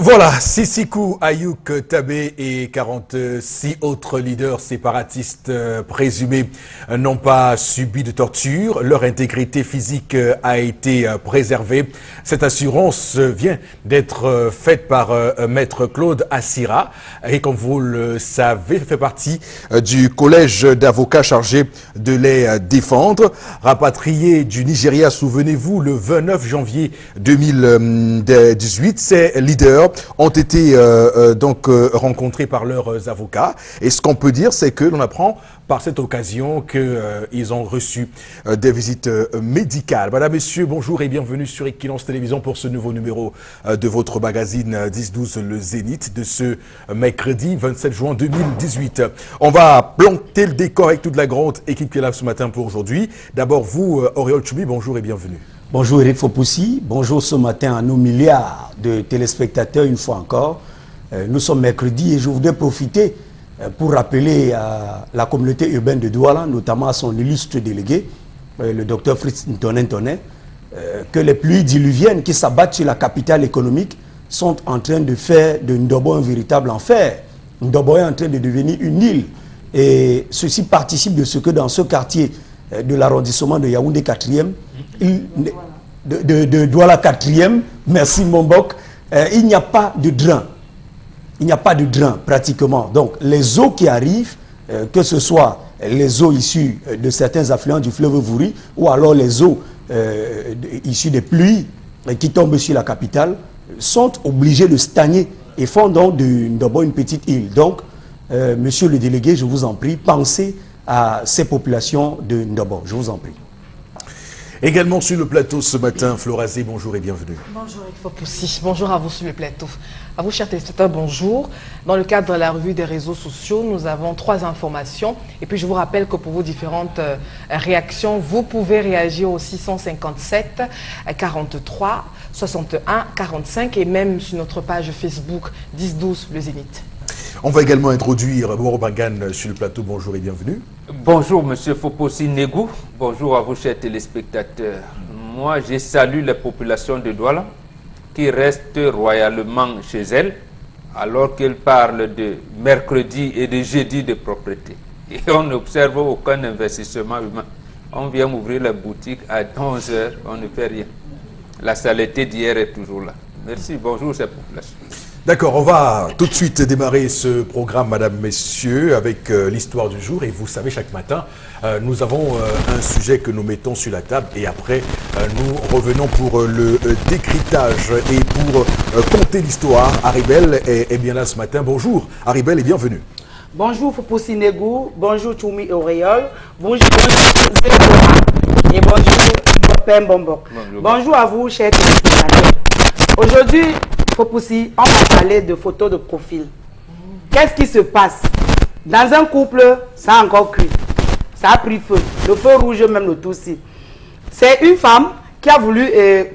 Voilà, Sisikou Ayouk Tabé et 46 autres leaders séparatistes présumés n'ont pas subi de torture. Leur intégrité physique a été préservée. Cette assurance vient d'être faite par Maître Claude Assira et comme vous le savez, fait partie du collège d'avocats chargé de les défendre. Rapatriés du Nigeria, souvenez-vous, le 29 janvier 2018, ces leaders ont été rencontrés par leurs avocats. Et ce qu'on peut dire, c'est que l'on apprend par cette occasion qu'ils ont reçu des visites médicales. Madame, Messieurs, bonjour et bienvenue sur Equinox Télévision pour ce nouveau numéro de votre magazine 10-12 Le Zénith de ce mercredi 27 juin 2018. On va planter le décor avec toute la grande équipe qui est là ce matin pour aujourd'hui. D'abord vous, Auréole Tchoumi, bonjour et bienvenue. Bonjour Eric Fopoussi, bonjour ce matin à nos milliards de téléspectateurs une fois encore. Nous sommes mercredi et je voudrais profiter pour rappeler à la communauté urbaine de Douala, notamment à son illustre délégué, le docteur Fritz Ntonen, que les pluies diluviennes qui s'abattent sur la capitale économique sont en train de faire de Ndobo un véritable enfer. Ndobo est en train de devenir une île et ceci participe de ce que dans ce quartier de l'arrondissement de Yaoundé 4e, de Douala 4e, merci Mombok, il n'y a pas de drain. Il n'y a pas de drain pratiquement. Donc les eaux qui arrivent, que ce soit les eaux issues de certains affluents du fleuve Vouri ou alors les eaux issues des pluies qui tombent sur la capitale, sont obligées de stagner et font donc d'abord une petite île. Donc, monsieur le délégué, je vous en prie, pensez à ces populations de Ndobo. Je vous en prie. Également sur le plateau ce matin, Florazé, bonjour et bienvenue. Bonjour Eric Fopoussi, bonjour à vous sur le plateau. À vous chers téléspectateurs, bonjour. Dans le cadre de la revue des réseaux sociaux, nous avons 3 informations. Et puis je vous rappelle que pour vos différentes réactions, vous pouvez réagir au 657 43 61 45 et même sur notre page Facebook 10-12 Le Zénith. On va également introduire Moro Bangan sur le plateau. Bonjour et bienvenue. Bonjour Monsieur Fopoussi Negou. Bonjour à vous chers téléspectateurs. Moi, je salue la population de Douala qui reste royalement chez elle alors qu'elle parle de mercredi et de jeudi de propreté. Et on n'observe aucun investissement humain. On vient ouvrir la boutique à 11 h, on ne fait rien. La saleté d'hier est toujours là. Merci, bonjour cette population. D'accord, on va tout de suite démarrer ce programme, Madame, Messieurs, avec l'histoire du jour. Et vous savez, chaque matin, nous avons un sujet que nous mettons sur la table et après, nous revenons pour le décryptage et pour conter l'histoire. Haribel est bien là ce matin. Bonjour, Haribel et bienvenue. Bonjour, Fopoussi Negou. Bonjour, Tchoumi Auréole. Bonjour, et bonjour, Pem Bombok. Bonjour à vous, chers téléspectateurs. Aujourd'hui, Fopoussi, on va parler de photos de profil. Qu'est-ce qui se passe? Dans un couple, ça a encore cuit. Ça a pris feu. Le feu rouge, même le tout aussi. C'est une femme qui a voulu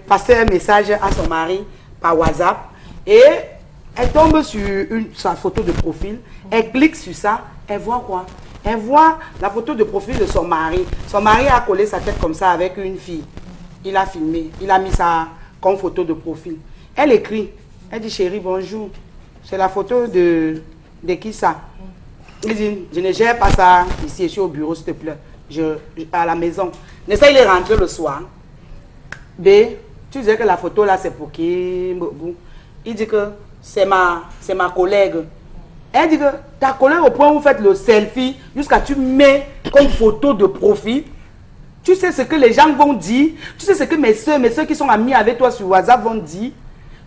passer un message à son mari par WhatsApp. Et elle tombe sur sa photo de profil. Elle clique sur ça. Elle voit quoi? Elle voit la photo de profil de son mari. Son mari a collé sa tête comme ça avec une fille. Il a filmé. Il a mis ça comme photo de profil. Elle écrit. Elle dit, chérie, bonjour. C'est la photo de qui ça? Il dit, je ne gère pas ça ici, je suis au bureau, s'il te plaît. À la maison. Nessa, il est rentré le soir. B, tu disais que la photo là, c'est pour qui? Il dit que c'est ma collègue. Elle dit que ta collègue, au point où vous faites le selfie, jusqu'à tu mets comme photo de profil. Tu sais ce que les gens vont dire. Tu sais ce que mes soeurs qui sont amis avec toi sur WhatsApp vont dire.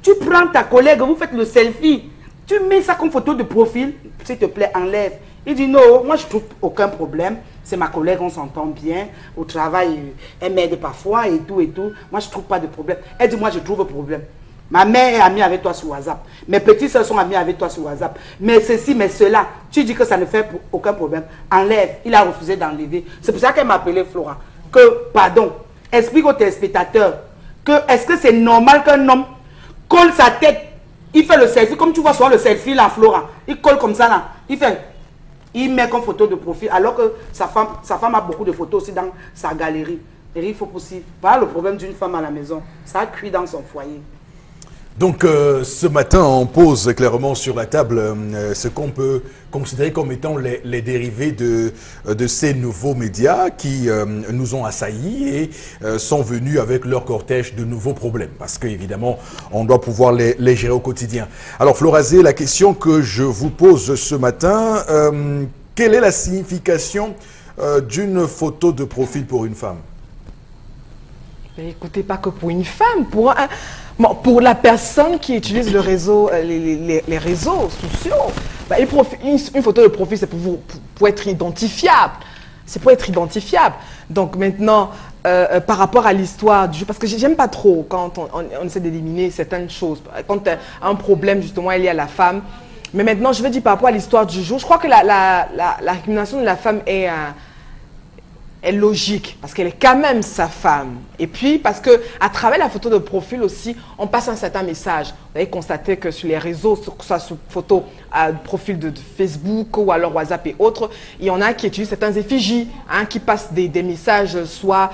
Tu prends ta collègue, vous faites le selfie, tu mets ça comme photo de profil, s'il te plaît, enlève. Il dit non, moi je trouve aucun problème, c'est ma collègue, on s'entend bien, au travail, elle m'aide parfois et tout. Moi je trouve pas de problème. Elle dit moi je trouve problème. Ma mère est amie avec toi sur WhatsApp, mes petites soeurs sont amies avec toi sur WhatsApp, mais ceci, mais cela, tu dis que ça ne fait aucun problème, enlève. Il a refusé d'enlever. C'est pour ça qu'elle m'a appelé Flora. Que, pardon, explique aux téléspectateurs que est-ce que c'est normal qu'un homme colle sa tête, il fait le selfie, comme tu vois souvent le selfie là, Flora, il colle comme ça là, il met comme photo de profil, alors que sa femme a beaucoup de photos aussi dans sa galerie. Et il faut aussi, voilà le problème d'une femme à la maison, ça a cuit dans son foyer. Donc ce matin, on pose clairement sur la table ce qu'on peut considérer comme étant les dérivés de ces nouveaux médias qui nous ont assaillis et sont venus avec leur cortège de nouveaux problèmes. Parce qu'évidemment, on doit pouvoir les gérer au quotidien. Alors Florazé, la question que je vous pose ce matin, quelle est la signification d'une photo de profil pour une femme? Mais écoutez, pas que pour une femme, pour la personne qui utilise le réseau, les réseaux sociaux, bah, une photo de profil, c'est pour être identifiable. C'est pour être identifiable. Donc maintenant, par rapport à l'histoire du jeu, parce que j'aime pas trop quand on essaie d'éliminer certaines choses. Quand un problème, justement, il y a la femme. Mais maintenant, je veux dire par rapport à l'histoire du jour, je crois que la récrimination de la femme est logique, parce qu'elle est quand même sa femme. Et puis, parce que à travers la photo de profil aussi, on passe un certain message. Vous avez constaté que sur les réseaux, que ce soit sur photo de profil de Facebook ou alors WhatsApp et autres, il y en a qui utilisent certains effigies, hein, qui passent des messages soit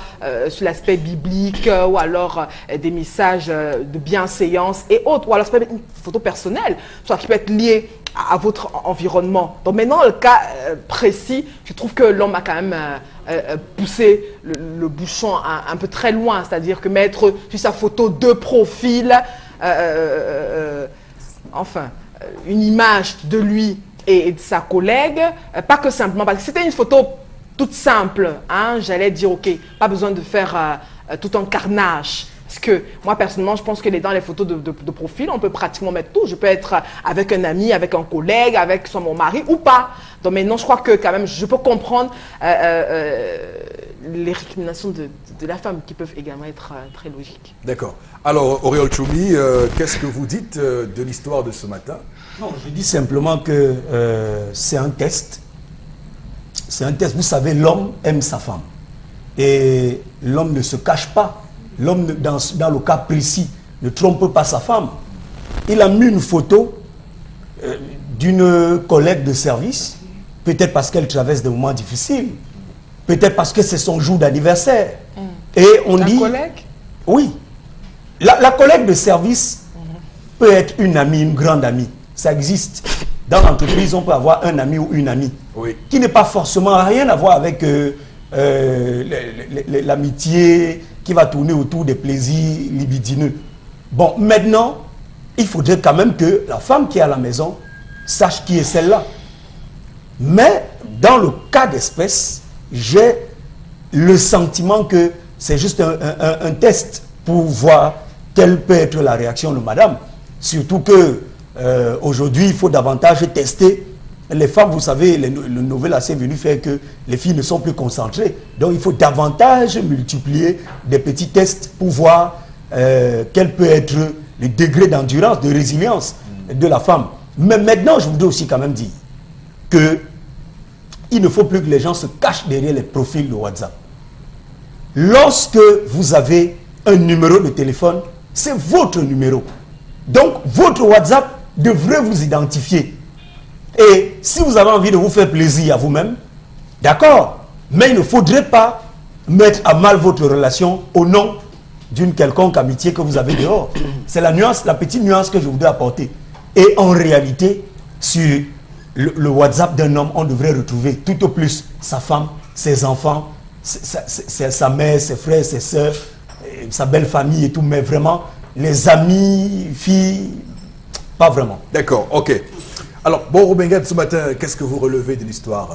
sur l'aspect biblique ou alors des messages de bienséance et autres, ou alors ça peut être une photo personnelle, soit qui peut être liée à votre environnement. Donc maintenant, le cas précis, je trouve que l'homme a quand même poussé le bouchon un peu très loin, c'est-à-dire que mettre sur sa photo de profil, enfin, une image de lui et de sa collègue, pas que simplement, parce que c'était une photo toute simple, hein, j'allais dire, ok, pas besoin de faire tout un carnage. Parce que moi, personnellement, je pense que dans les photos de profil, on peut pratiquement mettre tout. Je peux être avec un ami, avec un collègue, avec soit mon mari ou pas. Donc maintenant, je crois que quand même, je peux comprendre les récriminations de la femme qui peuvent également être très logiques. D'accord. Alors, Oriol Choumi, qu'est-ce que vous dites de l'histoire de ce matin? Non, je dis simplement que c'est un test. C'est un test. Vous savez, l'homme aime sa femme. Et l'homme ne se cache pas. L'homme, dans le cas précis, ne trompe pas sa femme. Il a mis une photo d'une collègue de service, peut-être parce qu'elle traverse des moments difficiles, peut-être parce que c'est son jour d'anniversaire. Et on dit... La collègue? Oui. La collègue de service peut être une amie, une grande amie. Ça existe. Dans l'entreprise, on peut avoir un ami ou une amie qui n'est pas forcément rien à voir avec l'amitié, qui va tourner autour des plaisirs libidineux. Bon, maintenant, il faudrait quand même que la femme qui est à la maison sache qui est celle-là. Mais dans le cas d'espèce, j'ai le sentiment que c'est juste un test pour voir quelle peut être la réaction de madame. Surtout que aujourd'hui, il faut davantage tester. Les femmes, vous savez, le nouvel assez venu faire que les filles ne sont plus concentrées. Donc, il faut davantage multiplier des petits tests pour voir quel peut être le degré d'endurance, de résilience de la femme. Mais maintenant, je voudrais aussi quand même dire que il ne faut plus que les gens se cachent derrière les profils de WhatsApp. Lorsque vous avez un numéro de téléphone, c'est votre numéro. Donc, votre WhatsApp devrait vous identifier. Et si vous avez envie de vous faire plaisir à vous-même, d'accord, mais il ne faudrait pas mettre à mal votre relation au nom d'une quelconque amitié que vous avez dehors. C'est la nuance, la petite nuance que je voudrais apporter. Et en réalité, sur le WhatsApp d'un homme, on devrait retrouver tout au plus sa femme, ses enfants, sa mère, ses frères, ses soeurs, sa belle famille et tout, mais vraiment, les amis, filles, pas vraiment. D'accord, ok. Alors, bon, Robengad, ce matin, qu'est-ce que vous relevez de l'histoire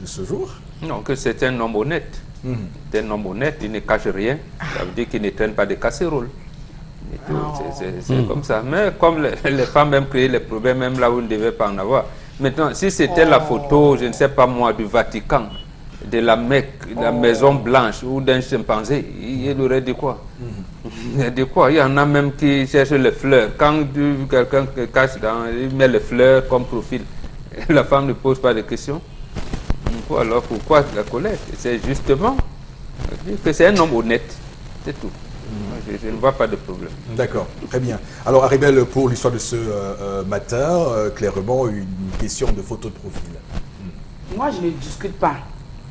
de ce jour? Non, que c'est un homme honnête. C'est un homme honnête, il ne cache rien. Ça veut dire qu'il ne traîne pas de casseroles. C'est comme ça. Mais comme les femmes aiment créer les problèmes, même là où il ne devait pas en avoir. Maintenant, si c'était la photo, je ne sais pas moi, du Vatican, de la Mecque, de la Maison Blanche ou d'un chimpanzé, il aurait dit quoi? Il dit quoi? Il y en a même qui cherchent les fleurs. Quand quelqu'un cache, il met les fleurs comme profil. La femme ne pose pas de questions. Alors pourquoi la colère? C'est justement que c'est un homme honnête. C'est tout. Je ne vois pas de problème. D'accord, très bien. Alors, Aribel, pour l'histoire de ce matin, clairement, une question de photo de profil. Moi, je ne discute pas.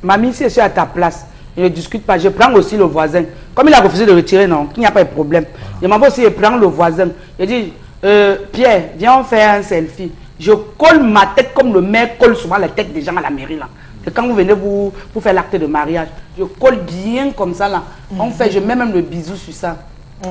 Mamie, si je suis à ta place, Je ne discute pas. Je prends aussi le voisin. Comme il a refusé de retirer, non, il n'y a pas de problème. Je m'en vais aussi, je prends le voisin. Je dis, Pierre, viens on fait un selfie. Je colle ma tête comme le maire colle souvent la tête des gens à la mairie là. Et quand vous venez pour faire l'acte de mariage, je colle bien comme ça là. On fait, je mets même le bisou sur ça.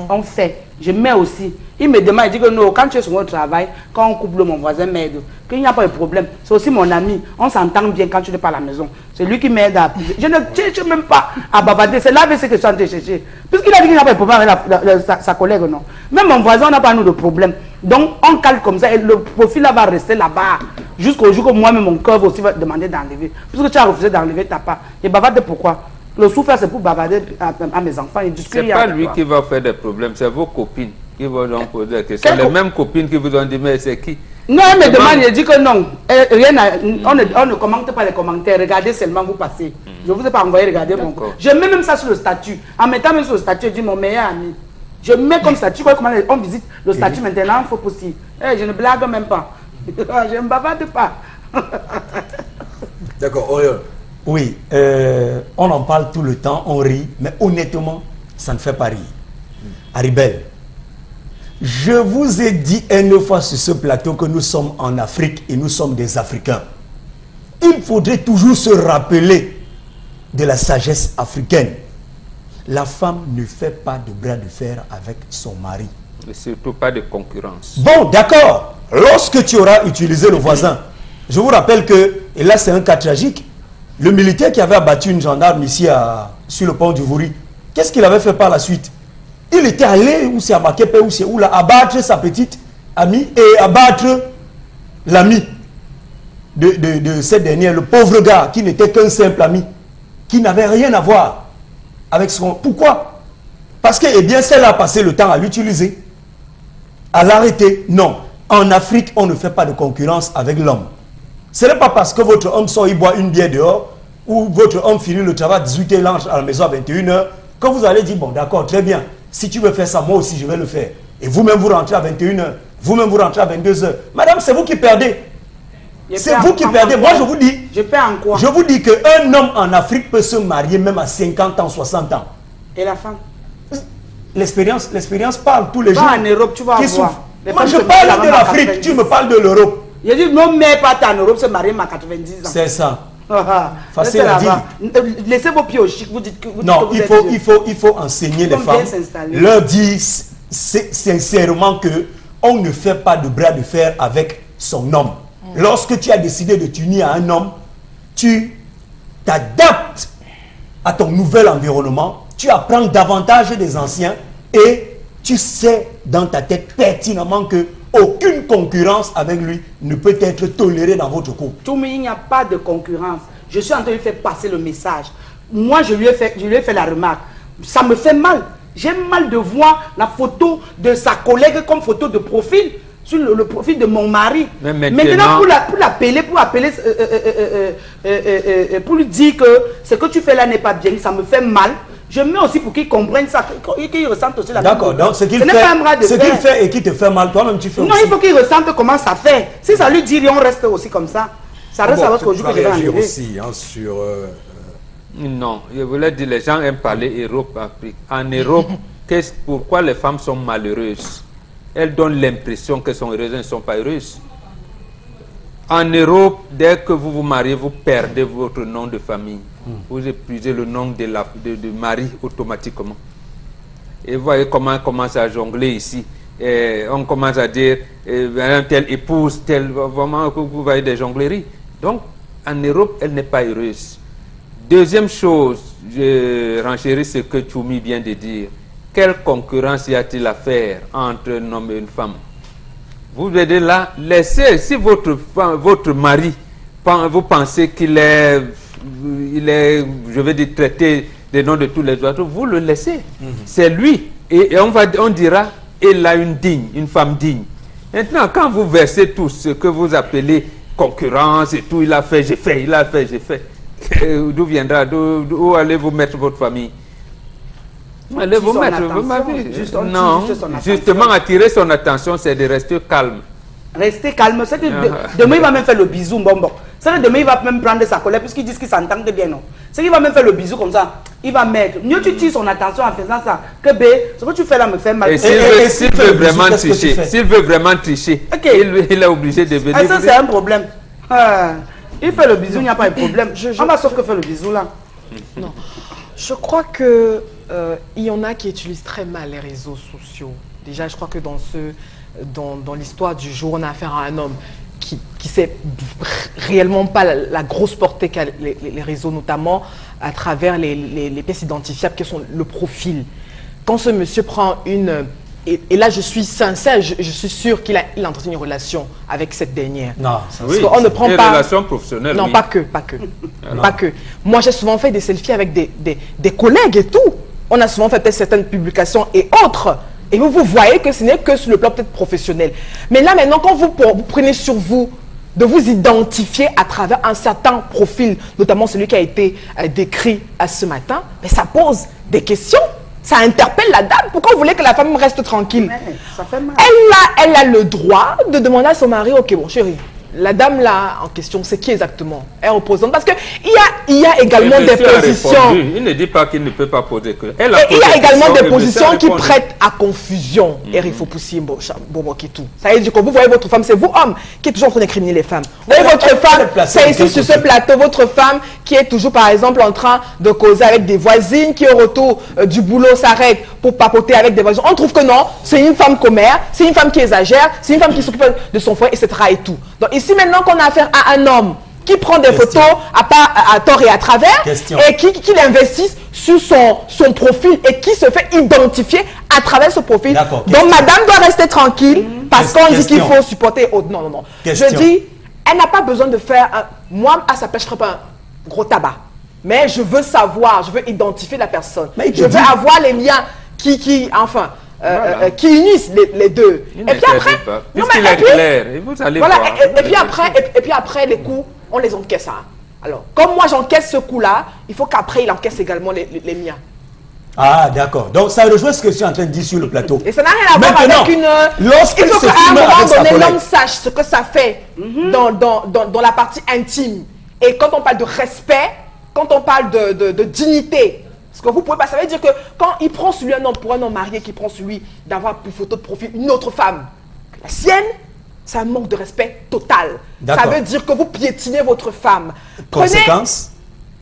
On fait, je mets aussi. Il me demande, il dit que non, quand tu es sur mon travail, quand on couple, mon voisin m'aide. Qu'il n'y a pas de problème. C'est aussi mon ami. On s'entend bien quand tu n'es pas à la maison. C'est lui qui m'aide à... Je ne cherche même pas à bavarder. C'est là que je suis en train de chercher. Puisqu'il a dit qu'il n'y a pas de problème avec sa collègue, non. Même mon voisin, on n'a pas nous de problème. Donc, on cale comme ça et le profil là va rester là-bas. Jusqu'au jour que moi-même, mon cœur aussi va demander d'enlever. Puisque tu as refusé d'enlever ta part. Et bavarder pourquoi? Le souffle, c'est pour bavarder à mes enfants. C'est pas lui qui va faire des problèmes, c'est vos copines qui vont donc poser la question. Les mêmes copines qui vous ont dit, mais c'est qui? Non, elle me demande, il dit que non. On ne commente pas les commentaires. Regardez seulement, vous passez. Je ne vous ai pas envoyé regarder mon corps. Je mets même ça sur le statut. En mettant même sur le statut, je dis mon meilleur ami. Je mets comme statut. Comment on visite le statut maintenant, il faut possible. Je ne blague même pas. Je ne bavarde pas. D'accord, Oriol. Oui, on en parle tout le temps, on rit, mais honnêtement, ça ne fait pas rire. Haribel, je vous ai dit une fois sur ce plateau que nous sommes en Afrique et nous sommes des Africains. Il faudrait toujours se rappeler de la sagesse africaine. La femme ne fait pas de bras de fer avec son mari. Et surtout pas de concurrence. Bon, d'accord. Lorsque tu auras utilisé le voisin, je vous rappelle que, et là c'est un cas tragique, le militaire qui avait abattu une gendarme ici sur le pont du Vouri, qu'est-ce qu'il avait fait par la suite? Il était allé, ou c'est à Makepe, ou c'est où là, abattre sa petite amie et abattre l'ami de cette dernière, le pauvre gars qui n'était qu'un simple ami, qui n'avait rien à voir avec son... Pourquoi? Parce que, eh bien, celle a passé le temps à l'utiliser, à l'arrêter. Non. En Afrique, on ne fait pas de concurrence avec l'homme. Ce n'est pas parce que votre homme sort, il boit une bière dehors, ou votre homme finit le travail à 18h, il entre à la maison à 21h, que vous allez dire, bon d'accord, très bien, si tu veux faire ça, moi aussi je vais le faire. Et vous-même vous rentrez à 21h, vous-même vous rentrez à 22h. Madame, c'est vous qui perdez. C'est vous qui perdez. Moi je vous dis, je perds en quoi? Je vous dis qu'un homme en Afrique peut se marier même à 50 ans, 60 ans. Et la femme? L'expérience parle tous les jours. En Europe, tu vas voir. Moi je parle de l'Afrique, tu me parles de l'Europe. Il dit, non, mais pas en Europe, se marier à 90 ans. C'est ça. Facile à dire. Laissez vos pieds au chic. Vous dites que vous non, dites que il faut enseigner les femmes. Leur dire sincèrement que on ne fait pas de bras de fer avec son homme. Lorsque tu as décidé de t'unir à un homme, tu t'adaptes à ton nouvel environnement, tu apprends davantage des anciens et tu sais dans ta tête pertinemment que aucune concurrence avec lui ne peut être tolérée dans votre couple. Toumi, il n'y a pas de concurrence. Je suis en train de lui faire passer le message. Moi, je lui ai fait la remarque. Ça me fait mal. J'ai mal de voir la photo de sa collègue comme photo de profil sur le profil de mon mari. Mais maintenant pour lui dire que ce que tu fais là n'est pas bien, ça me fait mal. Je mets aussi pour qu'il comprenne ça, qu'il ressente aussi la même chose. D'accord, donc ce qu'il fait et qui te fait mal, toi-même tu fais non, aussi. il faut qu'il ressente comment ça fait. Si ça lui dit, on reste aussi comme ça. Ça reste à votre jour que je vais enlever. Aussi hein, sur... Non, je voulais dire, les gens aiment parler Europe, Afrique. En Europe, pourquoi les femmes sont malheureuses? Elles donnent l'impression qu'elles sont heureuses, elles ne sont pas heureuses. En Europe, dès que vous vous mariez, vous perdez votre nom de famille. Vous épuisez le nom de mari automatiquement. Et vous voyez comment on commence à jongler ici. Et on commence à dire, telle épouse, telle... Vraiment, vous voyez des jongleries. Donc, en Europe, elle n'est pas heureuse. Deuxième chose, je renchéris ce que Choumi vient de dire. Quelle concurrence y a-t-il à faire entre un homme et une femme? Vous verrez là, laissez, si votre mari, vous pensez qu'il est, je vais dire, traité des noms de tous les autres, vous le laissez. C'est lui. Et on dira, il a une femme digne. Maintenant, quand vous versez tout ce que vous appelez concurrence et tout, il a fait, j'ai fait, il a fait, j'ai fait. D'où viendra, d'où allez-vous mettre votre famille? Allez vous mettre votre famille. Non, justement, attirer son attention, c'est de rester calme. Rester calme, c'est que demain il va même faire le bisou, bonbon. C'est que demain, il va même prendre sa colère puisqu'ils disent qu'ils s'entendent bien, non. C'est qu'il va même faire le bisou comme ça. Il va mettre. Mieux tu tires son attention en faisant ça que B, ce que tu fais là me fait mal. Et s'il veut vraiment tricher, il est obligé de venir. Ça, c'est un problème. Il fait le bisou, il n'y a pas de problème. On va sauf que faire le bisou là. Non. Je crois que il y en a qui utilisent très mal les réseaux sociaux. Déjà, je crois que dans l'histoire du jour, on a affaire à un homme qui sait réellement pas la grosse portée qu'a les réseaux, notamment à travers les pièces identifiables qui sont le profil. Quand ce monsieur prend une... Et là, je suis sincère, je suis sûr qu'il a entretenu une relation avec cette dernière. Non, parce qu'on ne prend pas... Une relation professionnelle, non, oui. pas que. Pas que. Moi, j'ai souvent fait des selfies avec des collègues et tout. On a souvent fait peut-être certaines publications et autres. Et vous voyez que ce n'est que sur le plan peut-être professionnel. Mais là, maintenant, quand vous prenez sur vous de vous identifier à travers un certain profil, notamment celui qui a été décrit ce matin, mais ça pose des questions. Ça interpelle la dame. Pourquoi vous voulez que la femme reste tranquille? Ouais, ça fait mal. Elle a le droit de demander à son mari, ok, bon chérie, la dame là en question, c'est qui exactement? Elle est opposante. Parce qu'il y a également des positions. Il ne dit pas qu'il ne peut pas poser que. Il y a également des positions qui prêtent à confusion. Et il faut pousser bon qui tout. Ça veut dire que vous voyez votre femme, c'est vous, homme, qui est toujours en train d'incriminer les femmes. Vous voyez votre femme, c'est ici sur ce plateau, votre femme qui est toujours par exemple en train de causer avec des voisines, qui au retour du boulot s'arrête pour papoter avec des voisins. On trouve que non, c'est une femme commère, c'est une femme qui exagère, c'est une femme qui s'occupe de son foyer, etc. et tout. Donc ici maintenant qu'on a affaire à un homme qui prend des photos à tort et à travers et qui l'investisse sur son profil et qui se fait identifier à travers ce profil. Donc madame doit rester tranquille parce qu'on dit qu'il faut supporter. Non. Je dis, elle n'a pas besoin de faire moi à sa place je ne ferai pas un gros tabac. Mais je veux savoir, je veux identifier la personne. Je veux avoir les liens qui unissent les deux. Et puis après, et puis après les coups, on les encaisse. Hein. Alors, comme moi j'encaisse ce coup-là, il faut qu'après il encaisse également les miens. Ah, d'accord. Donc, ça rejoint ce que je suis en train de dire sur le plateau. Et ça n'a rien à voir avec une... Lorsqu'il faut qu'à un moment donné, l'homme sache ce que ça fait dans la partie intime. Et quand on parle de respect, quand on parle de dignité, parce que vous pouvez pas, ça veut dire que quand il prend celui un homme pour un homme marié qui prend celui d'avoir pour photo de profil une autre femme, la sienne, c'est un manque de respect total. Ça veut dire que vous piétinez votre femme. Conséquence,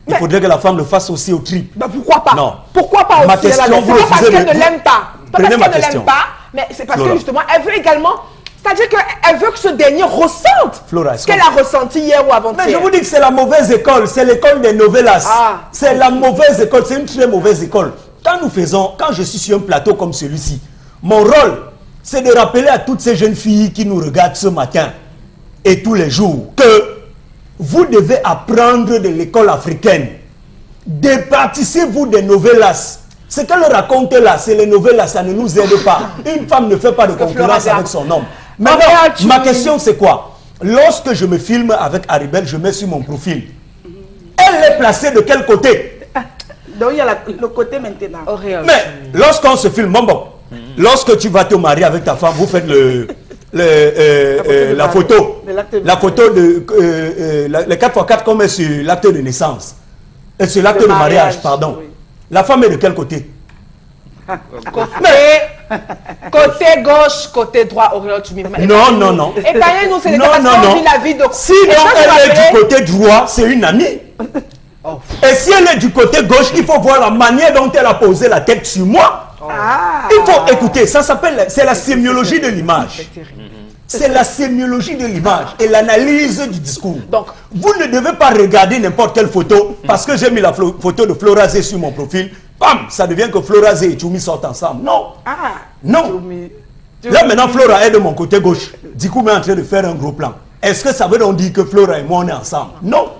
il faudrait que la femme le fasse aussi au trip. Ben pourquoi pas? Non. Pourquoi pas Ma aussi? question, C'est pas parce qu'elle ne l'aime pas. Pas parce qu'elle ne l'aime pas, mais c'est parce que justement, elle veut également... C'est-à-dire qu'elle veut que ce dernier ressente ce qu'elle a ressenti hier ou avant-hier. Mais je vous dis que c'est la mauvaise école, c'est l'école des novellas. C'est la mauvaise école, c'est une très mauvaise école. Quand je suis sur un plateau comme celui-ci, mon rôle, c'est de rappeler à toutes ces jeunes filles qui nous regardent ce matin et tous les jours que vous devez apprendre de l'école africaine. Départissez-vous des novellas. Ce qu'elle raconte là, c'est les novellas, ça ne nous aide pas. Une femme ne fait pas de concurrence avec son homme. Maintenant, ma question c'est quoi? Lorsque je me filme avec Haribel, je mets sur mon profil. Elle est placée de quel côté? Donc il y a le côté maintenant. Mais lorsqu'on se filme, lorsque tu vas te marier avec ta femme, vous faites la photo de le 4x4 qu'on met sur l'acte de naissance. Sur l'acte de mariage, pardon. Oui. La femme est de quel côté? Côté gauche, côté droit, Auréole Tchoumi. Non. Épargnez-nous, c'est la vie de... Si elle est du côté droit, c'est une amie. Et si elle est du côté gauche, il faut voir la manière dont elle a posé la tête sur moi. Il faut écouter, ça s'appelle, c'est la sémiologie de l'image. C'est la sémiologie de l'image et l'analyse du discours. Donc, vous ne devez pas regarder n'importe quelle photo parce que j'ai mis la photo de Florazé sur mon profil. Bam, ça devient que Florazé et Tchoumi sortent ensemble. Non. Non. Là maintenant, Flora est de mon côté gauche. Dikou est en train de faire un gros plan. Est-ce que ça veut donc dire que Flora et moi on est ensemble? Non.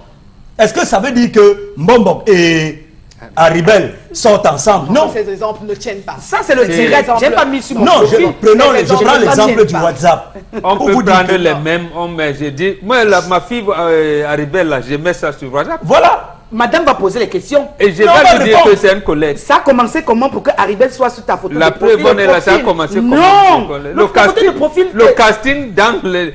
Est-ce que ça veut dire que Mbombo et Haribel sortent ensemble? Non. Ces exemples ne tiennent pas. Ça, c'est le direct. J'ai pas mis sur mon profil. Non, je prends l'exemple du WhatsApp. On peut prendre les mêmes, mais j'ai dit, moi, ma fille Haribel, là, je mets ça sur WhatsApp. Voilà. Madame va poser les questions. Et je vais lui dire que c'est un collègue. Ça a commencé comment pour que Aribel soit sur ta photo la de profil? La preuve, là, ça a commencé comment? Non, le casting dans le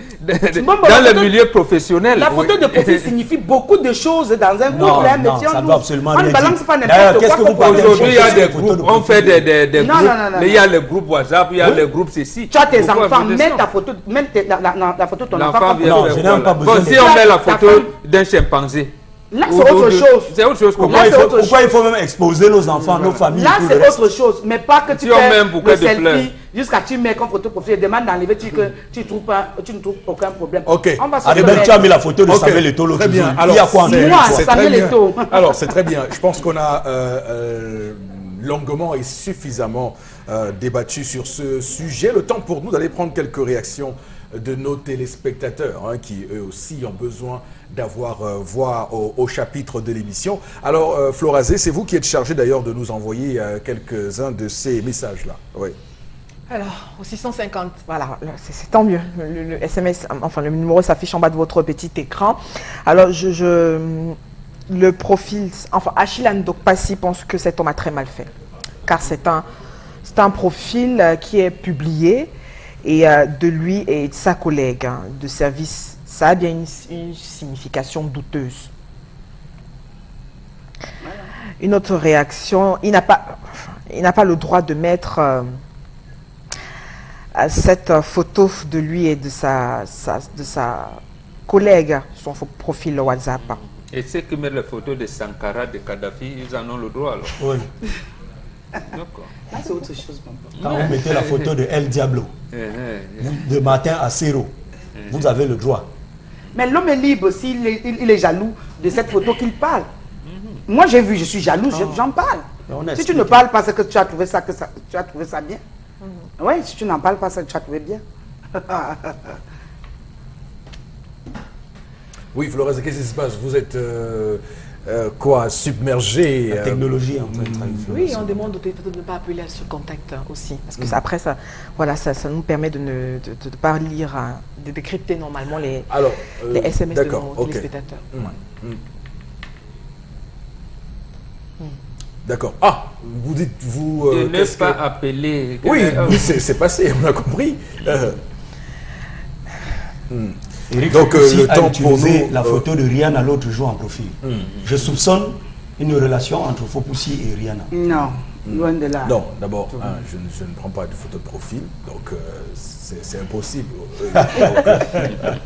milieu professionnel. La photo de profil signifie beaucoup de choses dans un groupe. Non, ça doit absolument rien dire. On ne balance pas n'importe quoi. Aujourd'hui, il y a des groupes, on fait des groupes, mais il y a le groupe WhatsApp, il y a le groupe ceci. Tu as tes enfants, mets ta photo, même la photo de ton enfant. Non, je n'ai pas besoin. Si on met la photo d'un chimpanzé, là, c'est autre chose. C'est autre chose. Pourquoi il faut même exposer nos enfants, nos familles? Là, c'est autre chose. Mais pas que tu fais le selfie jusqu'à tu mets comme photo profil. Demande d'enlever, tu ne trouves aucun problème. Ok. Aribel, tu as mis la photo de Samuel Eto'o l'autre jour. Alors, il y a quoi en Samuel Eto'o. Alors, c'est très bien. Je pense qu'on a longuement et suffisamment débattu sur ce sujet. Le temps pour nous d'aller prendre quelques réactions de nos téléspectateurs qui eux aussi ont besoin d'avoir voix au chapitre de l'émission. Alors Florazé, c'est vous qui êtes chargé d'ailleurs de nous envoyer quelques-uns de ces messages-là. Oui. Alors, au 650, voilà, c'est tant mieux. Le SMS, enfin le numéro s'affiche en bas de votre petit écran. Alors, le profil, enfin Achille Ndokpasi pense que cet homme a très mal fait. Car c'est un profil qui est publié et de lui et de sa collègue de service, ça a bien une signification douteuse. Voilà. Une autre réaction, il n'a pas le droit de mettre cette photo de lui et de sa collègue sur son profil WhatsApp. Et ceux qui mettent la photo de Sankara, de Kadhafi, ils en ont le droit alors? Oui. D'accord. Là, c'est autre chose. Quand vous mettez la photo de El Diablo, de matin à 0, vous avez le droit. Mais l'homme est libre s'il est jaloux de cette photo qu'il parle. Moi, j'ai vu, je suis jaloux, j'en parle. Si tu ne parles pas, c'est que tu as trouvé ça, tu as trouvé ça bien. Oui, si tu n'en parles pas, ça tu as trouvé bien. Oui, Flores, qu'est-ce qui se passe? Vous êtes quoi, submergé? La technologie en train de oui, on demande aux téléspectateurs de ne pas appeler à ce contact aussi. Parce que après, ça, voilà, ça nous permet de ne pas lire, de décrypter normalement les SMS de nos téléspectateurs. D'accord. Ah, vous dites, vous... de ne pas appeler... Oui, c'est passé, on a compris. Eric donc, le temps pour nous... la photo de Rihanna l'autre jour en profil. Je soupçonne une relation entre Fopoussi et Rihanna. Non, loin de là. Non, d'abord, je ne prends pas de photo de profil, donc c'est impossible.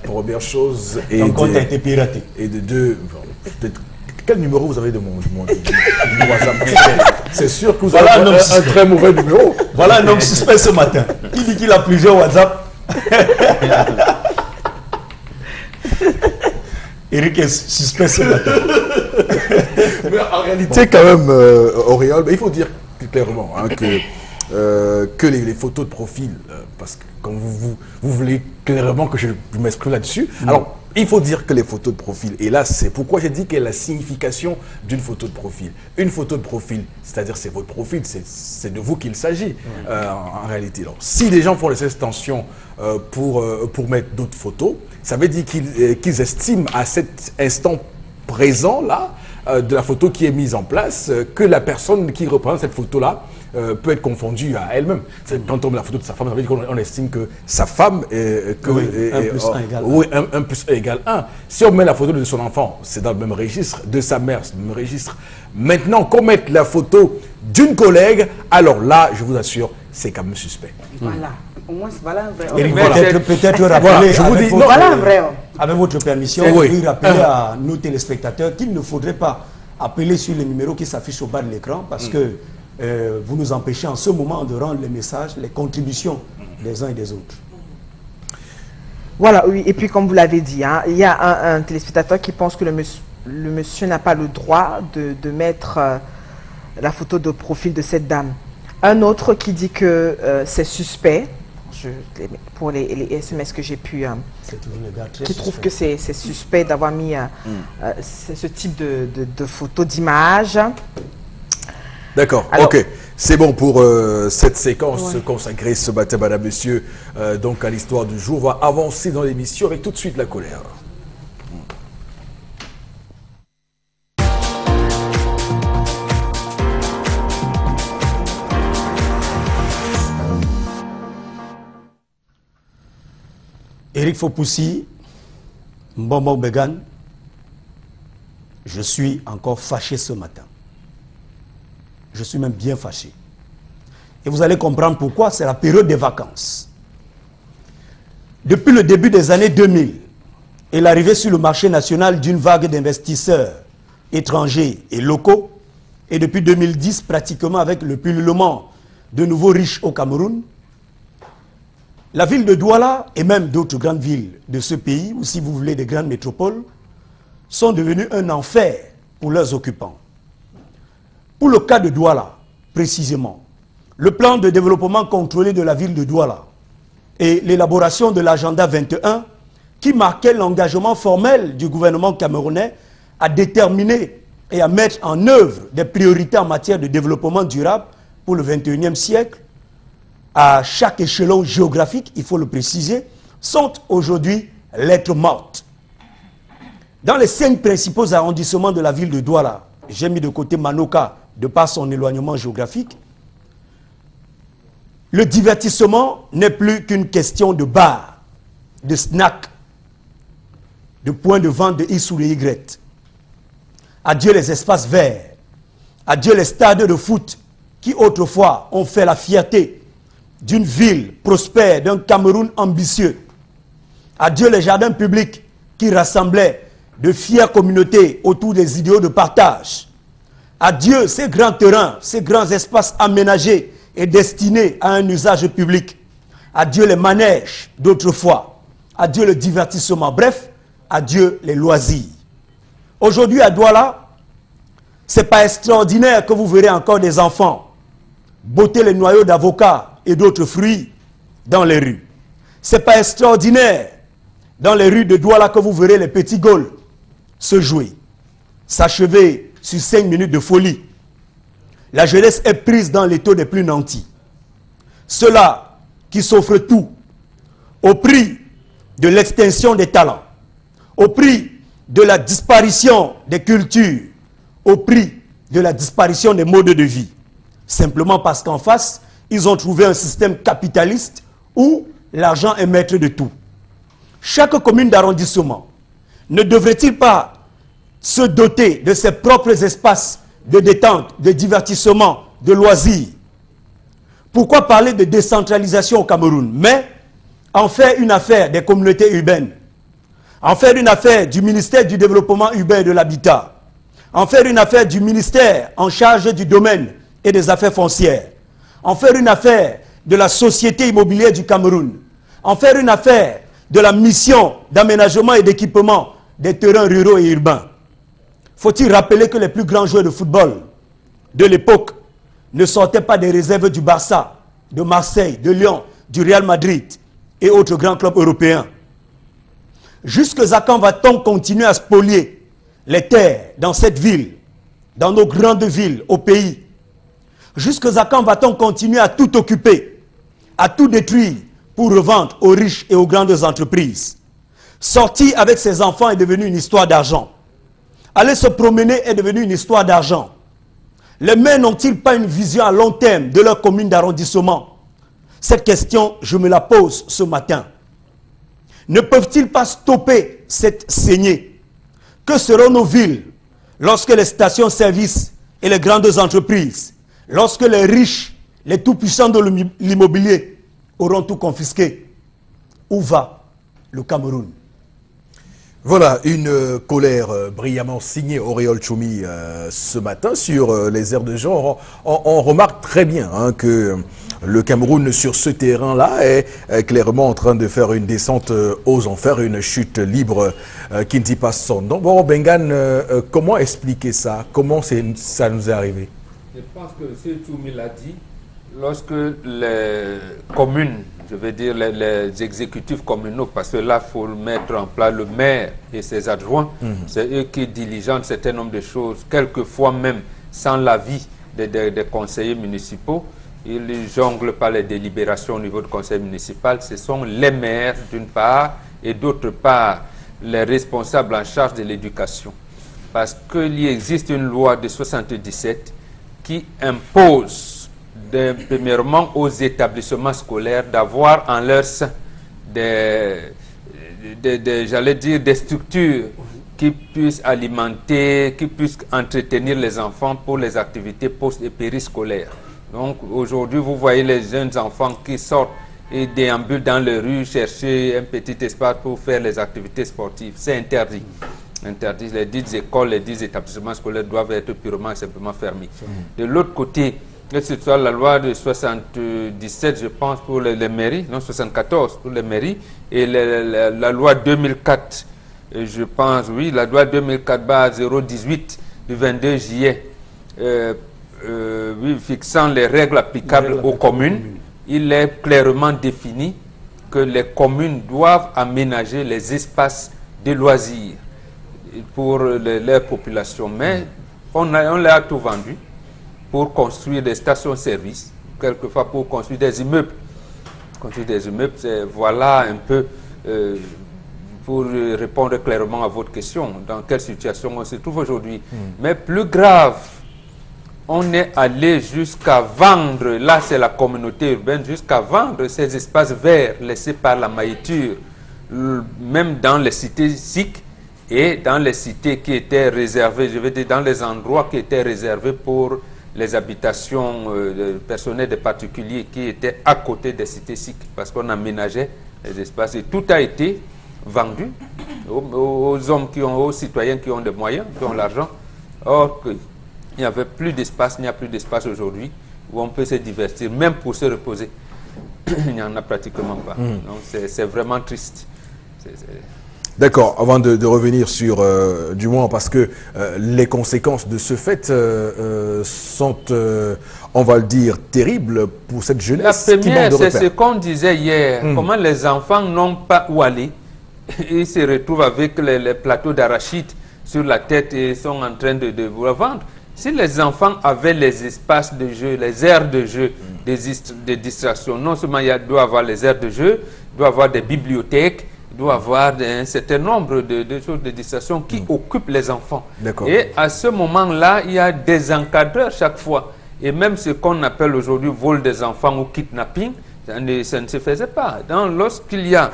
Première chose... Ton compte a été piraté. Et de deux... Quel numéro vous avez de mon WhatsApp? C'est sûr que vous avez un très mauvais numéro. Voilà un homme suspect ce matin. Qui dit qu'il a plusieurs WhatsApp? Eric est suspect ce matin. Mais en réalité, quand même, Auréole, il faut dire clairement que les photos de profil, parce que quand vous voulez clairement que je m'exprime là-dessus, alors il faut dire que les photos de profil, et là c'est pourquoi j'ai dit quelle est la signification d'une photo de profil. Une photo de profil, c'est-à-dire c'est votre profil, c'est de vous qu'il s'agit en réalité. Alors, si les gens font les extensions pour mettre d'autres photos, ça veut dire qu'ils estiment à cet instant présent là, de la photo qui est mise en place, que la personne qui représente cette photo-là peut être confondue à elle-même. Quand on met la photo de sa femme, ça veut dire qu'on estime que sa femme est... 1 plus 1 égale 1. Oui, 1 plus 1 égale 1. Si on met la photo de son enfant, c'est dans le même registre, de sa mère, c'est dans le même registre. Maintenant, qu'on mette la photo d'une collègue, alors là, je vous assure, c'est quand même suspect. Voilà. Au moins, voilà un vrai homme. Eric, peut-être rappeler, je vous dis, voilà un vrai homme. Avec votre permission, oui, rappeler à nos téléspectateurs qu'il ne faudrait pas appeler sur les numéros qui s'affichent au bas de l'écran parce que vous nous empêchez en ce moment de rendre les messages, les contributions des uns et des autres. Voilà, oui. Et puis, comme vous l'avez dit, il y a un téléspectateur qui pense que le monsieur n'a pas le droit de mettre la photo de profil de cette dame. Un autre qui dit que c'est suspect. Pour les SMS que j'ai pu... qui trouve que c'est suspect d'avoir mis ce type de photos, d'images. D'accord, ok. C'est bon pour cette séquence consacrée ce matin, madame, monsieur, donc à l'histoire du jour. On va avancer dans l'émission avec tout de suite la colère. Eric Fopoussi, Mbombo Began, je suis encore fâché ce matin. Je suis même bien fâché. Et vous allez comprendre pourquoi, c'est la période des vacances. Depuis le début des années 2000 et l'arrivée sur le marché national d'une vague d'investisseurs étrangers et locaux, et depuis 2010 pratiquement avec le pullulement de nouveaux riches au Cameroun, la ville de Douala et même d'autres grandes villes de ce pays, ou si vous voulez des grandes métropoles, sont devenues un enfer pour leurs occupants. Pour le cas de Douala, précisément, le plan de développement contrôlé de la ville de Douala et l'élaboration de l'agenda 21 qui marquait l'engagement formel du gouvernement camerounais à déterminer et à mettre en œuvre des priorités en matière de développement durable pour le 21e siècle, à chaque échelon géographique, il faut le préciser, sont aujourd'hui lettres mortes. Dans les 5 principaux arrondissements de la ville de Douala, j'ai mis de côté Manoka de par son éloignement géographique, le divertissement n'est plus qu'une question de bar, de snack, de points de vente de X ou de Y. Adieu les espaces verts, adieu les stades de foot qui autrefois ont fait la fierté d'une ville prospère, d'un Cameroun ambitieux. Adieu les jardins publics qui rassemblaient de fières communautés autour des idéaux de partage. Adieu ces grands terrains, ces grands espaces aménagés et destinés à un usage public. Adieu les manèges d'autrefois. Adieu le divertissement. Bref, adieu les loisirs. Aujourd'hui à Douala, ce n'est pas extraordinaire que vous verrez encore des enfants botter les noyaux d'avocats et d'autres fruits dans les rues. Ce n'est pas extraordinaire dans les rues de Douala que vous verrez les petits Gaules se jouer, s'achever sur 5 minutes de folie. La jeunesse est prise dans les taux des plus nantis. Ceux-là qui s'offrent tout au prix de l'extinction des talents, au prix de la disparition des cultures, au prix de la disparition des modes de vie. Simplement parce qu'en face, ils ont trouvé un système capitaliste où l'argent est maître de tout. Chaque commune d'arrondissement ne devrait-il pas se doter de ses propres espaces de détente, de divertissement, de loisirs? Pourquoi parler de décentralisation au Cameroun, mais en faire une affaire des communautés urbaines, en faire une affaire du ministère du développement urbain et de l'habitat, en faire une affaire du ministère en charge du domaine et des affaires foncières, en faire une affaire de la société immobilière du Cameroun, en faire une affaire de la mission d'aménagement et d'équipement des terrains ruraux et urbains? Faut-il rappeler que les plus grands joueurs de football de l'époque ne sortaient pas des réserves du Barça, de Marseille, de Lyon, du Real Madrid et autres grands clubs européens? Jusqu'à quand va-t-on continuer à spolier les terres dans cette ville, dans nos grandes villes, au pays? Jusqu'à quand va-t-on continuer à tout occuper, à tout détruire pour revendre aux riches et aux grandes entreprises? Sortir avec ses enfants est devenu une histoire d'argent. Aller se promener est devenu une histoire d'argent. Les maires n'ont-ils pas une vision à long terme de leur commune d'arrondissement? Cette question, je me la pose ce matin. Ne peuvent-ils pas stopper cette saignée? Que seront nos villes lorsque les stations-service et les grandes entreprises, lorsque les riches, les tout-puissants de l'immobilier auront tout confisqué? Où va le Cameroun? Voilà une colère brillamment signée Auréole Choumi ce matin sur les aires de genre. On remarque très bien que le Cameroun sur ce terrain-là est clairement en train de faire une descente aux enfers, une chute libre qui ne dit pas son nom. Bon, Bengan, comment expliquer ça? Comment ça nous est arrivé? Je pense que M. Choumi l'a dit, lorsque les communes, je veux dire les exécutifs communaux, parce que là, il faut mettre en place le maire et ses adjoints, c'est eux qui diligentent un certain nombre de choses, quelquefois même sans l'avis des conseillers municipaux. Ils ne jonglent pas les délibérations au niveau du conseil municipal. Ce sont les maires d'une part et d'autre part les responsables en charge de l'éducation. Parce qu'il existe une loi de 1977 qui impose premièrement aux établissements scolaires d'avoir en leur sein des j'allais dire, des structures qui puissent alimenter, qui puissent entretenir les enfants pour les activités post- et périscolaires. Donc aujourd'hui, vous voyez les jeunes enfants qui sortent et déambulent dans les rues chercher un petit espace pour faire les activités sportives. C'est interdit. Interdit. Les dites écoles, les dites établissements scolaires doivent être purement et simplement fermés. De l'autre côté, que ce soit la loi de 77, je pense, pour les mairies, non, 74 pour les mairies, et la loi 2004, je pense, oui, la loi 2004/018 du 22 juillet, oui, fixant les règles applicables aux communes, il est clairement défini que les communes doivent aménager les espaces de loisirs pour leur population. Mais on leur a tout vendu pour construire des stations-service, quelquefois pour construire des immeubles. Construire des immeubles, voilà un peu, pour répondre clairement à votre question, dans quelle situation on se trouve aujourd'hui. Mais plus grave, on est allé jusqu'à vendre, là c'est la communauté urbaine, jusqu'à vendre ces espaces verts laissés par la maïture, même dans les cités SIC et dans les cités qui étaient réservées, je veux dire dans les endroits qui étaient réservés pour les habitations personnelles des particuliers qui étaient à côté des cités SIC, parce qu'on aménageait les espaces et tout a été vendu aux hommes aux citoyens qui ont des moyens, qui ont l'argent. Or, il n'y avait plus d'espace, il n'y a plus d'espace aujourd'hui où on peut se divertir, même pour se reposer. Il n'y en a pratiquement pas. Donc c'est vraiment triste. D'accord, avant de revenir sur, du moins parce que les conséquences de ce fait sont, on va le dire, terribles pour cette jeunesse. La première, c'est ce qu'on disait hier, comment les enfants n'ont pas où aller. Ils se retrouvent avec les plateaux d'arachide sur la tête et sont en train de vous vendre. Si les enfants avaient les espaces de jeu, les aires de jeu, des distractions, non seulement il doit y avoir les aires de jeu, il doit y avoir des bibliothèques, il doit y avoir un certain nombre de choses de distractions qui occupent les enfants. Et à ce moment-là, il y a des encadreurs chaque fois. Et même ce qu'on appelle aujourd'hui vol des enfants ou kidnapping, ça ne se faisait pas. Lorsqu'il y a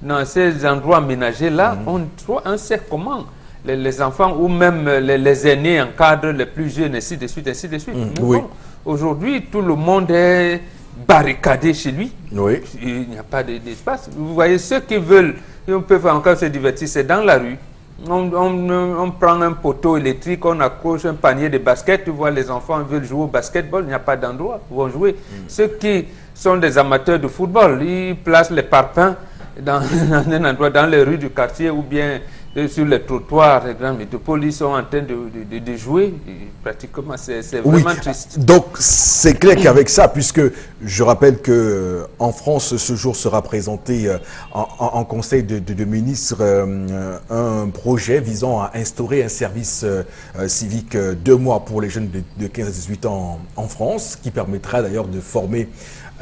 dans ces endroits aménagés-là, on sait comment les enfants ou même les aînés encadrent les plus jeunes, ainsi de suite, ainsi de suite. Bon, aujourd'hui, tout le monde est barricadé chez lui. Il n'y a pas d'espace. Vous voyez, ceux qui veulent, on peut encore se divertir, c'est dans la rue. On prend un poteau électrique, on accroche un panier de basket, tu vois, les enfants veulent jouer au basketball, il n'y a pas d'endroit où vont jouer. Ceux qui sont des amateurs de football, ils placent les parpaings dans un endroit, dans les rues du quartier ou bien sur les trottoirs, les grandes métropoles, ils sont en train de jouer. Et pratiquement, c'est vraiment triste. Donc, c'est clair qu'avec ça, puisque je rappelle que en France, ce jour sera présenté en Conseil de ministres un projet visant à instaurer un service civique 2 mois pour les jeunes de 15 à 18 ans en France, qui permettra d'ailleurs de former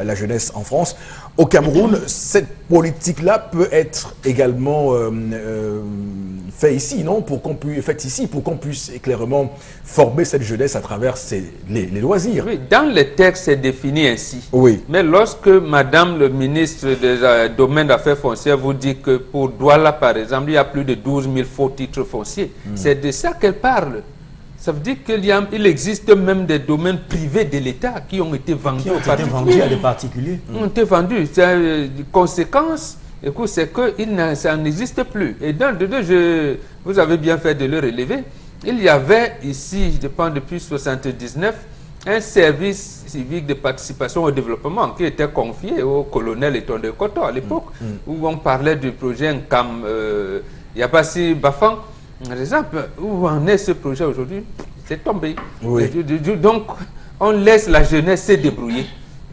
la jeunesse en France. Au Cameroun, cette politique-là peut être également faite ici, non? Pour qu'on puisse éclairement former cette jeunesse à travers les loisirs. Oui, dans les textes, c'est défini ainsi. Oui. Mais lorsque Madame le ministre des Domaines d'Affaires foncières vous dit que pour Douala, par exemple, il y a plus de 12 000 faux titres fonciers, c'est de ça qu'elle parle. Ça veut dire qu'il existe même des domaines privés de l'État qui ont été vendus à des particuliers. Ont été vendus. Conséquence, c'est que ça n'existe plus. Et vous avez bien fait de le relever. Il y avait ici, je pense depuis 1979, un service civique de participation au développement qui était confié au colonel Eton de Koto à l'époque, où on parlait du projet Nkam Yabassi Bafang. Par exemple, où en est ce projet aujourd'hui? C'est tombé. Donc, on laisse la jeunesse se débrouiller.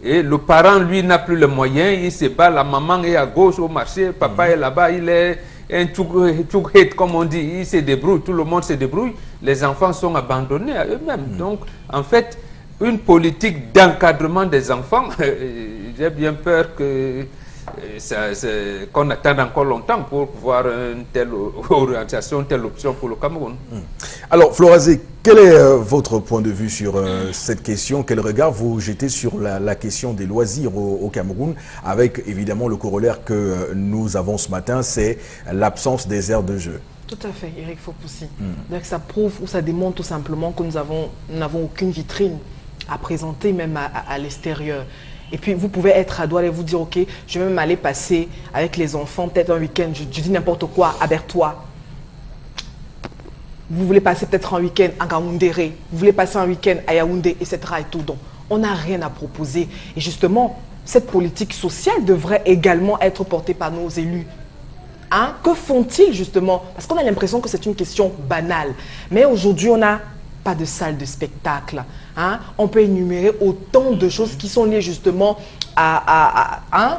Et le parent, lui, n'a plus les moyens, il se bat, la maman est à gauche au marché, papa est là-bas, il est un tchouk-het, comme on dit, il se débrouille, tout le monde se débrouille, les enfants sont abandonnés à eux-mêmes. Donc, en fait, une politique d'encadrement des enfants, j'ai bien peur que qu'on attend encore longtemps pour voir une telle orientation, une telle option pour le Cameroun. Alors, Florazé, quel est votre point de vue sur cette question? Quel regard vous jetez sur la question des loisirs au Cameroun, avec évidemment le corollaire que nous avons ce matin, c'est l'absence des aires de jeu? Tout à fait, Eric Fopoussi. Donc ça prouve ou ça démontre tout simplement que nous n'avons aucune vitrine à présenter même à l'extérieur. Et puis vous pouvez être à Douala et vous dire, ok, je vais même aller passer avec les enfants peut-être un week-end, je dis n'importe quoi, à Bertois. Vous voulez passer peut-être un week-end à Gaoundéré, vous voulez passer un week-end à Yaoundé, etc. et tout. Donc on n'a rien à proposer. Et justement, cette politique sociale devrait également être portée par nos élus. Hein? Que font-ils justement? Parce qu'on a l'impression que c'est une question banale. Mais aujourd'hui, on n'a pas de salle de spectacle. Hein? On peut énumérer autant de choses qui sont liées justement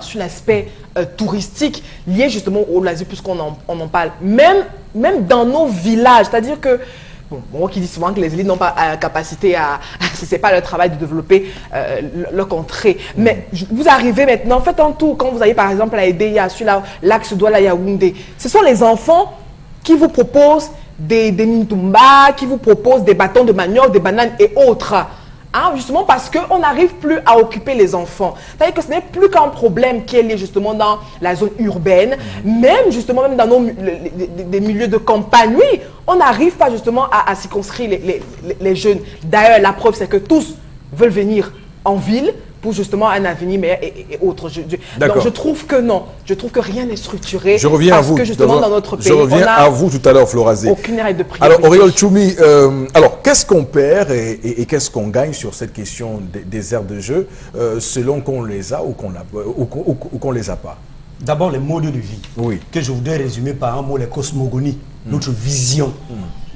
sur l'aspect touristique, lié justement au loisir, puisqu'on en parle. Même dans nos villages, c'est-à-dire que bon, moi qui dis souvent que les élites n'ont pas la capacité c'est pas leur travail de développer leur contrée. Mais vous arrivez maintenant, faites un tour quand vous allez par exemple à Edéya, sur l'axe Douala Yaoundé. Ce sont les enfants qui vous proposent des mintumba, qui vous proposent des bâtons de manioc, des bananes et autres. Hein, justement parce qu'on n'arrive plus à occuper les enfants. C'est-à-dire que ce n'est plus qu'un problème qui est lié justement dans la zone urbaine, même justement même dans des milieux de campagne. Oui, on n'arrive pas justement à circonscrire les jeunes. D'ailleurs, la preuve, c'est que tous veulent venir en ville pour justement un avenir meilleur et autres. Donc je trouve que non, je trouve que rien n'est structuré. Je reviens parce à vous. Que justement dans notre pays, je reviens à vous tout à l'heure, Florazé. Aucune règle de priorité. Alors, Auriol Choumi, alors qu'est-ce qu'on perd et qu'est-ce qu'on gagne sur cette question des aires de jeu, selon qu'on les a ou qu'on les a pas? D'abord, les modes de vie, oui, que je voudrais résumer par un mot, les cosmogonies, notre vision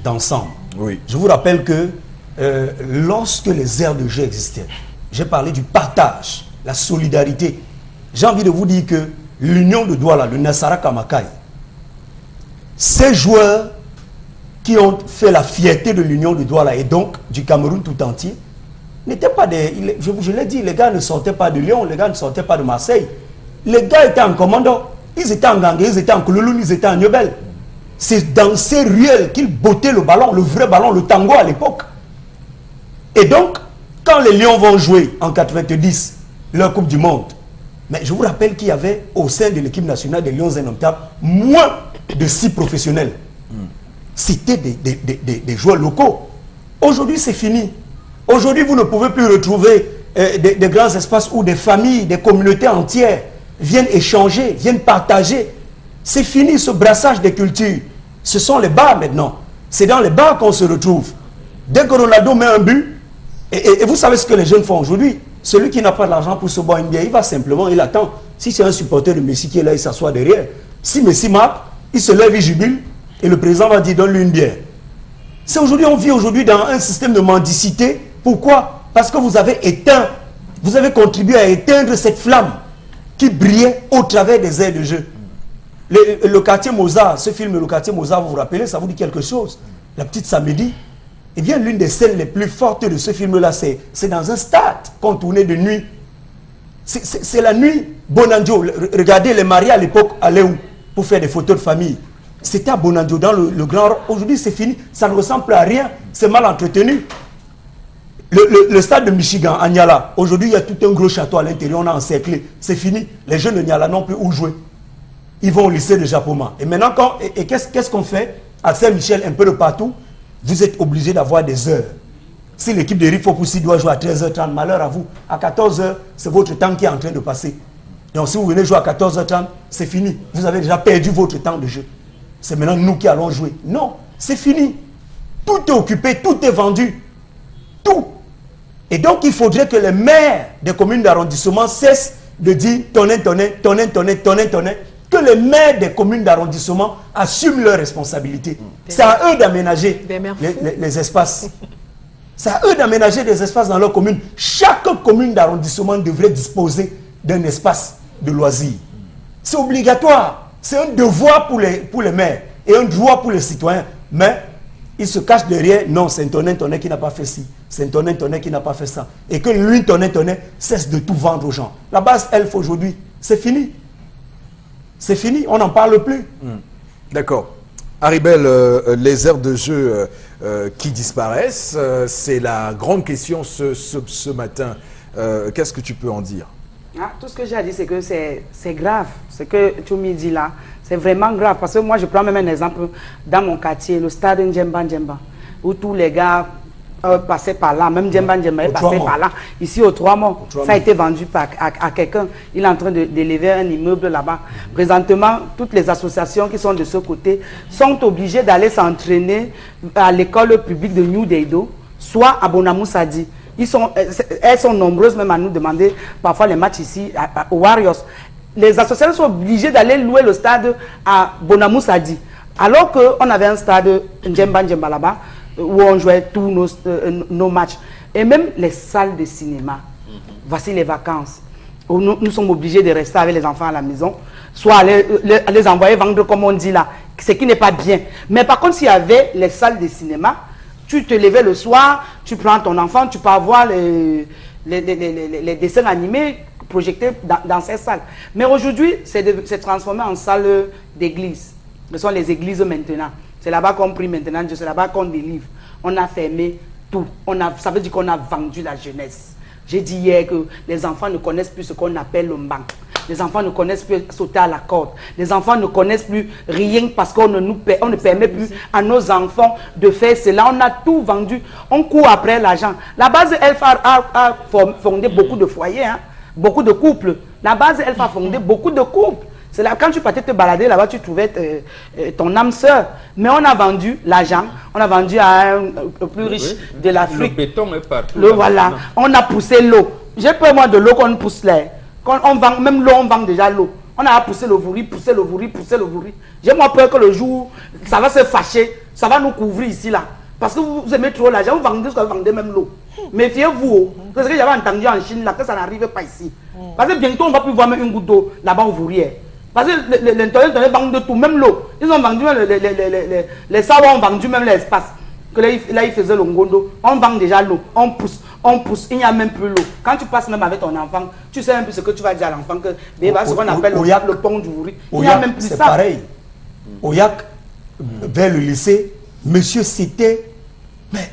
d'ensemble. Oui. Je vous rappelle que lorsque les aires de jeu existaient, j'ai parlé du partage, la solidarité. J'ai envie de vous dire que l'union de Douala, le Nassara Kamakai, ces joueurs qui ont fait la fierté de l'union de Douala et donc du Cameroun tout entier, n'étaient pas des... Je l'ai dit, les gars ne sortaient pas de Lyon, les gars ne sortaient pas de Marseille. Les gars étaient en commando, ils étaient en Gangue, ils étaient en Koulouloun, ils étaient en Niobel. C'est dans ces ruelles qu'ils bottaient le ballon, le vrai ballon, le tango à l'époque. Et donc, quand les Lions vont jouer en 90 leur Coupe du Monde, mais je vous rappelle qu'il y avait au sein de l'équipe nationale des Lions indomptables moins de 6 professionnels. C'était des joueurs locaux. Aujourd'hui, c'est fini. Aujourd'hui, vous ne pouvez plus retrouver des grands espaces où des familles, des communautés entières viennent échanger, viennent partager. C'est fini ce brassage des cultures. Ce sont les bars maintenant. C'est dans les bars qu'on se retrouve. Dès que Ronaldo met un but, et vous savez ce que les jeunes font aujourd'hui. Celui qui n'a pas d'argent pour se boire une bière, il va simplement, il attend. Si c'est un supporter de Messi qui est là, il s'assoit derrière. Si Messi marque, il se lève, il jubile, et le président va dire, donne-lui une bière. C'est aujourd'hui, on vit aujourd'hui dans un système de mendicité. Pourquoi? Parce que vous avez éteint, vous avez contribué à éteindre cette flamme qui brillait au travers des aires de jeu. Le quartier Mozart, ce film Le quartier Mozart, vous vous rappelez, ça vous dit quelque chose? La petite Samedi. Eh bien, l'une des scènes les plus fortes de ce film-là, c'est dans un stade qu'on tournait de nuit. C'est la nuit. Bonandio, regardez, les mariés à l'époque allaient où pour faire des photos de famille? C'était à Bonandio, dans le Grand... Aujourd'hui, c'est fini. Ça ne ressemble à rien. C'est mal entretenu. Le stade de Michigan, à Niala, aujourd'hui, il y a tout un gros château à l'intérieur, on a encerclé. C'est fini. Les jeunes de Niala n'ont plus où jouer. Ils vont au lycée de Japoma. Et maintenant, qu'est-ce qu'on fait? À Saint-Michel, un peu de partout, vous êtes obligé d'avoir des heures. Si l'équipe de Rifopoussi doit jouer à 13h30, malheur à vous. À 14h, c'est votre temps qui est en train de passer. Donc si vous venez jouer à 14h30, c'est fini. Vous avez déjà perdu votre temps de jeu. C'est maintenant nous qui allons jouer. Non, c'est fini. Tout est occupé, tout est vendu. Tout. Et donc il faudrait que les maires des communes d'arrondissement cessent de dire tonner. Que les maires des communes d'arrondissement assument leurs responsabilités. C'est à eux d'aménager les espaces. C'est à eux d'aménager des espaces dans leur commune. Chaque commune d'arrondissement devrait disposer d'un espace de loisirs. C'est obligatoire. C'est un devoir pour les maires et un droit pour les citoyens. Mais ils se cachent derrière, non, c'est un tonnet qui n'a pas fait ci. C'est un tonnet qui n'a pas fait ça. Et que lui, tonnet, cesse de tout vendre aux gens. La base, elle, aujourd'hui, c'est fini. c'est fini, on n'en parle plus. D'accord. Haribel, les aires de jeu qui disparaissent, c'est la grande question ce matin. Qu'est-ce que tu peux en dire? Tout ce que j'ai à dire, c'est que c'est grave. Ce que tu me dis là, c'est vraiment grave. Parce que moi, je prends même un exemple dans mon quartier, le stade Ndjemba Ndjemba, où tous les gars passaient par là, même Ndjemba Ndjemba est passé par là. Ici, au 3 mois, ça a été vendu à quelqu'un. Il est en train d'élever un immeuble là-bas. Présentement, toutes les associations qui sont de ce côté sont obligées d'aller s'entraîner à l'école publique de New Deido, soit à Bonamoussadi. Elles sont nombreuses même à nous demander parfois les matchs ici aux Warriors. Les associations sont obligées d'aller louer le stade à Bonamoussadi. Alors qu'on avait un stade Ndjemba Ndjemba là-bas où on jouait tous nos matchs. Et même les salles de cinéma. Voici les vacances. Où nous sommes obligés de rester avec les enfants à la maison. Soit les envoyer vendre comme on dit là. Ce qui n'est pas bien. Mais par contre, s'il y avait les salles de cinéma, tu te levais le soir, tu prends ton enfant, tu peux avoir les dessins animés projetés dans ces salles. Mais aujourd'hui, c'est transformé en salle d'église. Ce sont les églises maintenant. C'est là-bas qu'on prie maintenant, c'est là-bas qu'on délivre. On a fermé tout. Ça veut dire qu'on a vendu la jeunesse. J'ai dit hier que les enfants ne connaissent plus ce qu'on appelle le banc. Les enfants ne connaissent plus sauter à la corde. Les enfants ne connaissent plus rien parce qu'on ne permet plus à nos enfants de faire cela. On a tout vendu. On court après l'argent. La base Elfa a fondé beaucoup de foyers, hein, beaucoup de couples. La base Elfa a fondé beaucoup de couples. C'est là, quand tu partais te balader là-bas, tu trouvais ton âme sœur. Mais on a vendu l'argent, on a vendu à un plus riche de l'Afrique. Le béton est partout. Voilà, on a poussé l'eau. J'ai peur moi de l'eau qu'on pousse là. Quand on vend, même l'eau, on vend déjà l'eau. On a poussé le vouri, poussé le vouri, poussé le vouri. J'ai moi peur que le jour, ça va se fâcher, ça va nous couvrir ici là. Parce que vous aimez trop l'argent, vous vendez ce que vous vendez même l'eau. Méfiez-vous. C'est ce que j'avais entendu en Chine là, que ça n'arrive pas ici. Parce que bientôt on va plus voir même une goutte d'eau là-bas au vourier. Parce que les intérêts vendent de tout, même l'eau. Ils ont vendu, les savants ont vendu même l'espace. Que là, ils faisaient le ngondo. On vend déjà l'eau, on pousse, il n'y a même plus l'eau. Quand tu passes même avec ton enfant, tu sais un peu ce que tu vas dire à l'enfant, que ce qu'on appelle le pont du Vouri. Il n'y a même plus ça. C'est pareil. Au Yak, vers le lycée, monsieur citait, mais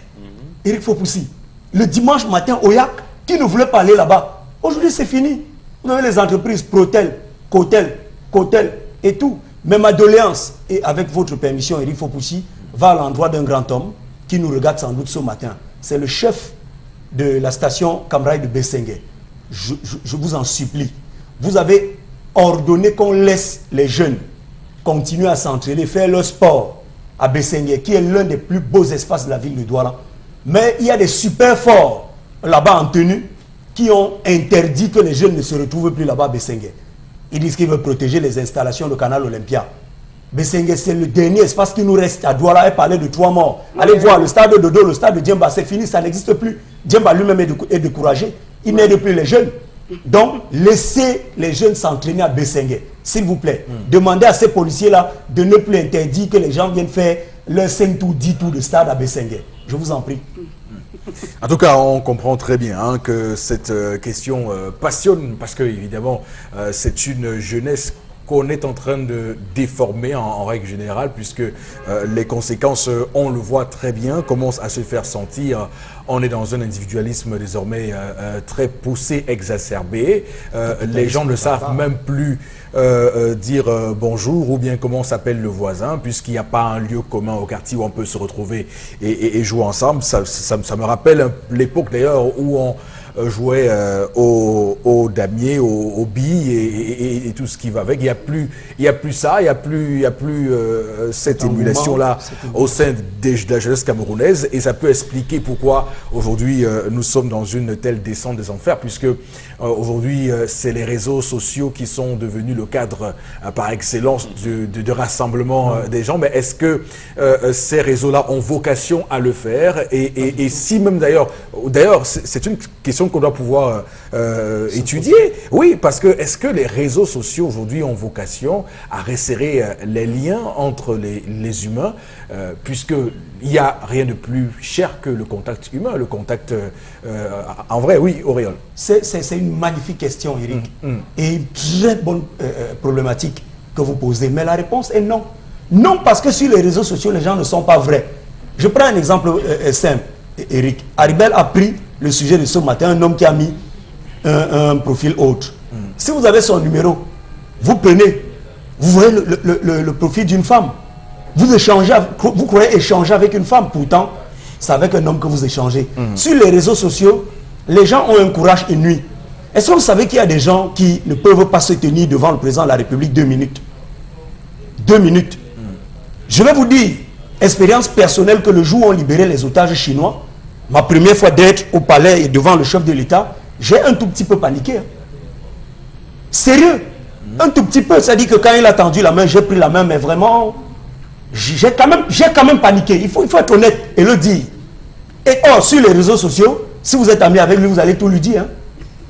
Eric Fopoussi, le dimanche matin au Yak, qui ne voulait pas aller là-bas. Aujourd'hui, c'est fini. Vous avez les entreprises Protel, Cotel et tout. Mais ma doléance, et avec votre permission, Eric Fopoussi, va à l'endroit d'un grand homme qui nous regarde sans doute ce matin. C'est le chef de la station Camraï de Bessengue. Je vous en supplie. Vous avez ordonné qu'on laisse les jeunes continuer à s'entraîner, faire leur sport à Bessengue, qui est l'un des plus beaux espaces de la ville de Douala. Mais il y a des super forts là-bas en tenue qui ont interdit que les jeunes ne se retrouvent plus là-bas à Bessengue. Ils disent qu'ils veulent protéger les installations de Canal Olympia. Bessengue, c'est le dernier espace qui nous reste à Douala et parler de 3 morts. Allez voir le stade de Dodo, le stade de Djemba, c'est fini, ça n'existe plus. Djemba lui-même est découragé. Il n'aide plus les jeunes. Donc, laissez les jeunes s'entraîner à Bessengue, s'il vous plaît. Demandez à ces policiers-là de ne plus interdire que les gens viennent faire leurs 5 tours, 10 tours de stade à Bessengue. Je vous en prie. En tout cas, on comprend très bien hein, que cette question passionne, parce que évidemment, c'est une jeunesse qu'on est en train de déformer en règle générale, puisque les conséquences, on le voit très bien, commencent à se faire sentir. On est dans un individualisme désormais très poussé, exacerbé. Les gens ne savent même plus dire bonjour ou bien comment s'appelle le voisin, puisqu'il n'y a pas un lieu commun au quartier où on peut se retrouver et jouer ensemble. Ça me rappelle l'époque d'ailleurs où on jouait au damier, au billes et tout ce qui va avec. Il y a plus ça, il y a plus cette émulation-là au sein de la jeunesse camerounaise, et ça peut expliquer pourquoi aujourd'hui nous sommes dans une telle descente des enfers, puisque aujourd'hui c'est les réseaux sociaux qui sont devenus le cadre par excellence de rassemblement des gens. Mais est-ce que ces réseaux-là ont vocation à le faire, et si même d'ailleurs c'est une question qu'on doit pouvoir étudier. Oui, parce que est-ce que les réseaux sociaux aujourd'hui ont vocation à resserrer les liens entre les humains, puisqu'il n'y a rien de plus cher que le contact humain, le contact en vrai, oui, Auréole. C'est une magnifique question, Eric, et une très bonne problématique que vous posez. Mais la réponse est non. Non, parce que sur les réseaux sociaux, les gens ne sont pas vrais. Je prends un exemple simple, Eric. Haribel a pris le sujet de ce matin, un homme qui a mis un profil autre. Si vous avez son numéro, vous prenez, vous voyez le profil d'une femme. Vous échangez, vous croyez échanger avec une femme, pourtant, c'est avec un homme que vous échangez. Sur les réseaux sociaux, les gens ont un courage inouï. Est-ce que vous savez qu'il y a des gens qui ne peuvent pas se tenir devant le président de la République 2 minutes? 2 minutes. Je vais vous dire, expérience personnelle, que le jour où on libérait les otages chinois, ma première fois d'être au palais et devant le chef de l'État, j'ai un tout petit peu paniqué. Hein. Sérieux. Un tout petit peu. C'est-à-dire que quand il a tendu la main, j'ai pris la main, mais vraiment, j'ai quand même paniqué. Il faut être honnête et le dire. Et or, sur les réseaux sociaux, si vous êtes ami avec lui, vous allez tout lui dire. Hein.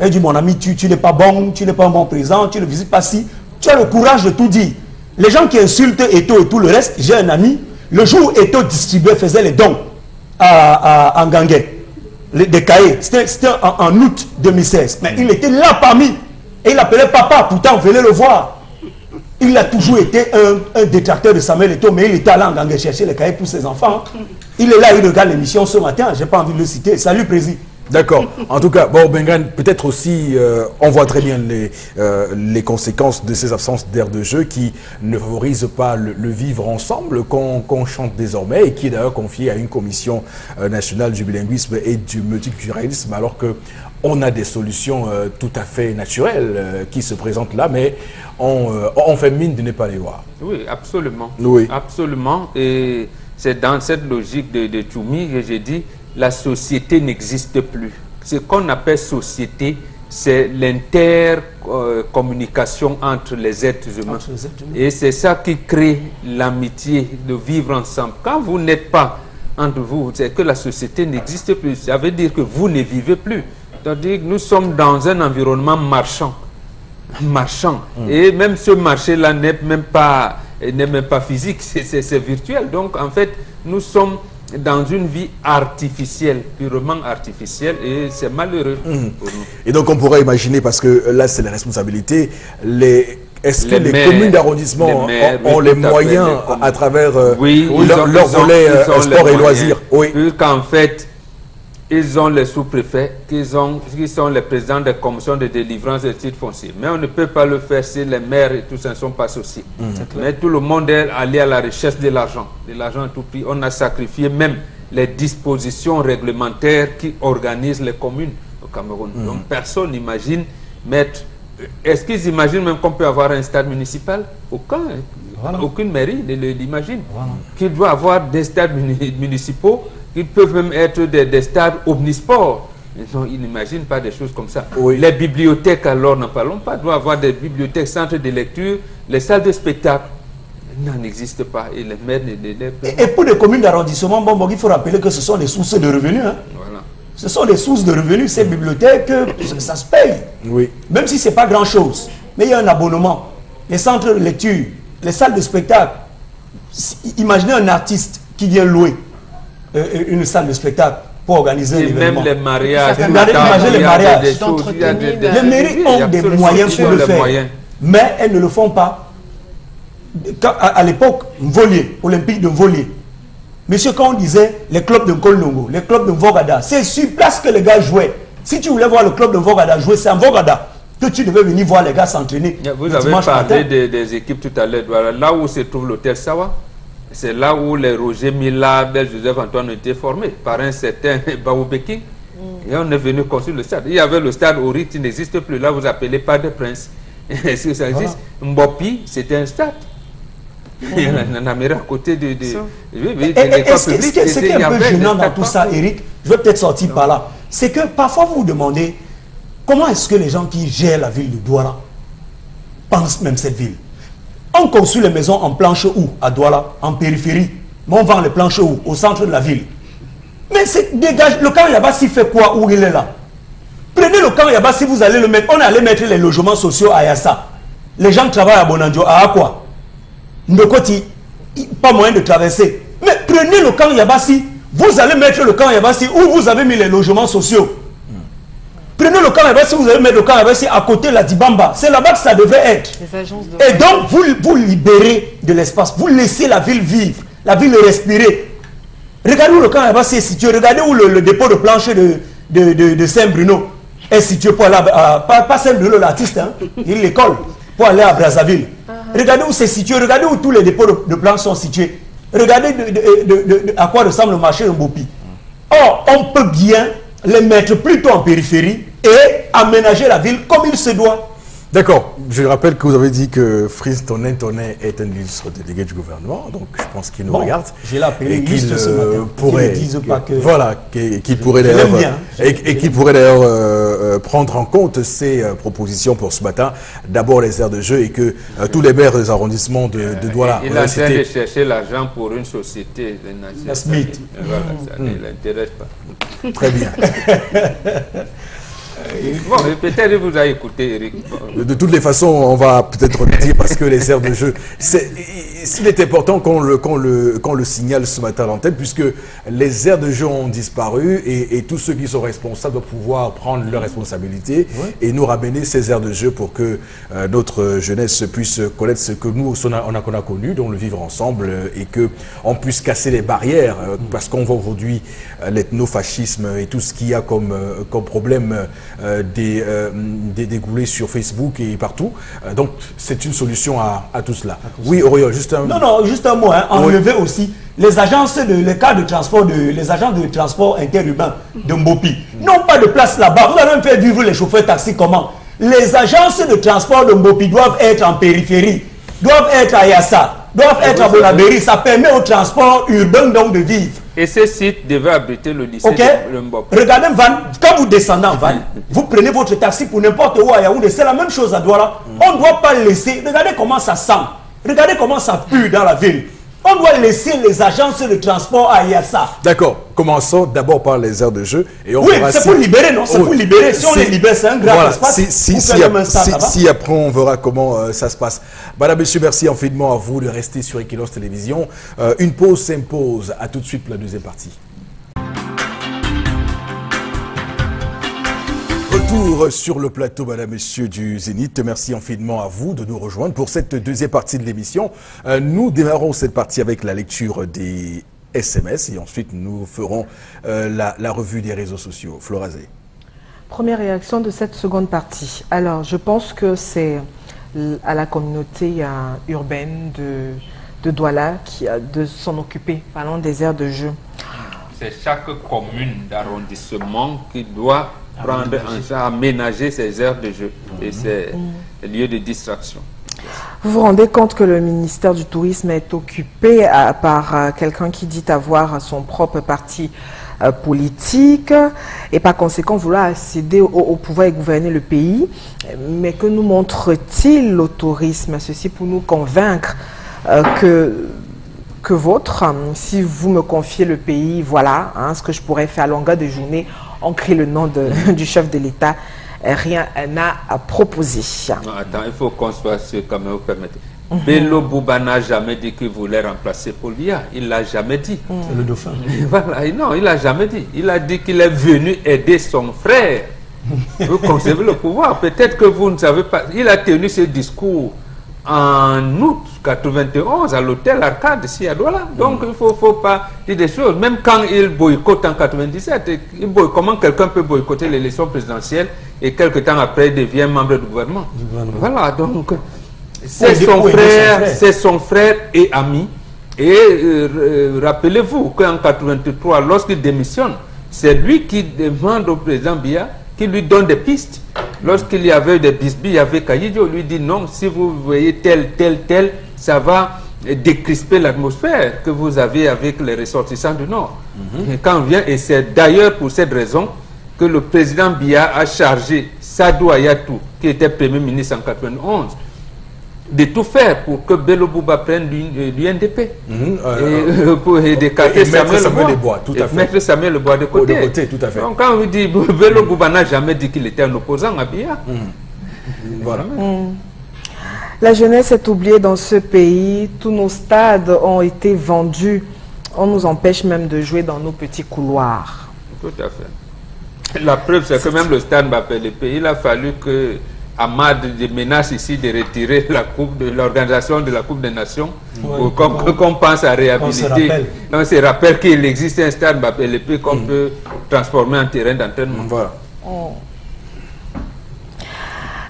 Il dit, mon ami, tu n'es pas bon, tu n'es pas un bon président, tu ne visites pas si. Tu as le courage de tout dire. Les gens qui insultent Eto'o et tout le reste, j'ai un ami, le jour où Eto'o distribuait, faisait les dons à Ngangé, des cahiers, c'était en août 2016. Mais il était là parmi, et il appelait papa, pourtant venez le voir. Il a toujours été un détracteur de Samuel Eto'o, mais il était allé à Ngangé chercher les cahiers pour ses enfants. Il est là, il regarde l'émission ce matin, je n'ai pas envie de le citer. Salut, président. D'accord. En tout cas, bon, Bengan, peut-être aussi, on voit très bien les conséquences de ces absences d'air de jeu qui ne favorisent pas le vivre ensemble qu'on chante désormais et qui est d'ailleurs confié à une commission nationale du bilinguisme et du multiculturalisme, alors que on a des solutions tout à fait naturelles qui se présentent là, mais on fait mine de ne pas les voir. Oui, absolument. Oui. Absolument. Et c'est dans cette logique de Tchoumi que j'ai dit, la société n'existe plus. Ce qu'on appelle société, c'est l'intercommunication entre les êtres humains. Et c'est ça qui crée l'amitié, de vivre ensemble. Quand vous n'êtes pas entre vous, c'est que la société n'existe plus. Ça veut dire que vous ne vivez plus. C'est-à-dire que nous sommes dans un environnement marchand. Et même ce marché-là n'est même pas physique, c'est virtuel. Donc en fait, nous sommes dans une vie artificielle, purement artificielle, et c'est malheureux pour nous. Et donc on pourrait imaginer, parce que là c'est les responsabilités, est-ce que les communes d'arrondissement ont les moyens à travers leur volet sport et loisirs? Oui. Qu'en fait, ils ont les sous-préfets, qui sont les présidents des commissions de délivrance des titres fonciers. Mais on ne peut pas le faire si les maires et tout ça ne sont pas associés. Mais tout le monde est allé à la recherche de l'argent à tout prix. On a sacrifié même les dispositions réglementaires qui organisent les communes au Cameroun. Donc personne n'imagine mettre... Est-ce qu'ils imaginent même qu'on peut avoir un stade municipal? Aucune mairie ne l'imagine. Qu'il doit avoir des stades municipaux. Ils peuvent même être des stades omnisports. Ils n'imaginent pas des choses comme ça. Oui. Les bibliothèques, alors, n'en parlons pas, doivent avoir des bibliothèques, centres de lecture, les salles de spectacle. N'en existe pas. Et les maires et pour les communes d'arrondissement, il faut rappeler que ce sont des sources de revenus. Hein. Voilà. Ce sont des sources de revenus, ces bibliothèques, ça se paye. Oui. Même si ce n'est pas grand-chose. Mais il y a un abonnement. Les centres de lecture, les salles de spectacle. Imaginez un artiste qui vient louer une salle de spectacle pour organiser l'événement. Même les mariages. Imaginez les mariages. Les mairies ont des moyens pour le faire. Mais elles ne le font pas. À l'époque, Mvolier, Olympique de Mvolier, monsieur, quand on disait les clubs de Nkolongo, les clubs de Mvogada, c'est sur place que les gars jouaient. Si tu voulais voir le club de Mvogada jouer, c'est en Mvogada que tu devais venir voir les gars s'entraîner. Vous avez parlé des équipes tout à l'heure. Là où se trouve l'hôtel Sawa, c'est là où les Roger Mila, Bel Joseph Antoine ont été formés par un certain Baoubeki. Et on est venu construire le stade. Il y avait le stade Ori qui n'existe plus. Là, vous appelez pas de Prince. Est-ce que ça existe? Mbopi, c'était un stade. Il y en a à côté de ce qui est un peu gênant dans tout ça, Eric, je vais peut-être sortir par là, c'est que parfois vous vous demandez comment est-ce que les gens qui gèrent la ville de Douala pensent même cette ville. On construit les maisons en planche où? À Douala, en périphérie. Mais on vend les planches où? Au centre de la ville. Mais dégage, le camp Yabassi fait quoi où il est là? Prenez le camp Yabassi, vous allez le mettre. On allait mettre les logements sociaux à Yassa. Les gens travaillent à Bonandio, à quoi? Ndokoti, pas moyen de traverser. Mais prenez le camp Yabassi, vous allez mettre le camp Yabassi où vous avez mis les logements sociaux. Prenez le camp Abassi, vous allez mettre le camp Abassi à côté de la Dibamba. C'est là-bas que ça devrait être. Les agences de... Et donc, vous libérez de l'espace, vous laissez la ville vivre, la ville respirer. Regardez où le camp Abassi est situé, regardez où le dépôt de plancher de Saint-Bruno est situé pour aller pas Saint-Bruno l'artiste, hein, il l'école, pour aller à Brazzaville. Regardez où c'est situé, regardez où tous les dépôts de planches sont situés. Regardez à quoi ressemble le marché de Mbopi. Or, on peut bien les mettre plutôt en périphérie et aménager la ville comme il se doit. D'accord. Je rappelle que vous avez dit que Fritz Tonnet est un ministre délégué du gouvernement, donc je pense qu'il nous regarde. J'ai l'appelé et qu'il pourrait, qu'il pourrait d'ailleurs prendre en compte ces propositions pour ce matin. D'abord les aires de jeu et que tous les maires des arrondissements de Douala. Il est en train de chercher l'argent pour une société. La Smith. Voilà, ça ne l'intéresse pas. Très bien. Bon, peut-être vous avez écouté, Eric. De toutes les façons, on va peut-être le dire parce que les aires de jeu, il est important qu'on le signale ce matin à l'antenne, puisque les aires de jeu ont disparu et tous ceux qui sont responsables doivent pouvoir prendre leurs responsabilités et nous ramener ces aires de jeu pour que notre jeunesse puisse connaître ce que nous, on a connu, donc le vivre ensemble et qu'on puisse casser les barrières parce qu'on voit aujourd'hui l'ethnofascisme et tout ce qu'il y a comme problème dégoulés sur Facebook et partout. Donc, c'est une solution à tout cela. Oui, Auriol, juste un... Non, juste un mot. Hein. Enlever aussi les agences, les cas de transport, les agents de transport interurbain de Mbopi n'ont pas de place là-bas. Vous allez même faire vivre les chauffeurs taxi comment? Les agences de transport de Mbopi doivent être en périphérie, doivent être à Yassa, doivent être à Bonabéry. Ça permet au transport urbain donc de vivre. Et ce site devait abriter le lycée de Mbopi. Regardez Van, quand vous descendez en Van, vous prenez votre taxi pour n'importe où à Yaoundé, c'est la même chose à Douala. On ne doit pas laisser, regardez comment ça sent, regardez comment ça pue dans la ville. On doit laisser les agences de transport à Yassa. D'accord, commençons d'abord par les aires de jeu. Et on verra c'est pour libérer, non? C'est pour libérer. Si on les libère, c'est un grave espace. Si après on verra comment ça se passe. Madame, monsieur, merci infiniment à vous de rester sur Equinos Télévision. Une pause s'impose. À tout de suite pour la deuxième partie. Retour sur le plateau, madame, monsieur du Zénith. Merci infiniment à vous de nous rejoindre pour cette deuxième partie de l'émission. Nous démarrons cette partie avec la lecture des SMS et ensuite nous ferons la revue des réseaux sociaux. Florazé. Première réaction de cette seconde partie. Alors, je pense que c'est à la communauté urbaine de Douala qui a de s'en occuper, parlant des aires de jeu. C'est chaque commune d'arrondissement qui doit prendre en charge, aménager ses aires de jeu et ses lieux de distraction. Vous vous rendez compte que le ministère du Tourisme est occupé par quelqu'un qui dit avoir son propre parti politique et par conséquent vouloir accéder au pouvoir et gouverner le pays. Mais que nous montre-t-il le tourisme? Ceci pour nous convaincre que si vous me confiez le pays, voilà ce que je pourrais faire à longueur de journée. On crie le nom du chef de l'État, rien n'a à proposer. Non, attends, il faut qu'on soit sûr, comme vous permettez. Bello Bouba n'a jamais dit qu'il voulait remplacer Paul Biya. Il ne l'a jamais dit. C'est le dauphin. Voilà, non, il ne l'a jamais dit. Il a dit qu'il est venu aider son frère. Vous conservez le pouvoir. Peut-être que vous ne savez pas. Il a tenu ce discours en août 91 à l'hôtel Arcade ici à Douala. Donc il ne faut pas dire des choses. Même quand il boycotte en 97, comment quelqu'un peut boycotter l'élection présidentielle et quelques temps après il devient membre du gouvernement? Voilà, donc c'est son frère et ami. Et rappelez-vous qu'en 83, lorsqu'il démissionne, c'est lui qui demande au président Biya, qui lui donne des pistes. Lorsqu'il y avait des bisbilles, il y avait Kayidjo, lui dit non, si vous voyez tel, ça va décrisper l'atmosphère que vous avez avec les ressortissants du Nord. Et quand on vient, et c'est d'ailleurs pour cette raison que le président Biya a chargé Sadou Ayatou, qui était Premier ministre en 91, de tout faire pour que Bello Bouba prenne l'UNDP et d'écarter Samuel Lebois. Mettre Samuel Lebois de côté. Tout à fait. Donc quand on dit Bello Bouba n'a jamais dit qu'il était un opposant à Biya. Voilà. La jeunesse est oubliée dans ce pays. Tous nos stades ont été vendus. On nous empêche même de jouer dans nos petits couloirs. Tout à fait. La preuve, c'est que même le stade Mbappé Lepe, il a fallu que Ahmad menace ici de retirer la coupe de l'organisation de la Coupe des Nations pour qu'on pense à réhabiliter. On se rappelle qu'il existe un stade Mbappé Lepe qu'on peut transformer en terrain d'entraînement. Voilà.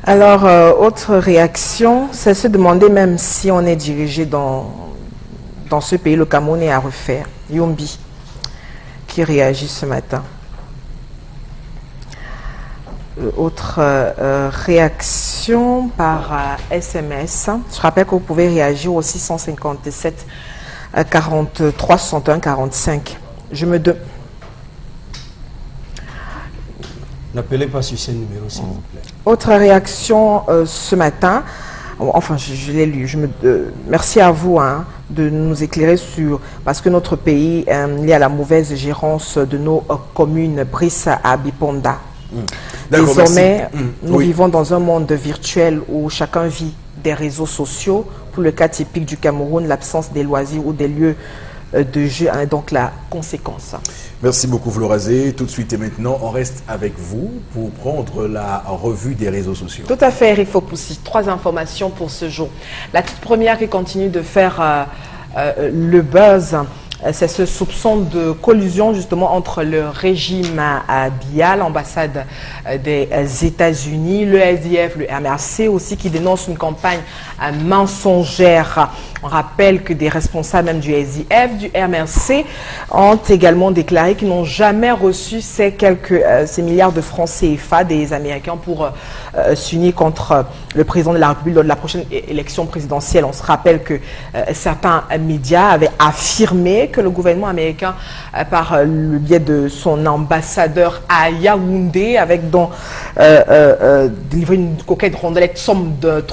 Alors, autre réaction, c'est se demander même si on est dirigé dans ce pays, le Cameroun est à refaire. Yombi, qui réagit ce matin. Autre réaction par SMS. Je rappelle que vous pouvez réagir au 657 43 61 45. Je me demande... N'appelez pas sur ce numéro, s'il vous plaît. Autre réaction ce matin, enfin je l'ai lu, merci à vous de nous éclairer sur, parce que notre pays lié à la mauvaise gérance de nos communes, Brice à Biponda. Désormais, nous vivons dans un monde virtuel où chacun vit des réseaux sociaux. Pour le cas typique du Cameroun, l'absence des loisirs ou des lieux de jeu est donc la conséquence. Merci beaucoup Florazé. Tout de suite et maintenant, on reste avec vous pour prendre la revue des réseaux sociaux. Tout à fait, Eric Fopoussi. 3 informations pour ce jour. La toute première qui continue de faire le buzz, c'est ce soupçon de collusion justement entre le régime Biya, l'ambassade des États-Unis, le SDF, le MRC aussi, qui dénonce une campagne mensongère. On rappelle que des responsables même du SDF, du MRC, ont également déclaré qu'ils n'ont jamais reçu ces milliards de francs CFA des Américains pour s'unir contre le président de la République lors de la prochaine élection présidentielle. On se rappelle que certains médias avaient affirmé que le gouvernement américain, par le biais de son ambassadeur à Yaoundé, avec délivré une coquette rondelette somme de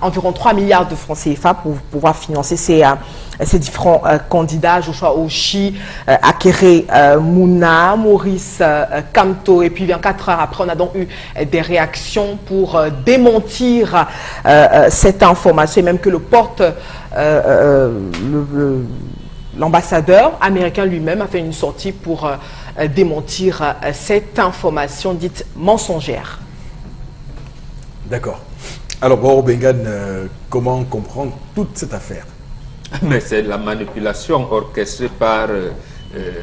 environ 3 milliards de francs CFA pour pouvoir financer ces différents candidats, Joshua Oshi, Akere Mouna, Maurice Kamto, et puis 24 heures après, on a donc eu des réactions pour démentir cette information, et même que l'ambassadeur américain lui-même a fait une sortie pour démentir cette information dite mensongère. D'accord. Alors, Boro Bengan, comment comprendre toute cette affaire? Mais c'est la manipulation orchestrée par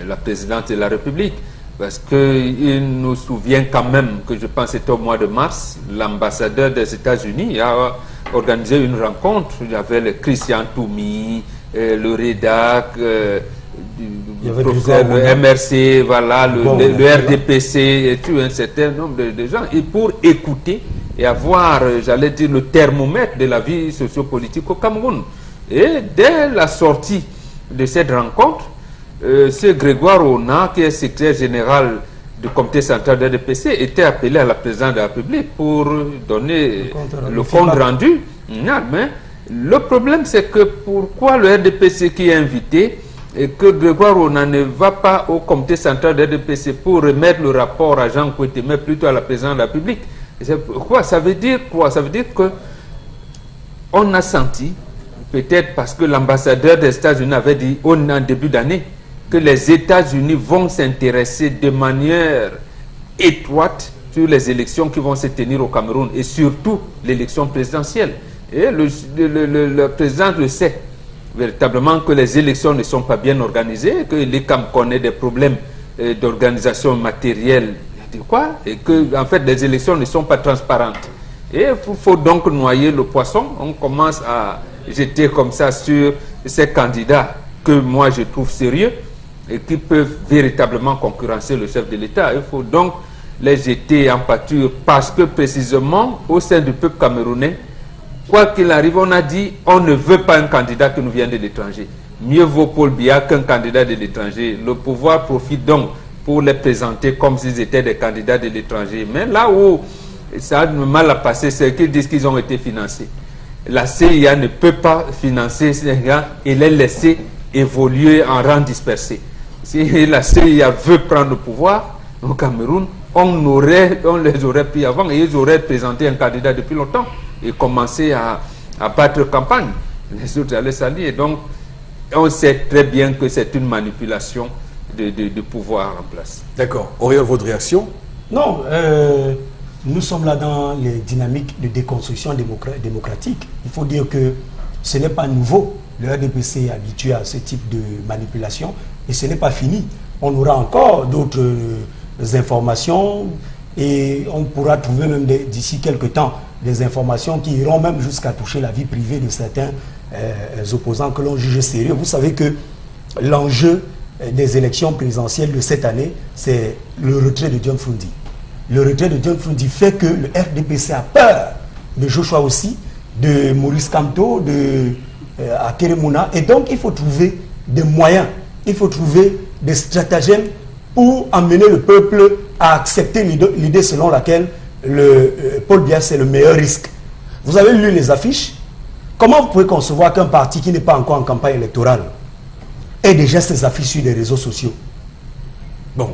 la présidente de la République. Parce qu'il nous souvient quand même que je pense que c'était au mois de mars, l'ambassadeur des États-Unis a organisé une rencontre. Il y avait le Christian Toumi, le REDAC, le MRC, voilà, le RDPC et tout un certain nombre de gens. Et pour écouter et avoir, j'allais dire, le thermomètre de la vie sociopolitique au Cameroun. Et dès la sortie de cette rencontre, ce Grégoire Ona, qui est secrétaire général du comité central de RDPC, était appelé à la présidence de la République pour donner le compte rendu. Mais le problème, c'est que pourquoi le RDPC qui est invité et que Grégoire Ona ne va pas au comité central de RDPC pour remettre le rapport à Jean Kouete, mais plutôt à la présidence de la République? Pourquoi? Ça veut dire quoi? Ça veut dire que on a senti, peut-être parce que l'ambassadeur des États-Unis avait dit en début d'année, que les États-Unis vont s'intéresser de manière étroite sur les élections qui vont se tenir au Cameroun et surtout l'élection présidentielle. Et le président le sait véritablement que les élections ne sont pas bien organisées, que l'ECAM connaît des problèmes d'organisation matérielle, et que en fait les élections ne sont pas transparentes. Et il faut donc noyer le poisson. On commence à jeter comme ça sur ces candidats que moi je trouve sérieux et qui peuvent véritablement concurrencer le chef de l'État. Il faut donc les jeter en pâture parce que précisément au sein du peuple camerounais, quoi qu'il arrive, on a dit on ne veut pas un candidat qui nous vient de l'étranger. Mieux vaut Paul Biya qu'un candidat de l'étranger. Le pouvoir profite donc pour les présenter comme s'ils étaient des candidats de l'étranger. Mais là où ça a mal à passer, c'est qu'ils disent qu'ils ont été financés. La CIA ne peut pas financer ces gars et les laisser évoluer en rang dispersé. Si la CIA veut prendre le pouvoir au Cameroun, on les aurait pris avant et ils auraient présenté un candidat depuis longtemps et commencé à battre campagne. Les autres allaient s'allier. Et donc, on sait très bien que c'est une manipulation de pouvoir en place. D'accord. Auriel, votre réaction? Non, nous sommes là dans les dynamiques de déconstruction démocratique. Il faut dire que ce n'est pas nouveau. Le RDPC est habitué à ce type de manipulation et ce n'est pas fini. On aura encore d'autres informations et on pourra trouver même d'ici quelques temps des informations qui iront même jusqu'à toucher la vie privée de certains opposants que l'on juge sérieux. Vous savez que l'enjeu des élections présidentielles de cette année, c'est le retrait de John Frundi. Le retrait de John Frundi fait que le RDPC a peur de Joshua aussi, de Maurice Kamto, de Akeremouna, et donc il faut trouver des moyens, il faut trouver des stratagèmes pour amener le peuple à accepter l'idée selon laquelle Paul Biya c'est le meilleur risque. Vous avez lu les affiches. Comment vous pouvez concevoir qu'un parti qui n'est pas encore en campagne électorale ait déjà ses affiches sur les réseaux sociaux? Bon,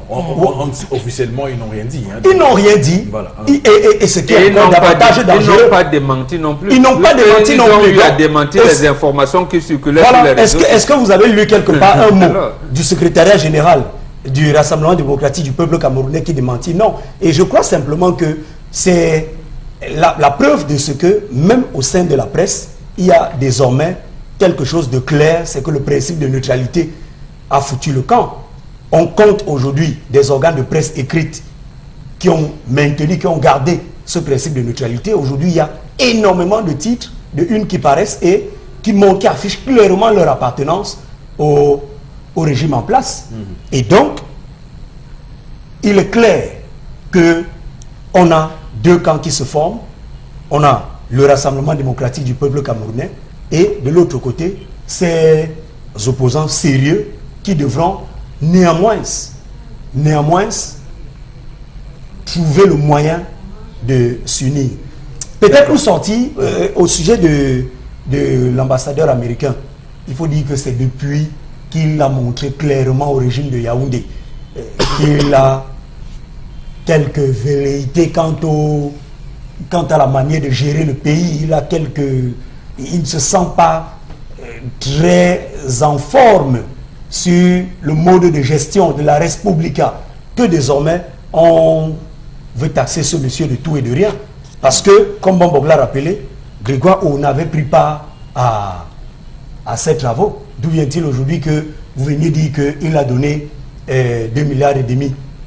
officiellement, ils n'ont rien dit. Hein, ils n'ont rien dit. Voilà. Et ce qui est encore davantage dangereux. Ils n'ont pas démenti non plus. Ils n'ont pas démenti non plus. Ils ont démenti les informations qui circulaient sur les réseaux. Est-ce que vous avez lu quelque part un mot du secrétariat général du Rassemblement démocratique du peuple camerounais qui démentit? Non. Et je crois simplement que c'est la preuve de ce que, même au sein de la presse, il y a désormais quelque chose de clair, c'est que le principe de neutralité a foutu le camp. On compte aujourd'hui des organes de presse écrites qui ont maintenu, qui ont gardé ce principe de neutralité. Aujourd'hui, il y a énormément de titres, de unes qui paraissent et qui affichent clairement leur appartenance au régime en place. Et donc, il est clair qu'on a deux camps qui se forment. On a le Rassemblement démocratique du peuple camerounais et de l'autre côté, ces opposants sérieux qui devront néanmoins trouver le moyen de s'unir. Peut-être pour sortir au sujet de l'ambassadeur américain, il faut dire que c'est depuis qu'il a montré clairement au régime de Yaoundé qu'il a quelques velléités quant à la manière de gérer le pays. Il ne se sent pas très en forme sur le mode de gestion de la Res Publica, que désormais on veut taxer ce monsieur de tout et de rien. Parce que, comme Bombog l'a rappelé, Grégoire O n'avait pris part à ces travaux. D'où vient-il aujourd'hui que vous veniez dire qu'il a donné 2,5 milliards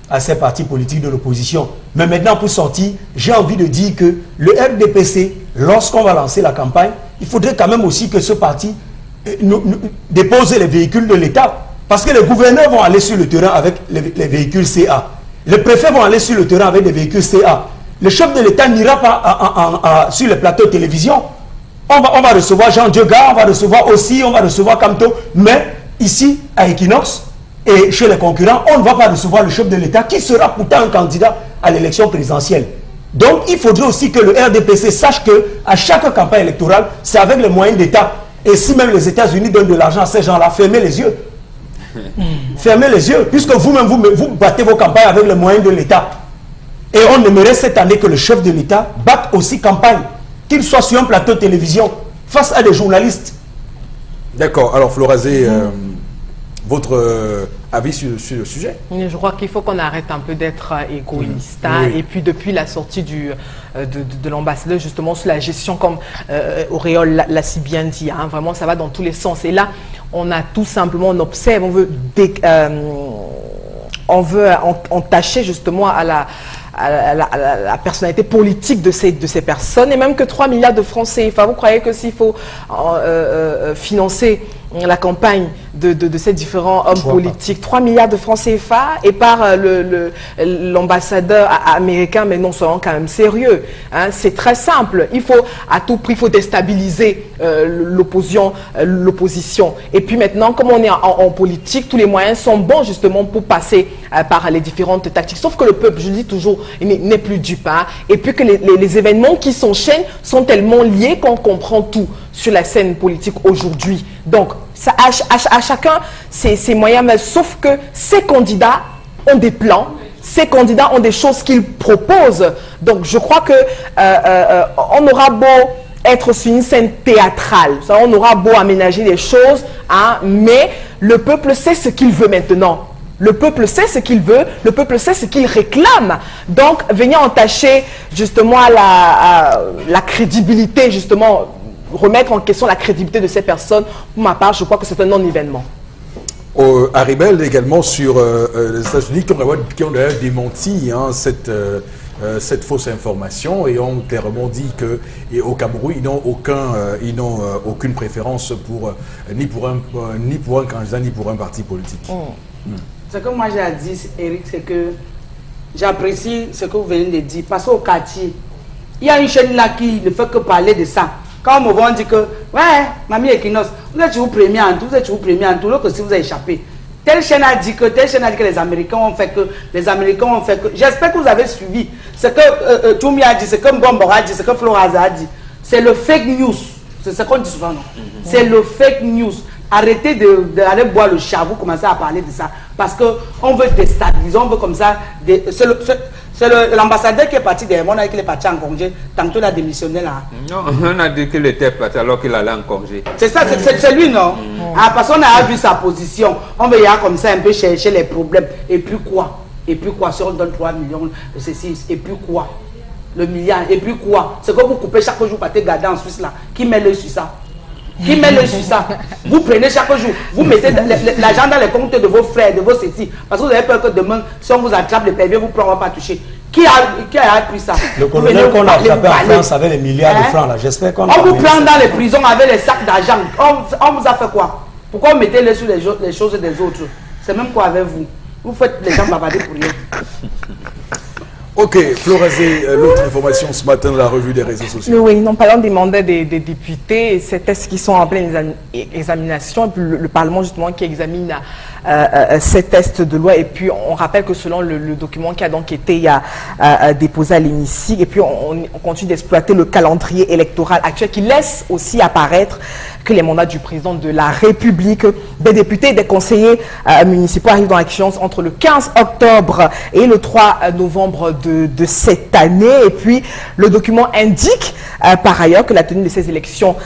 à ces partis politiques de l'opposition? Mais maintenant, pour sortir, j'ai envie de dire que le RDPC, lorsqu'on va lancer la campagne, il faudrait quand même aussi que ce parti déposer les véhicules de l'État, parce que les gouverneurs vont aller sur le terrain avec les véhicules CA, les préfets vont aller sur le terrain avec des véhicules CA, le chef de l'État n'ira pas sur les plateaux de télévision. On va recevoir Jean Dioga, on va recevoir aussi, on va recevoir Kamto, mais ici à Equinox et chez les concurrents, on ne va pas recevoir le chef de l'État qui sera pourtant un candidat à l'élection présidentielle. Donc il faudrait aussi que le RDPC sache que à chaque campagne électorale, c'est avec les moyens d'État. Et si même les États-Unis donnent de l'argent à ces gens-là, fermez les yeux. Fermez les yeux, puisque vous-même, vous battez vos campagnes avec les moyens de l'État. Et on aimerait cette année que le chef de l'État batte aussi campagne, qu'il soit sur un plateau de télévision, face à des journalistes. D'accord. Alors, Florazé, votre avis sur le sujet? Je crois qu'il faut qu'on arrête un peu d'être égoïste. Oui. Et puis, depuis la sortie de l'ambassadeur, justement, sur la gestion, comme Auréole l'a si bien dit, hein, vraiment, ça va dans tous les sens. Et là, on a tout simplement, on observe, on veut entacher justement à la personnalité politique de ces personnes, et même que 3 milliards de francs CFA. Vous croyez que s'il faut financer la campagne de ces différents hommes politiques, 3 milliards de francs CFA et par l'ambassadeur américain, mais non, soyons quand même sérieux. Hein, c'est très simple. Il faut à tout prix, il faut déstabiliser l'opposition. Et puis maintenant, comme on est en politique, tous les moyens sont bons justement pour passer par les différentes tactiques. Sauf que le peuple, je dis toujours, n'est plus dupe. Hein, et puis que les événements qui s'enchaînent sont tellement liés qu'on comprend tout sur la scène politique aujourd'hui. Donc, ça, à chacun ses moyens, mais sauf que ces candidats ont des plans, ces candidats ont des choses qu'ils proposent. Donc, je crois que on aura beau être sur une scène théâtrale, ça, on aura beau aménager des choses, hein, mais le peuple sait ce qu'il veut maintenant. Le peuple sait ce qu'il veut, le peuple sait ce qu'il réclame. Donc, venir entacher justement la crédibilité, justement, remettre en question la crédibilité de ces personnes, pour ma part, je crois que c'est un non-événement. Haribel également sur les États-Unis qui ont d'ailleurs démenti hein, cette fausse information et ont clairement dit qu'au Cameroun, ils n'ont aucune préférence ni pour un candidat ni pour un parti politique. Ce que moi j'ai à dire, Eric, c'est que j'apprécie ce que vous venez de dire. Parce qu'au quartier, il y a une chaîne là qui ne fait que parler de ça. Quand on me dit que, ouais, Mamie Equinos, vous êtes toujours premier en tout, vous êtes toujours premier en tout, alors que si vous avez échappé. Telle chaîne a dit que les Américains ont fait que, J'espère que vous avez suivi ce que Toumi a dit, ce que Mbombo a dit, ce que Floraza a dit. C'est le fake news. C'est ce qu'on dit souvent, non? C'est le fake news. Arrêtez d'aller boire le chat, vous commencez à parler de ça. Parce qu'on veut déstabiliser, on veut comme ça. C'est l'ambassadeur qui est parti derrière moi, qui est parti en congé. Tantôt il a démissionné là. Non, on a dit qu'il était parti alors qu'il allait en congé. C'est ça, c'est lui, non? Parce qu'on a vu sa position. On veut y aller comme ça un peu chercher les problèmes. Et puis quoi? Si on donne 3 millions, ceci, et puis quoi? Le milliard, et puis quoi? C'est que vous coupez chaque jour par tes garder en Suisse là. Qui met l'œil sur ça? Qui met l'œil sur ça? Vous prenez chaque jour, vous mettez l'argent dans les comptes de vos frères, de vos cétis, parce que vous avez peur que demain, si on vous attrape les pervers, vous ne pourrez pas toucher. Qui a pris ça? Le colonel qu'on a attrapé en France avec les milliards de francs là, j'espère qu'on on vous prend dans les prisons avec les sacs d'argent. On vous a fait quoi? Pourquoi vous mettez les sur les choses des autres? C'est même quoi avec vous? Vous faites les gens bavarder pour rien. Ok, Florazé, l'autre information ce matin dans la revue des réseaux sociaux. Oui, nous parlons des mandats des députés, ces tests qui sont en pleine examination, et puis le Parlement justement qui examine ces tests de loi, et puis on rappelle que selon le document qui a donc été déposé à l'hémicycle, et puis on continue d'exploiter le calendrier électoral actuel qui laisse aussi apparaître que les mandats du président de la République, des députés et des conseillers municipaux arrivent dans l'échéance entre le 15 octobre et le 3 novembre de cette année. Et puis, le document indique par ailleurs que la tenue de ces élections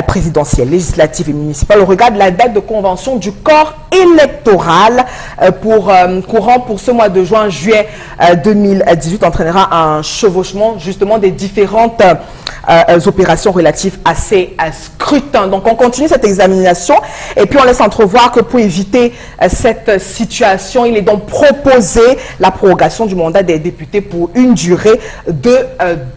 présidentielles, législatives et municipales regarde la date de convention du corps électoral courant pour ce mois de juin-juillet 2018 entraînera un chevauchement justement des différentes opérations relatives à ces scrutins. Donc on continue cette examination et puis on laisse entrevoir que pour éviter cette situation, il est donc proposé la prorogation du mandat des députés pour une durée de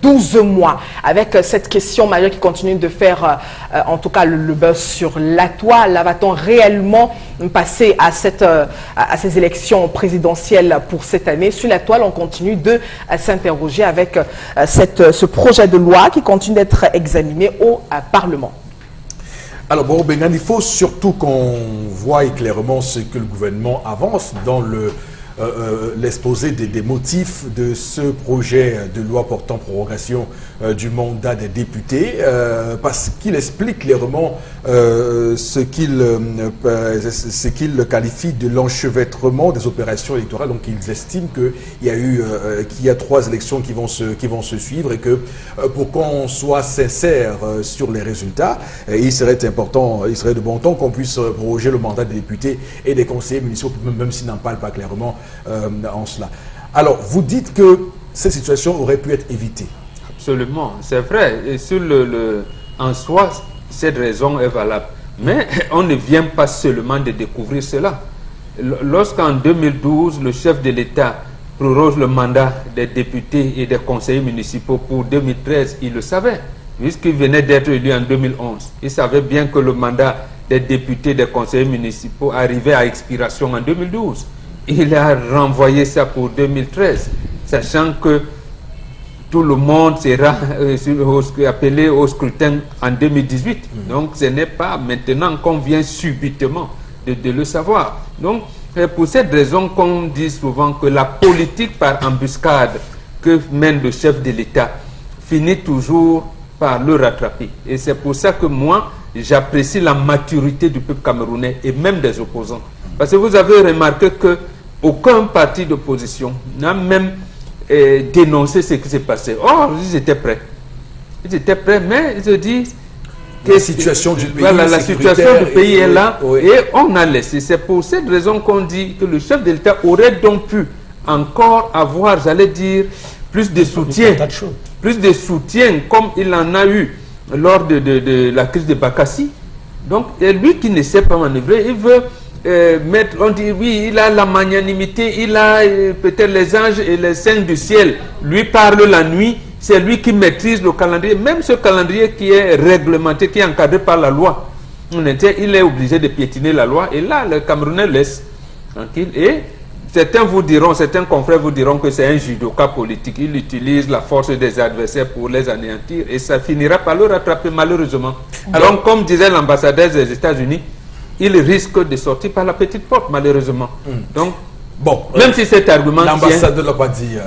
12 mois. Avec cette question majeure qui continue de faire en tout cas le buzz sur la toile, là va-t-on réellement passer à ces élections présidentielles pour cette année? Sur la toile, on continue de s'interroger avec ce projet de loi qui continue d'être examiné au Parlement. Alors, bon, Bengan, il faut surtout qu'on voie clairement ce que le gouvernement avance dans l'exposé des motifs de ce projet de loi portant prorogation du mandat des députés, parce qu'il explique clairement ce qu'il qualifie de l'enchevêtrement des opérations électorales. Donc ils estiment qu'il y a 3 élections qui vont se suivre et que pour qu'on soit sincère sur les résultats, il serait de bon ton qu'on puisse proroger le mandat des députés et des conseillers municipaux, même s'ils n'en parlent pas clairement en cela. Alors, vous dites que cette situation aurait pu être évitée. Absolument, c'est vrai. Et en soi, cette raison est valable. Mais on ne vient pas seulement de découvrir cela. Lorsqu'en 2012, le chef de l'État proroge le mandat des députés et des conseillers municipaux pour 2013, il le savait, puisqu'il venait d'être élu en 2011. Il savait bien que le mandat des députés et des conseillers municipaux arrivait à expiration en 2012. Il a renvoyé ça pour 2013, sachant que tout le monde sera appelé au scrutin en 2018. Donc ce n'est pas maintenant qu'on vient subitement de le savoir. Donc pour cette raison qu'on dit souvent que la politique par embuscade que mène le chef de l'État finit toujours par le rattraper. Et c'est pour ça que moi, j'apprécie la maturité du peuple camerounais et même des opposants. Parce que vous avez remarqué que aucun parti d'opposition n'a même dénoncé ce qui s'est passé. Or, ils étaient prêts. Ils étaient prêts, mais ils se disent, La situation du pays, voilà, la situation du pays est là, oui. et on a laissé. C'est pour cette raison qu'on dit que le chef de l'État aurait donc pu encore avoir, j'allais dire, plus de soutien. Plus de soutien comme il en a eu lors de la crise de Bakassi. Donc, lui qui ne sait pas manœuvrer, il veut mettre, on dit, oui, il a la magnanimité, il a peut-être les anges et les saints du ciel. Lui parle la nuit, c'est lui qui maîtrise le calendrier. Même ce calendrier qui est réglementé, qui est encadré par la loi, il est obligé de piétiner la loi. Et là, le Camerounais laisse tranquille. Et certains confrères vous diront que c'est un judoka politique. Il utilise la force des adversaires pour les anéantir et ça finira par le rattraper malheureusement. Alors, comme disait l'ambassadeur des États-Unis, il risque de sortir par la petite porte malheureusement. Donc, bon, même si cet argument l'ambassadeur ne l'a pas dit.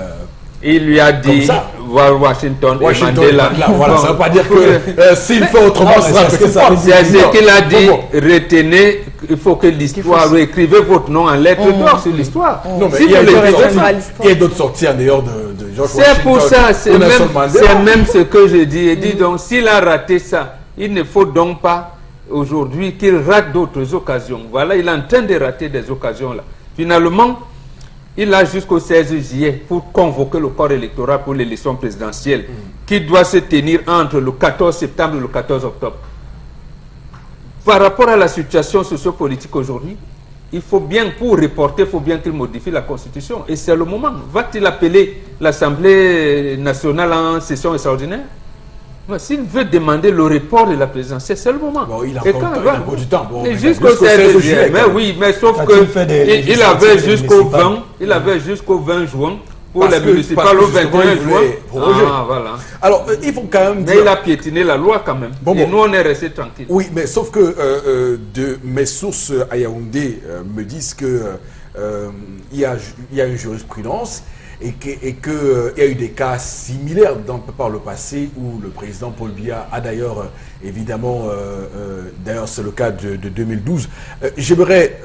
Il lui a dit Washington et Mandela. Voilà, ça ne veut pas dire que s'il fait autrement, ce sera c'est ce qu'il a dit. Retenez, il faut que l'histoire, écrivez votre nom en lettres d'or sur l'histoire. Non, mais il y a d'autres sorties en dehors de George Washington. C'est pour ça, c'est même ce que je dis. Et dit donc, s'il a raté ça, il ne faut donc pas aujourd'hui qu'il rate d'autres occasions. Voilà, il est en train de rater des occasions là. Finalement, il a jusqu'au 16 juillet pour convoquer le corps électoral pour l'élection présidentielle qui doit se tenir entre le 14 septembre et le 14 octobre. Par rapport à la situation sociopolitique aujourd'hui, il faut bien, pour reporter, il faut bien qu'il modifie la Constitution. Et c'est le moment. Va-t-il appeler l'Assemblée nationale en session extraordinaire? S'il veut demander le report de la présidentielle, c'est le moment. Bon, il a encore du temps. Bon, jusqu'au 16 juillet. Mais oui, mais sauf qu'il avait jusqu'au 20 juin pour les municipales au 21 juin. Ah, voilà. Alors, il faut quand même dire... Mais il a piétiné la loi quand même. Et nous, on est restés tranquilles. Oui, mais sauf que mes sources à Yaoundé me disent qu'il y a une jurisprudence et qu'il y a eu des cas similaires par le passé où le président Paul Biya a d'ailleurs, évidemment, d'ailleurs c'est le cas de 2012. J'aimerais...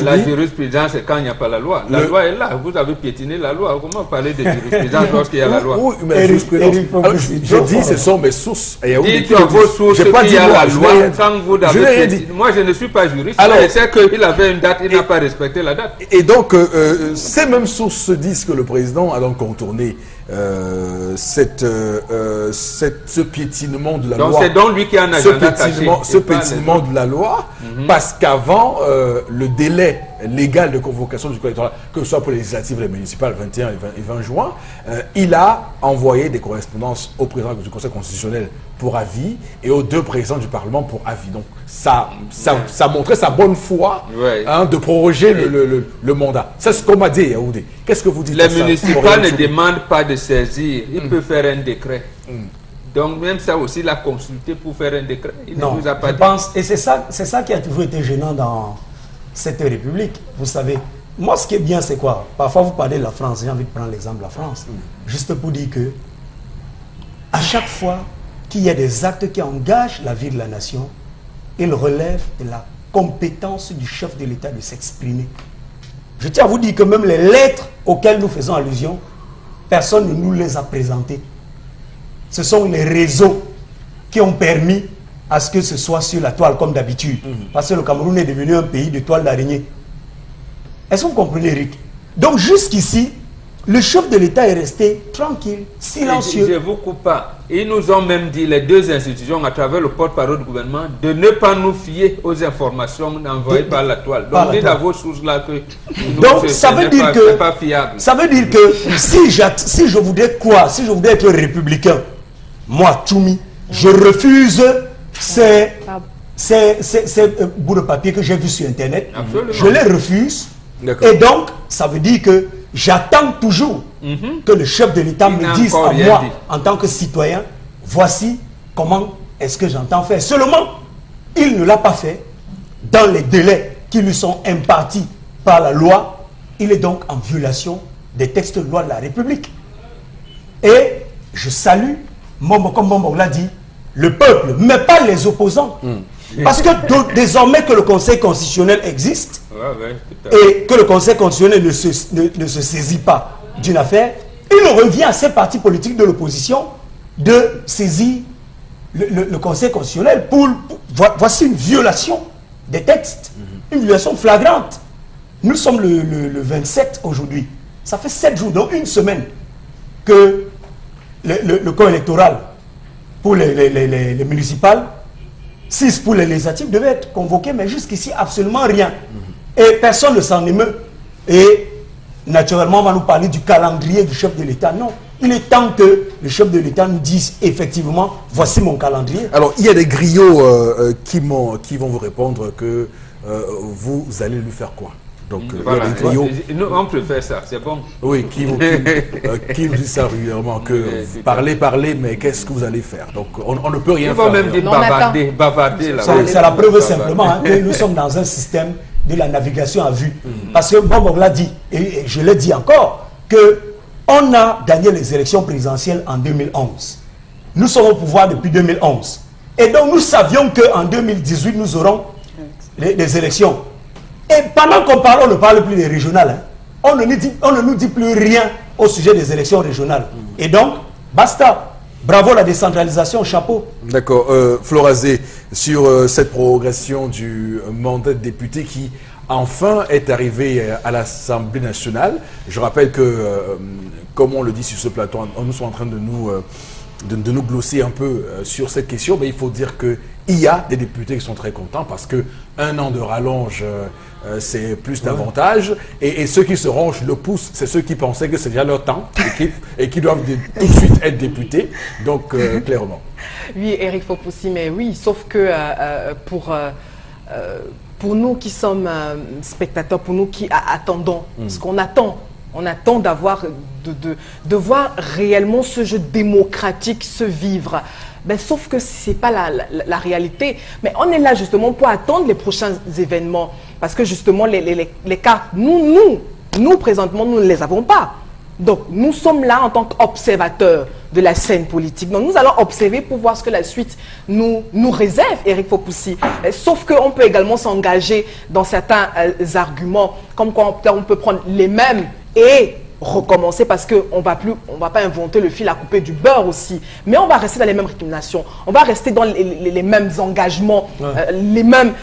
la jurisprudence, c'est quand il n'y a pas la loi. La loi est là, vous avez piétiné la loi. Comment parler de jurisprudence lorsqu'il y a la loi? Oui, mais jurisprudence... Je dis, ce sont mes sources. Dites à vos sources qu'il y a la loi quand vous avez piétiné. Moi, je ne suis pas juriste. Alors, je sais qu'il avait une date, il n'a pas respecté la date. Et donc, ces mêmes sources disent que le président a donc contourné ce piétinement de la loi. Donc c'est donc lui qui a un agenda caché. Ce piétinement de la loi, parce qu'avant, le délai légal de convocation du corps électoral, que ce soit pour les législatives, les municipales, 21 et 20 juin, il a envoyé des correspondances au président du Conseil constitutionnel pour avis et aux deux présidents du Parlement pour avis. Donc ça montrait sa bonne foi de proroger le mandat. C'est ce qu'on m'a dit, Yaoundé. Qu'est-ce que vous dites? Les municipales ne demandent pas de saisir. Il peut faire un décret. Donc même ça aussi, il a consulté pour faire un décret. Il ne nous a pas dit. Et c'est ça qui a toujours été gênant dans cette République. Vous savez, moi ce qui est bien, c'est quoi? Parfois vous parlez de la France, j'ai envie de prendre l'exemple de la France. Juste pour dire que à chaque fois qu'il y a des actes qui engagent la vie de la nation, il relève de la compétence du chef de l'État de s'exprimer. Je tiens à vous dire que même les lettres auxquelles nous faisons allusion, personne ne nous les a présentées. Ce sont les réseaux qui ont permis à ce que ce soit sur la toile comme d'habitude. Parce que le Cameroun est devenu un pays de toile d'araignée. Est-ce que vous comprenez, Eric? Donc jusqu'ici, le chef de l'État est resté tranquille, silencieux. Je ne vous coupe pas. Ils nous ont même dit, les deux institutions, à travers le porte-parole du gouvernement, de ne pas nous fier aux informations envoyées par la toile. Donc, dites à vos sources là que donc, ça veut dire que pas fiable. Ça veut dire que si je voudrais quoi, si je voudrais être républicain, moi, Tchoumi, je refuse ces bouts de papier que j'ai vus sur Internet. Absolument. Je les refuse. Et donc, ça veut dire que j'attends toujours que le chef de l'État me dise à moi, en tant que citoyen, voici comment est-ce que j'entends faire. Seulement, il ne l'a pas fait dans les délais qui lui sont impartis par la loi. Il est donc en violation des textes de loi de la République. Et je salue, comme Mombo l'a dit, le peuple, mais pas les opposants. Parce que désormais que le Conseil constitutionnel existe et que le Conseil constitutionnel ne se saisit pas d'une affaire, il revient à ces partis politiques de l'opposition de saisir le Conseil constitutionnel voici une violation des textes, une violation flagrante. Nous sommes le 27 aujourd'hui. Ça fait 7 jours, donc une semaine, que le corps électoral pour les municipales, 6 pour les législatives devaient être convoqués, mais jusqu'ici, absolument rien. Et personne ne s'en émeut. Et naturellement, on va nous parler du calendrier du chef de l'État. Non, il est temps que le chef de l'État nous dise effectivement, voici mon calendrier. Alors, il y a des griots qui vont vous répondre que vous allez lui faire quoi? Donc, voilà. il y a des griots. Nous, on préfère ça, c'est bon. Oui, qui nous disent ça régulièrement, que parlez, mais qu'est-ce que vous allez faire? Donc, on ne peut rien faire. Il faut même dire bavarder là. C'est la preuve simplement que nous sommes dans un système de la navigation à vue. Parce que Bob l'a dit, et je l'ai dit encore, qu'on a gagné les élections présidentielles en 2011. Nous sommes au pouvoir depuis 2011. Et donc, nous savions qu'en 2018, nous aurons les élections. Et pendant qu'on parle, on ne parle plus des régionales. Hein. On ne nous dit plus rien au sujet des élections régionales. Et donc, basta. Bravo la décentralisation, chapeau. D'accord. Florazé, sur cette prorogation du mandat de député qui enfin est arrivé à l'Assemblée nationale. Je rappelle que, comme on le dit sur ce plateau, nous sommes en train de nous glosser un peu sur cette question, mais il faut dire qu'il y a des députés qui sont très contents parce qu'un an de rallonge, c'est plus d'avantages. Et ceux qui se rangent le pouce, c'est ceux qui pensaient que c'est déjà leur temps et qui doivent tout de suite être députés. Donc, clairement. Oui, Eric Fopoussi, mais oui, sauf que pour nous qui sommes spectateurs, pour nous qui attendons, ce qu'on attend, on attend de voir réellement ce jeu démocratique se vivre. Ben, sauf que ce n'est pas la réalité. Mais on est là justement pour attendre les prochains événements. Parce que justement, les cartes, nous présentement, nous ne les avons pas. Donc, nous sommes là en tant qu'observateurs de la scène politique. Donc, nous allons observer pour voir ce que la suite nous réserve, Eric Fopoussi. Sauf qu'on peut également s'engager dans certains arguments, comme quoi on peut prendre les mêmes et recommencer parce qu'on ne va pas inventer le fil à couper du beurre aussi. Mais on va rester dans les mêmes récriminations. On va rester dans les mêmes engagements, les mêmes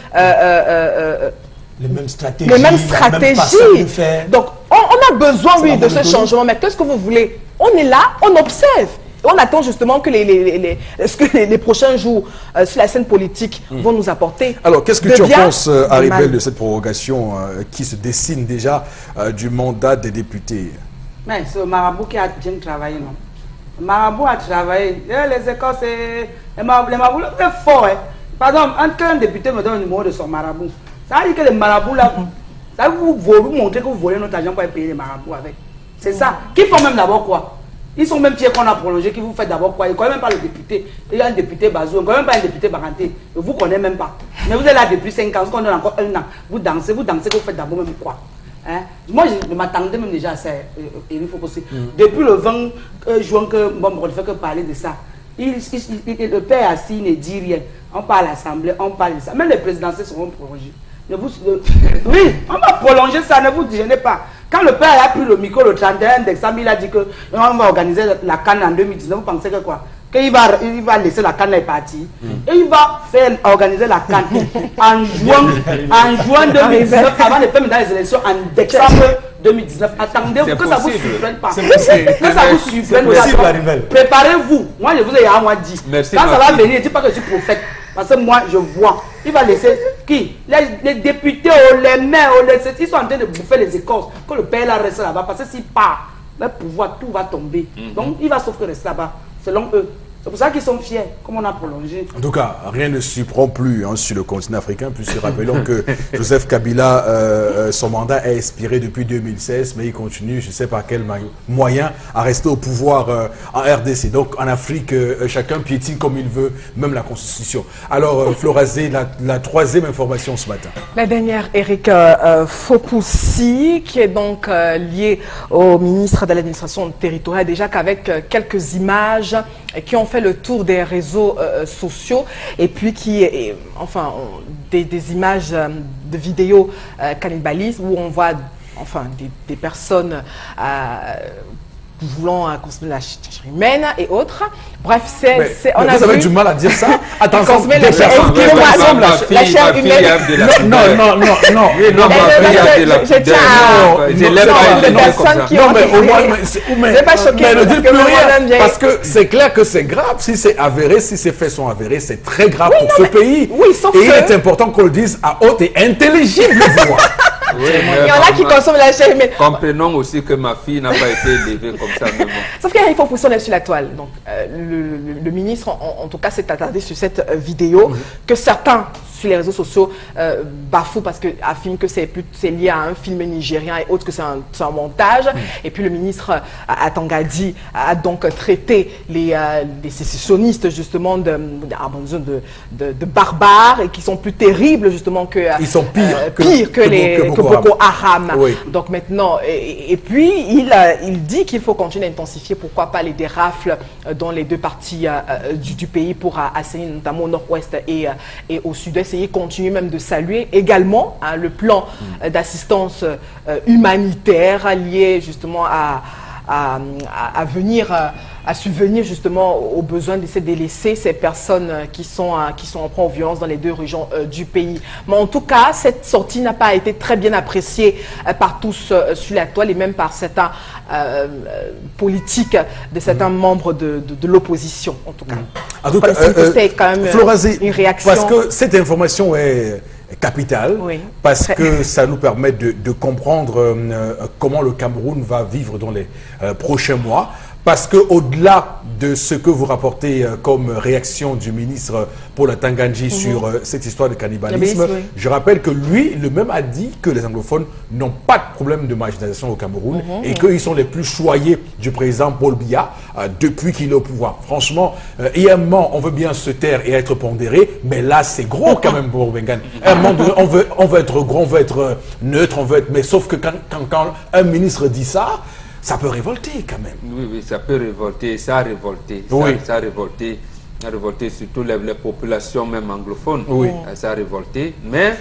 stratégies. Les mêmes stratégies. Donc, on a besoin, oui, de ce changement. Mais qu'est-ce que vous voulez? On est là, on observe. On attend justement que les prochains jours sur la scène politique vont nous apporter. Alors, qu'est-ce que tu en penses, Haribel, de cette prorogation qui se dessine déjà du mandat des députés? Mais c'est le marabout qui a bien travaillé, non? Le marabout a travaillé. Les écoles, c'est... Les marabouts, c'est fort, hein? Pardon, quand un député me donne le numéro de son marabout, ça veut dire que les marabouts, là, ça vous montrer que vous volez notre argent pour payer les marabouts avec. C'est ça. Qui font même d'abord quoi? Ils sont même fiers qu'on a prolongé, qui vous fait d'abord quoi? Ils ne connaissent même pas le député. Il y a un député Bazou, ils ne connaissent même pas un député Baranté. Vous ne connaissez même pas. Mais vous êtes là depuis 5 ans, vous donne encore 1 an. Vous dansez, que vous faites d'abord même quoi? Hein? Moi, je m'attendais même déjà à ça, il faut aussi. Depuis le 20 juin que on ne fait que parler de ça. Le père assis ne dit rien. On parle à l'Assemblée, on parle de ça. Même les présidentielles seront prolongées. Oui, on va prolonger ça, ne vous gênez pas. Quand le père a pris le micro le 31 décembre, il a dit qu'on va organiser la CAN en 2019. Vous pensez que quoi? Qu'il va laisser la CAN et partir. Et il va organiser la CAN en juin 2019, avant de faire dans les élections en décembre 2019. Attendez-vous que ça ne vous surprenne pas. Que ça vous surprenne pas. Préparez-vous. Moi, je vous ai dit. Merci, quand ça va venir, ne dis pas que je suis prophète. Parce que moi, je vois. Il va laisser qui? Les députés, les maires, ils sont en train de bouffer les écorces. Que le père là reste là-bas. Parce que s'il part, le pouvoir, tout va tomber. Donc, il va sauf que rester là-bas, selon eux. C'est pour ça qu'ils sont fiers, comme on a prolongé. En tout cas, rien ne surprend plus sur le continent africain, puisque rappelons que Joseph Kabila, son mandat est expiré depuis 2016, mais il continue, je ne sais pas quel moyen, à rester au pouvoir en RDC. Donc en Afrique, chacun piétine comme il veut, même la Constitution. Alors, Florazé, la troisième information ce matin. La dernière, Eric Fopoussi, qui est donc lié au ministre de l'administration territoriale, déjà qu'avec quelques images qui ont fait le tour des réseaux sociaux et puis des images de vidéos cannibalistes où on voit des personnes voulant consommer la chair humaine et autres. Bref, on a vu du mal à dire ça. Attention, consommer la chair humaine. Non. Je tiens à... Ne pas choquer. Mais ne dites plus rien, parce que c'est clair que c'est grave. Si c'est avéré, si ces faits sont avérés, c'est très grave pour ce pays. Oui, sauf que... Et il est important qu'on le dise à haute et intelligible voix. Oui, il y en a qui consomment la chair humaine. Comprenons aussi que ma fille n'a pas été élevée comme ça. Mais bon. Sauf qu'il y a une fausse position sur la toile. Donc, le ministre, en tout cas, s'est attardé sur cette vidéo que certains sur les réseaux sociaux bafouent parce que affirment que c'est lié à un film nigérien et autres, que c'est un montage. Et puis le ministre Atangadi a donc traité les sécessionnistes justement de barbares et qui sont plus terribles justement que... Ils sont pires que Boko Haram. Oui. Donc maintenant, et puis il dit qu'il faut continuer à intensifier, pourquoi pas les dérafles dans les deux parties du pays pour assainir notamment au nord-ouest et au sud-est. Et continuer même de saluer également le plan d'assistance humanitaire lié justement à subvenir justement aux besoins de ces délaissés, ces personnes qui sont en proie aux violences dans les deux régions du pays. Mais en tout cas, cette sortie n'a pas été très bien appréciée par tous sur la toile et même par certains politiques de certains membres de l'opposition, en tout cas. En tout cas, c'est quand même une réaction. Parce que cette information est capitale, parce que ça nous permet de comprendre comment le Cameroun va vivre dans les prochains mois. Parce qu'au-delà de ce que vous rapportez comme réaction du ministre Paul Atangadi sur cette histoire de cannibalisme, je rappelle que lui, le même a dit que les anglophones n'ont pas de problème de marginalisation au Cameroun et qu'ils sont les plus choyés du président Paul Biya depuis qu'il est au pouvoir. Franchement, également, on veut bien se taire et être pondéré, mais là, c'est gros quand même pour Bengan. À un moment donné, on veut être gros, on veut être neutre, mais sauf que quand un ministre dit ça, ça peut révolter quand même. Oui, ça peut révolter, ça a révolté. Ça a révolté surtout les populations même anglophones. Oui. Ça a révolté. Mais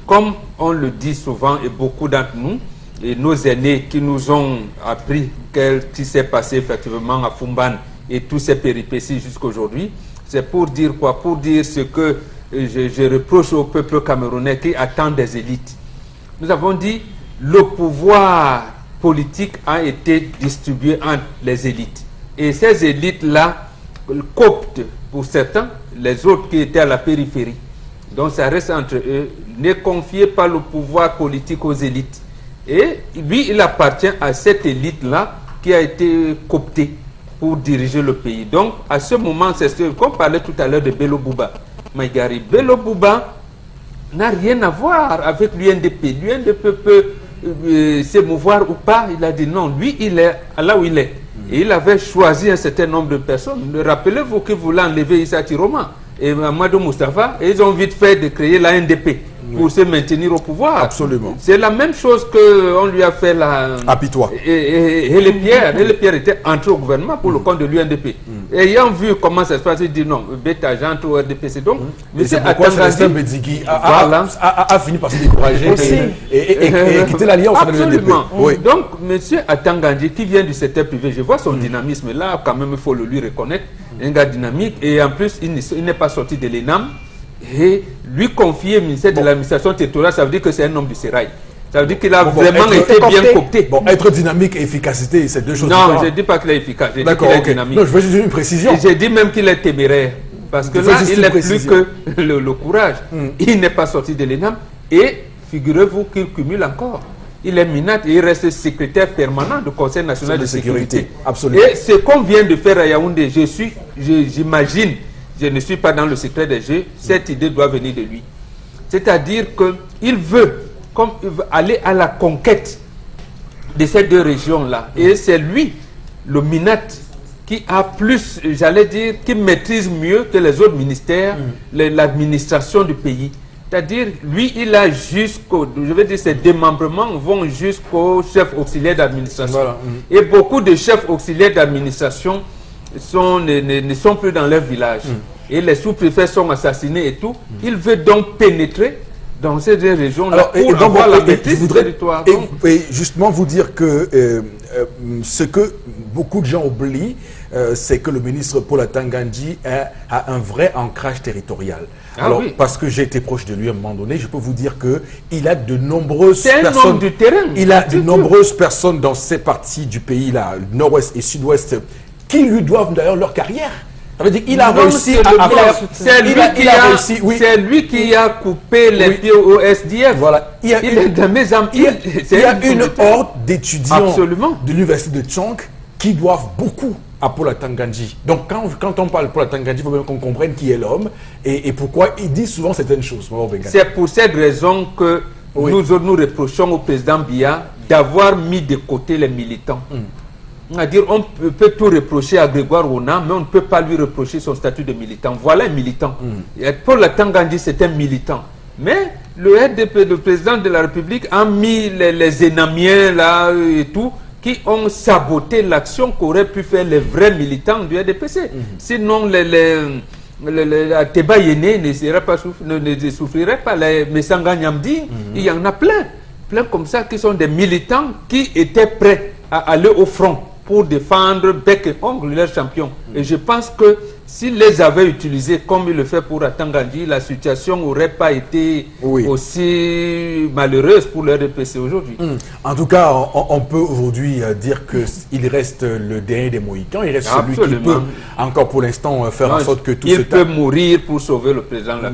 comme on le dit souvent, et beaucoup d'entre nous, et nos aînés qui nous ont appris ce qui s'est passé effectivement à Fumban et toutes ces péripéties jusqu'aujourd'hui, c'est pour dire quoi? Pour dire ce que je reproche au peuple camerounais qui attend des élites. Nous avons dit le pouvoir politique a été distribué entre les élites. Et ces élites-là cooptent pour certains les autres qui étaient à la périphérie. Donc ça reste entre eux. Ne confiez pas le pouvoir politique aux élites. Et lui, il appartient à cette élite-là qui a été cooptée pour diriger le pays. Donc à ce moment, c'est ce qu'on parlait tout à l'heure de Bello Bouba. Maïgari, Bello Bouba n'a rien à voir avec l'UNDP. L'UNDP peut s'émouvoir ou pas. Il a dit non, lui il est là où il est et il avait choisi un certain nombre de personnes. Rappelez-vous qu'il voulait enlever Issa Tiroma et Amadou Moustapha et ils ont vite fait de créer la NDP pour se maintenir au pouvoir. Absolument. C'est la même chose qu'on lui a fait là. Apitois. Et les Pierre était entré au gouvernement pour le compte de l'UNDP. Ayant vu comment ça se passe, il dit non, bêta, j'entre au RDPC. Donc, c'est pourquoi Célestin Bédigui a fini par se décourager et quitter l'alliance de l'UNDP. Oui. Donc, M. Atangadi, qui vient du secteur privé, je vois son dynamisme là, quand même, il faut le lui reconnaître. Un gars dynamique et en plus, il n'est pas sorti de l'ENAM. Et lui confier le ministère de l'administration territoriale, ça veut dire que c'est un homme du sérail. Ça veut dire qu'il a vraiment été bien coopté. Bon, être dynamique et efficacité, c'est deux choses différentes. Non, je ne dis pas qu'il est efficace, je dis qu'il est dynamique. Non, je veux juste une précision. Et j'ai dit même qu'il est téméraire. Parce que là, il n'est plus que le courage. Il n'est pas sorti de l'ENAM. Et figurez-vous qu'il cumule encore. Il est minable et il reste secrétaire permanent du Conseil national de sécurité. Absolument. Et ce qu'on vient de faire à Yaoundé, j'imagine, je ne suis pas dans le secret des jeux, cette idée doit venir de lui. C'est-à-dire qu'il veut aller à la conquête de ces deux régions-là. Et c'est lui, le Minat, qui a plus, j'allais dire, qui maîtrise mieux que les autres ministères l'administration du pays. C'est-à-dire, lui, il a jusqu'au, je veux dire, ses démembrements vont jusqu'au chef auxiliaire d'administration. Voilà. Et beaucoup de chefs auxiliaires d'administration ne sont plus dans leur village. Et les sous-préfets sont assassinés et tout. Il veut donc pénétrer dans ces deux régions-là pour avoir la maîtrise du territoire. Et justement vous dire que ce que beaucoup de gens oublient, c'est que le ministre Paul Atanga-Ndji a un vrai ancrage territorial. Alors, parce que j'ai été proche de lui à un moment donné, je peux vous dire qu'il a de nombreuses personnes. Du terrain. Il a de nombreuses personnes dans ces parties du pays, là, nord-ouest et sud-ouest, qui lui doivent d'ailleurs leur carrière. Ça veut dire qu'il a réussi à faire. C'est lui qui a coupé les pieds au SDF. Voilà. Il y a une horde d'étudiants de l'université de Tchang qui doivent beaucoup à Paul Atanga-Ndji. Donc quand on parle de Paul Atanga-Ndji, il faut bien qu'on comprenne qui est l'homme et pourquoi il dit souvent certaines choses. C'est pour cette raison que nous reprochons au président Biya d'avoir mis de côté les militants. C'est-à-dire, on peut tout reprocher à Grégoire Rona, mais on ne peut pas lui reprocher son statut de militant. Voilà un militant. Paul Atanga-Ndji, c'est un militant. Mais le RDP, le président de la République, a mis les énamiens là et tout, qui ont saboté l'action qu'auraient pu faire les vrais militants du RDPC. Sinon, les Teba Yéné ne souffriraient pas. Les Messanga Nyamdi, il y en a plein comme ça qui sont des militants qui étaient prêts à aller au front pour défendre bec et ongle leur champion. Et je pense que s'ils les avaient utilisés comme il le fait pour Atanga-Ndji, la situation n'aurait pas été aussi malheureuse pour le RDPC aujourd'hui. En tout cas, on peut aujourd'hui dire qu'il reste le dernier des Mohicans. Il reste celui qui peut encore pour l'instant faire en sorte que tout il peut mourir pour sauver le président de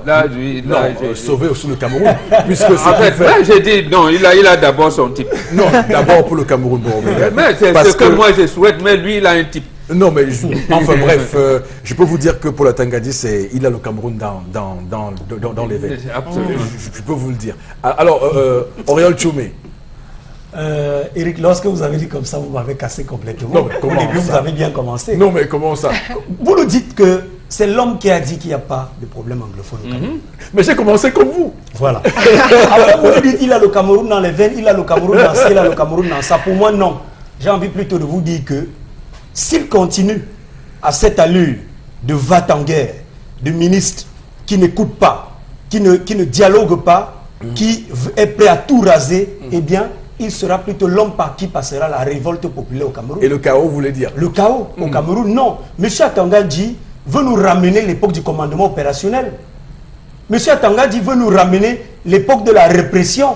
la République. Voilà. Sauver aussi le Cameroun. Puisque là, j'ai dit non, il a d'abord son type. Non, d'abord pour le Cameroun. Mais c'est ce que moi je souhaite, mais lui, il a un type. Non, mais enfin bref, je peux vous dire que Paul Atanga-Ndji, il a le Cameroun dans les veines. Absolument. Je peux vous le dire. Alors, Oriol Tchoumé. Eric, lorsque vous avez dit comme ça, vous m'avez cassé complètement. Non, mais comment au début, vous avez bien commencé. Non, mais comment ça? Vous nous dites que c'est l'homme qui a dit qu'il n'y a pas de problème anglophone au Cameroun. Mais j'ai commencé comme vous. Voilà. Alors, vous nous dites qu'il a le Cameroun dans les veines, il a le Cameroun dans ça, il a le Cameroun dans ça. Pour moi, non. J'ai envie plutôt de vous dire que s'il continue à cette allure de va-t-en-guerre, de ministre qui n'écoute pas, qui ne dialogue pas, qui est prêt à tout raser, eh bien, il sera plutôt l'homme par qui passera la révolte populaire au Cameroun. Et le chaos, vous voulez dire? Le chaos au Cameroun, non. M. Atanga-Ndji veut nous ramener l'époque du commandement opérationnel. M. Atanga-Ndji veut nous ramener l'époque de la répression.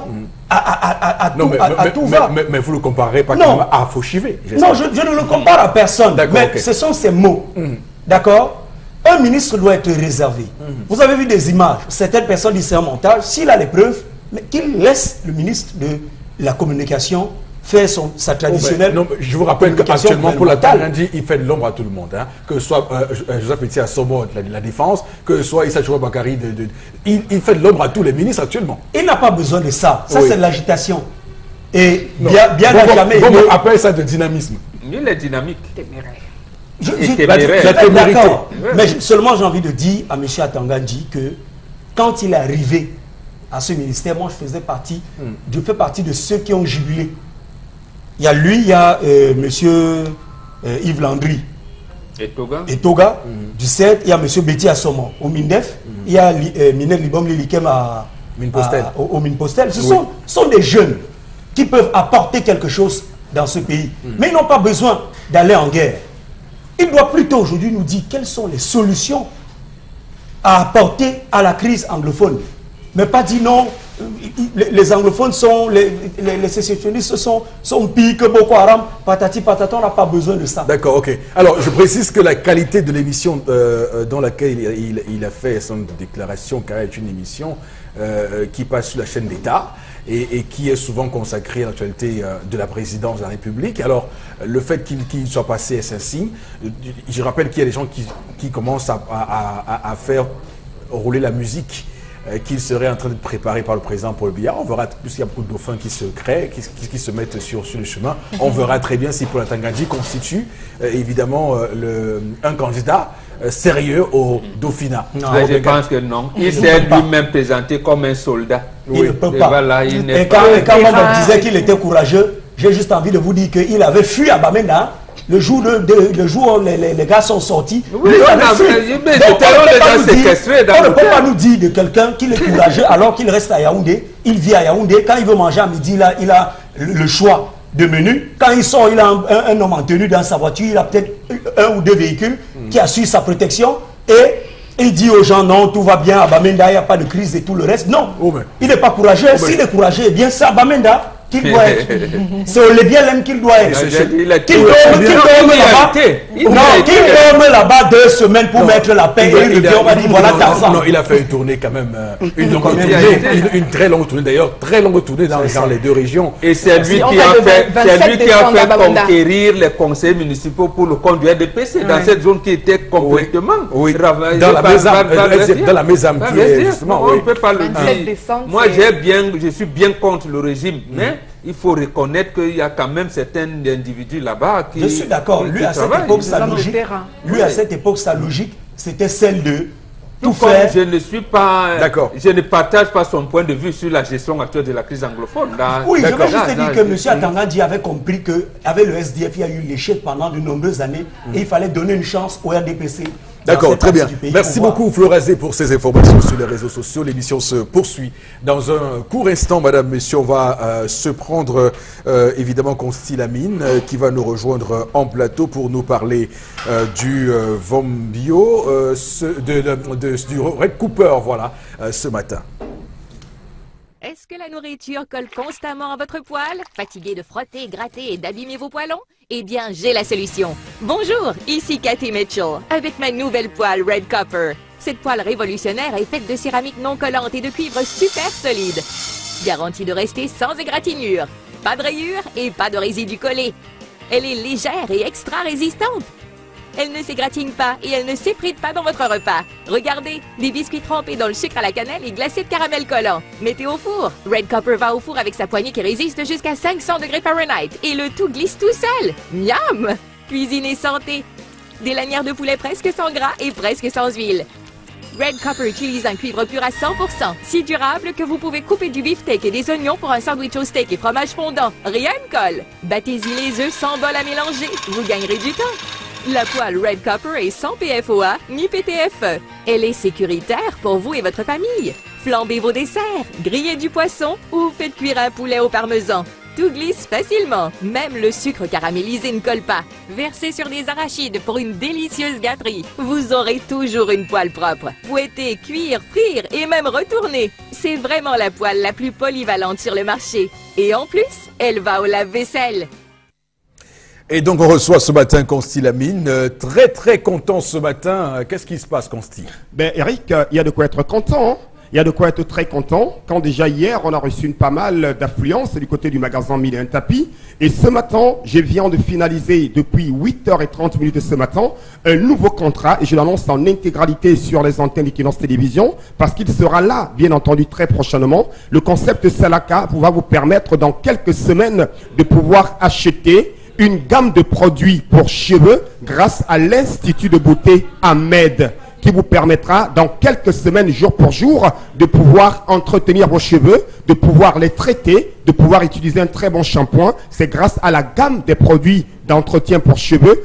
Mais vous ne le comparerez pas à Fauchivé. Non, je ne le compare à personne. Mais ce sont ces mots. D'accord? Un ministre doit être réservé. Vous avez vu des images. Certaines personnes disent c'est un montage. S'il a les preuves, mais qu'il laisse le ministre de la communication faire sa traditionnelle. Non, je vous rappelle qu'actuellement, pour Atanga-Ndji, il fait de l'ombre à tout le monde. Hein. Que ce soit Joseph Petit Assomo de la Défense, que ce soit Issa Choua Bakari, il fait de l'ombre à tous les ministres actuellement. Il n'a pas besoin de ça. Ça, c'est de l'agitation. Et bien à jamais. On appelle ça de dynamisme. Il est dynamique. D'accord. Mais seulement, j'ai envie de dire à M. Atanga-Ndji que quand il est arrivé à ce ministère, moi, je fais partie de ceux qui ont jubilé. Il y a lui, il y a M. Yves Landry et Toga du 7, il y a M. Betty Assomo au MINDEF, il y a Minel Libom Lilikem au Minpostel. Ce sont des jeunes qui peuvent apporter quelque chose dans ce pays. Mais ils n'ont pas besoin d'aller en guerre. Il doit plutôt aujourd'hui nous dire quelles sont les solutions à apporter à la crise anglophone. Mais pas dire non. Les anglophones sont, les sécessionnistes sont pires que Boko Haram, patati patata, on n'a pas besoin de ça. D'accord, ok. Alors, je précise que la qualité de l'émission dans laquelle il a fait son déclaration, car est une émission qui passe sur la chaîne d'État et qui est souvent consacrée à l'actualité de la présidence de la République. Alors, le fait qu'il soit passé est un signe. Je rappelle qu'il y a des gens qui commencent à faire rouler la musique qu'il serait en train de préparer par le président Paul Biya. On verra, puisqu'il y a beaucoup de dauphins qui se créent, qui se mettent sur le chemin. On verra très bien si Paul Atanga-Ndji constitue évidemment un candidat sérieux au Dauphinat. Non, je pense que non. Il s'est lui-même présenté comme un soldat. Il ne peut pas. Voilà, et quand on me disait qu'il était courageux, j'ai juste envie de vous dire qu'il avait fui à Bamenda. Le jour où les gars sont sortis, oui, on ne peut pas nous dire de quelqu'un qu'il est courageux alors qu'il reste à Yaoundé. Il vit à Yaoundé. Quand il veut manger à midi, là, il a le choix de menu. Quand il sort, il a un homme en tenue dans sa voiture, il a peut-être 1 ou 2 véhicules qui assurent sa protection et il dit aux gens non, tout va bien, à Bamenda, il n'y a pas de crise et tout le reste. Non, il n'est pas courageux. S'il est courageux, eh bien c'est à Bamenda qu'il doit être. C'est au Lébialem qu'il doit être. Qu'il dorme là-bas 2 semaines pour mettre la paix et il revient, on va dire voilà Tarzan. Non, il a fait une tournée quand même, une très longue tournée d'ailleurs, très longue tournée dans les 2 régions. Et c'est lui qui a fait conquérir les conseils municipaux pour le conduire de PC dans cette zone qui était complètement ravagée dans la Mézam qui est justement. On ne peut pas le dire. Moi je suis bien contre le régime, mais il faut reconnaître qu'il y a quand même certains individus là-bas qui... Je suis d'accord. Lui, à cette époque, sa logique, sa logique, c'était celle de tout faire. Je ne suis pas... Je ne partage pas son point de vue sur la gestion actuelle de la crise anglophone. Oui, je vais juste dire que M. Atangadi avait compris qu'avec le SDF, il y a eu l'échec pendant de nombreuses années et il fallait donner une chance au RDPC. D'accord, très bien. Merci beaucoup Florazé pour ces informations sur les réseaux sociaux. L'émission se poursuit. Dans un court instant, madame, messieurs, on va se prendre évidemment Consti Lamine qui va nous rejoindre en plateau pour nous parler du Vombio, du Red Cooper, voilà, ce matin. Est-ce que la nourriture colle constamment à votre poêle? Fatigué de frotter, gratter et d'abîmer vos poêlons? Eh bien, j'ai la solution. Bonjour, ici Cathy Mitchell, avec ma nouvelle poêle Red Copper. Cette poêle révolutionnaire est faite de céramique non collante et de cuivre super solide. Garantie de rester sans égratignure, pas de rayures et pas de résidus collés. Elle est légère et extra résistante. Elle ne s'égratigne pas et elle ne s'effrite pas dans votre repas. Regardez, des biscuits trempés dans le sucre à la cannelle et glacés de caramel collant. Mettez au four. Red Copper va au four avec sa poignée qui résiste jusqu'à 500 degrés Fahrenheit. Et le tout glisse tout seul. Miam! Cuisine et santé. Des lanières de poulet presque sans gras et presque sans huile. Red Copper utilise un cuivre pur à 100%, si durable que vous pouvez couper du beefsteak et des oignons pour un sandwich au steak et fromage fondant. Rien ne colle. Battez-y les œufs sans bol à mélanger. Vous gagnerez du temps. La poêle Red Copper est sans PFOA ni PTFE. Elle est sécuritaire pour vous et votre famille. Flambez vos desserts, grillez du poisson ou faites cuire un poulet au parmesan. Tout glisse facilement. Même le sucre caramélisé ne colle pas. Versez sur des arachides pour une délicieuse gâterie. Vous aurez toujours une poêle propre. Fouetter, cuire, frire et même retourner. C'est vraiment la poêle la plus polyvalente sur le marché. Et en plus, elle va au lave-vaisselle. Et donc on reçoit ce matin Consti Lamine, très content ce matin. Qu'est-ce qui se passe, Consti? Ben Eric, il y a de quoi être content, hein. Il y a de quoi être très content. Quand déjà hier, on a reçu pas mal d'affluence du côté du magasin Mille et un tapis. Et ce matin, je viens de finaliser depuis 8h30 ce matin un nouveau contrat. Et je l'annonce en intégralité sur les antennes d'Equinox Télévision parce qu'il sera là, bien entendu, très prochainement. Le concept Salaka va vous permettre dans quelques semaines de pouvoir acheter une gamme de produits pour cheveux grâce à l'Institut de beauté Ahmed qui vous permettra dans quelques semaines, jour pour jour, de pouvoir entretenir vos cheveux, de pouvoir les traiter, de pouvoir utiliser un très bon shampoing. C'est grâce à la gamme des produits d'entretien pour cheveux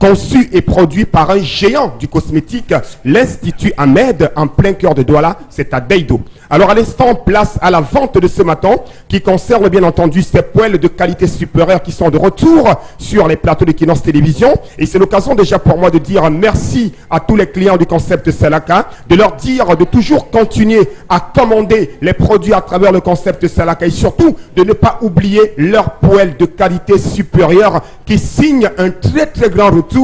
conçu et produit par un géant du cosmétique, l'Institut Ahmed, en plein cœur de Douala, c'est à Deido. Alors à l'instant, place à la vente de ce matin, qui concerne bien entendu ces poêles de qualité supérieure qui sont de retour sur les plateaux d'Equinox Télévision. Et c'est l'occasion déjà pour moi de dire merci à tous les clients du concept Salaka, de leur dire de toujours continuer à commander les produits à travers le concept Salaka et surtout de ne pas oublier leurs poêles de qualité supérieure qui signent un très grand retour